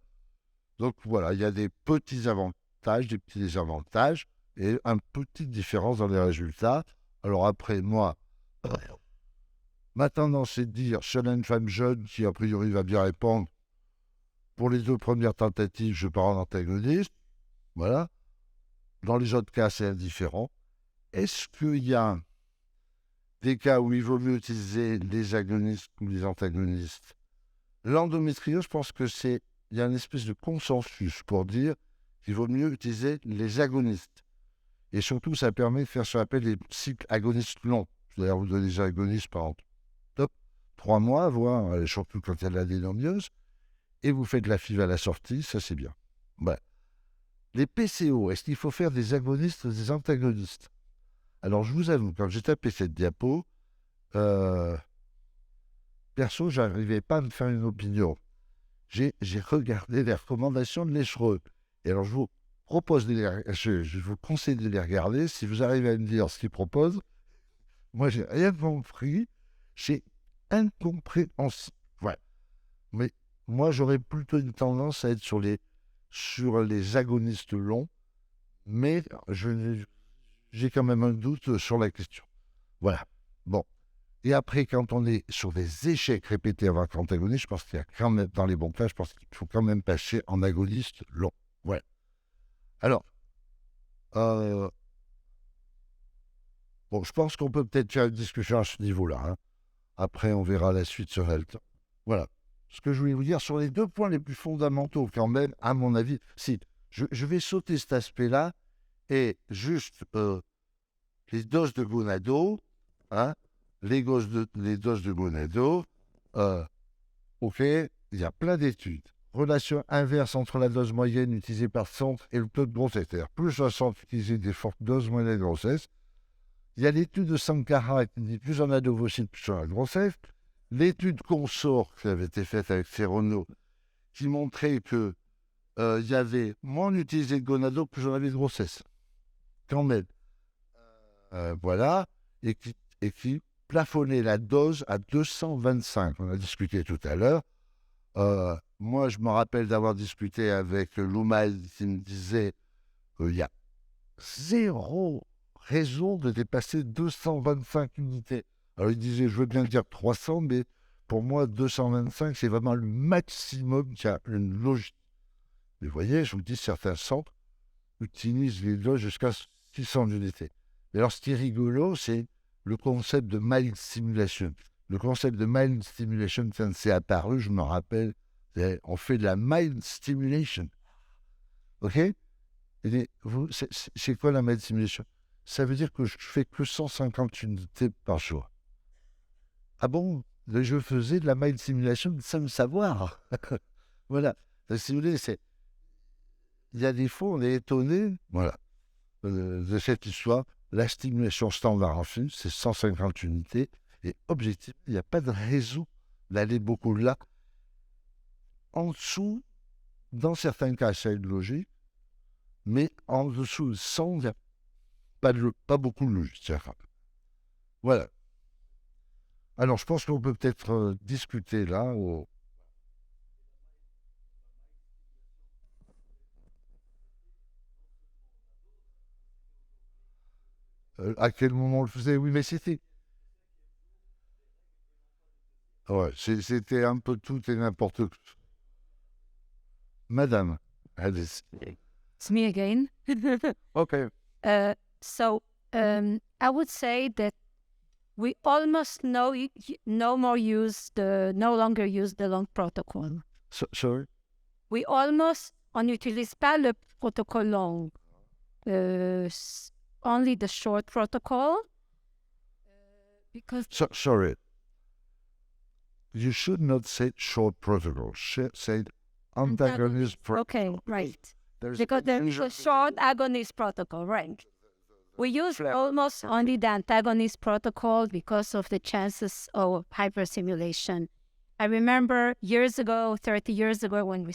Donc voilà, il y a des petits avantages, des petits désavantages et une petite différence dans les résultats. Alors après, moi, ma tendance est de dire, si on a une femme jeune qui a priori va bien répondre, pour les 2 premières tentatives, je pars en antagoniste. Voilà. Dans les autres cas, c'est indifférent. Est-ce qu'il y a des cas où il vaut mieux utiliser les agonistes ou les antagonistes? L'endométriose, je pense il y a une espèce de consensus pour dire qu'il vaut mieux utiliser les agonistes. Et surtout, ça permet de faire ce qu'on appelle des cycles agonistes longs. C'est-à-dire, vous donnez des agonistes pendant 3 mois, voire surtout quand il y a de l'adénomiose, et vous faites la FIV à la sortie, ça c'est bien. Voilà. Les PCO, est-ce qu'il faut faire des agonistes ou des antagonistes? Alors, je vous avoue, quand j'ai tapé cette diapo, perso, je n'arrivais pas à me faire une opinion. J'ai regardé les recommandations de l'Echereux. Et alors, je vous conseille de les regarder. Si vous arrivez à me dire ce qu'ils proposent, moi, j'ai rien compris. C'est incompréhensible. Ouais. Mais moi, j'aurais plutôt une tendance à être sur les agonistes longs. Mais j'ai quand même un doute sur la question. Voilà. Bon. Et après, quand on est sur des échecs répétés avec l'antagoniste, je pense qu'il y a quand même, dans les bons cas, je pense qu'il faut quand même passer en agoniste long. Voilà. Alors, bon, je pense qu'on peut peut-être faire une discussion à ce niveau-là. Hein. Après, on verra la suite sur le temps. Voilà. Ce que je voulais vous dire sur les 2 points les plus fondamentaux, quand même, à mon avis, si je vais sauter cet aspect-là et juste les doses de gonado, hein, les doses de gonado, ok, il y a plein d'études. Relation inverse entre la dose moyenne utilisée par centre et le taux de grossesse. C'est-à-dire, plus un centre utilisait des fortes doses, moins de grossesse. Il y a l'étude de Sankara qui dit plus on a d'ovocytes, plus on a de grossesse. L'étude consort qui avait été faite avec Ferrono qui montrait que il y avait moins utilisé de gonado, plus on avait de grossesse. Quand même. Voilà. Et qui plafonnait la dose à 225. On a discuté tout à l'heure. Moi, je me rappelle d'avoir discuté avec Loumaï qui me disait qu'il y a 0 raison de dépasser 225 unités. Alors, il disait, je veux bien dire 300, mais pour moi, 225, c'est vraiment le maximum qui a une logique. Mais vous voyez, je vous dis, certains centres utilisent les doses jusqu'à 600 unités. Mais alors, ce qui est rigolo, c'est le concept de mild stimulation. Le concept de mild stimulation, quand c'est apparu, je me rappelle, on fait de la mild stimulation. OK? C'est quoi la mild stimulation? Ça veut dire que je fais que 150 unités par jour. Ah bon? Je faisais de la mild stimulation sans le savoir. Voilà. Si vous voulez, il y a des fois, on est étonné, voilà, de cette histoire. La stimulation standard en film, c'est 150 unités. Et objectivement, il n'y a pas de raison d'aller beaucoup là. En dessous, dans certains cas, ça a une logique, mais en dessous de 100, il n'y a pas beaucoup de logique. Voilà. Alors, je pense qu'on peut peut-être discuter là. À quel moment on le faisait? Oui, mais c'était... Ouais, c'était un peu tout et n'importe quoi. Madame, allez. It's me again. Okay. So I would say that we almost no longer use the long protocol. Sorry? On n'utilise pas le protocole long. Only the short protocol. Because Sorry. you should not say short protocol. Say antagonist protocol. Okay, right. There's Because there's a short agonist protocol, right? We use almost only the antagonist protocol because of the chances of hyperstimulation. I remember years ago, 30 years ago, when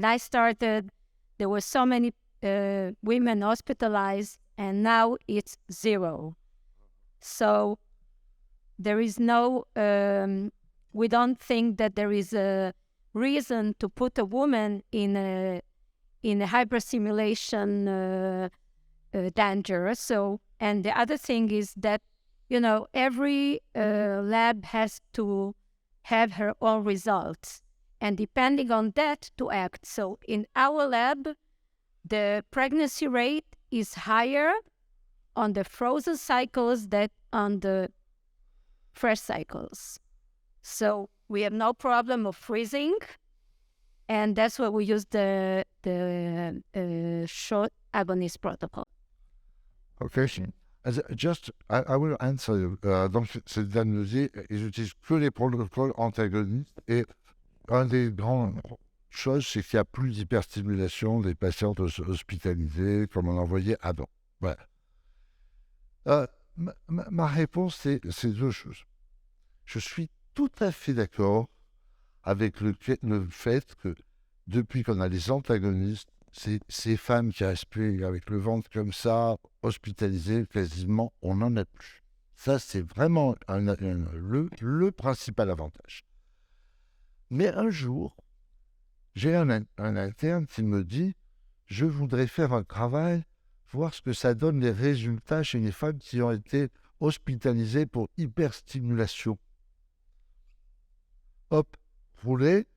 I started, there were so many women hospitalized, and now it's 0. So there is no, we don't think that there is a reason to put a woman in a hyperstimulation danger. So, and the other thing is that, every lab has to have her own results, and depending on that to act. So in our lab, the pregnancy rate is higher on the frozen cycles than on the fresh cycles. So we have no problem of freezing, and that's why we use the short agonist protocol. Ok. I will answer you. Donc, cette dame nous dit, ils n'utilisent que les protocoles antagonistes. Et un des grandes choses, c'est qu'il n'y a plus d'hyperstimulation des patientes hospitalisées comme on en voyait avant. Voilà. Ma réponse, c'est 2 choses. Je suis tout à fait d'accord avec le fait que depuis qu'on a les antagonistes, ces femmes qui respirent avec le ventre comme ça, hospitalisées, quasiment, on n'en a plus. Ça, c'est vraiment le principal avantage. Mais un jour, j'ai un interne qui me dit « Je voudrais faire un travail, voir ce que ça donne les résultats chez les femmes qui ont été hospitalisées pour hyperstimulation. » Hop, roulé.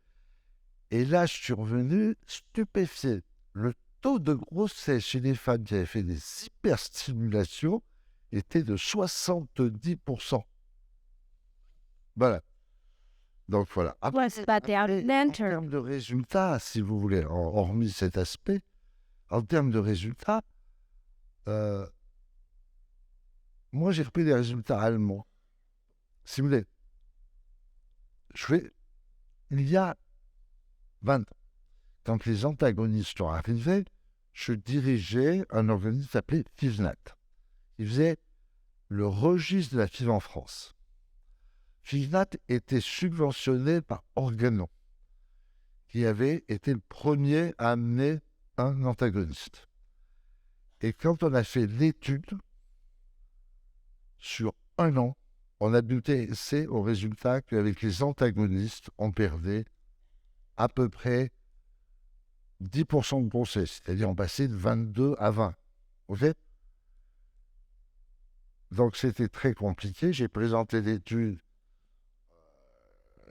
Et là, je suis revenu stupéfié. Le taux de grossesse chez les femmes qui avaient fait des hyperstimulations était de 70%. Voilà. Donc voilà. Après, en termes de résultats, si vous voulez, hormis cet aspect, en termes de résultats, moi j'ai repris des résultats allemands. Si vous voulez, il y a 20 ans, quand les antagonistes sont arrivés, je dirigeais un organisme appelé FIVNAT. Il faisait le registre de la FIV en France. FIVNAT était subventionné par Organon, qui avait été le premier à amener un antagoniste. Et quand on a fait l'étude, sur 1 an, on a buté au résultat qu'avec les antagonistes, on perdait à peu près 10% de grossesse, c'est-à-dire on passait de 22 à 20. OK ? Donc c'était très compliqué. J'ai présenté l'étude,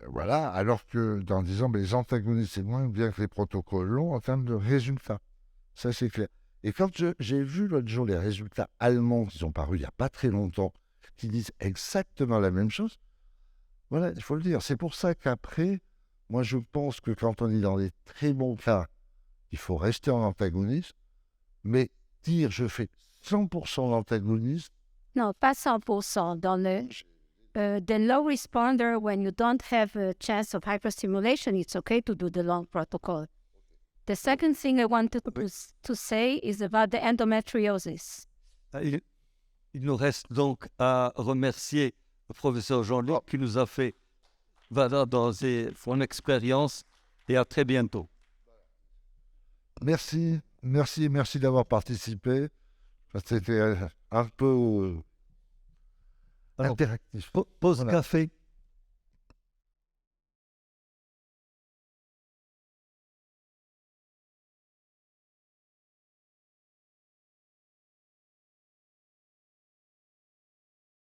voilà, alors que en disant les antagonistes c'est moins bien que les protocoles longs en termes de résultats. Ça c'est clair. Et quand j'ai vu l'autre jour les résultats allemands qui sont parus il n'y a pas très longtemps, qui disent exactement la même chose, voilà, il faut le dire. C'est pour ça qu'après, moi je pense que quand on est dans des très bons cas, il faut rester en antagoniste, mais dire je fais 100% d'antagoniste. Non, pas 100%. Dans the low responder, when you don't have a chance of hyperstimulation, it's okay to do the long protocol. The second thing I wanted to say is about the endometriosis. Il nous reste donc à remercier le professeur Jean-Luc qui nous a fait dans son expérience, et à très bientôt. Merci d'avoir participé. C'était un peu interactif. Pause café.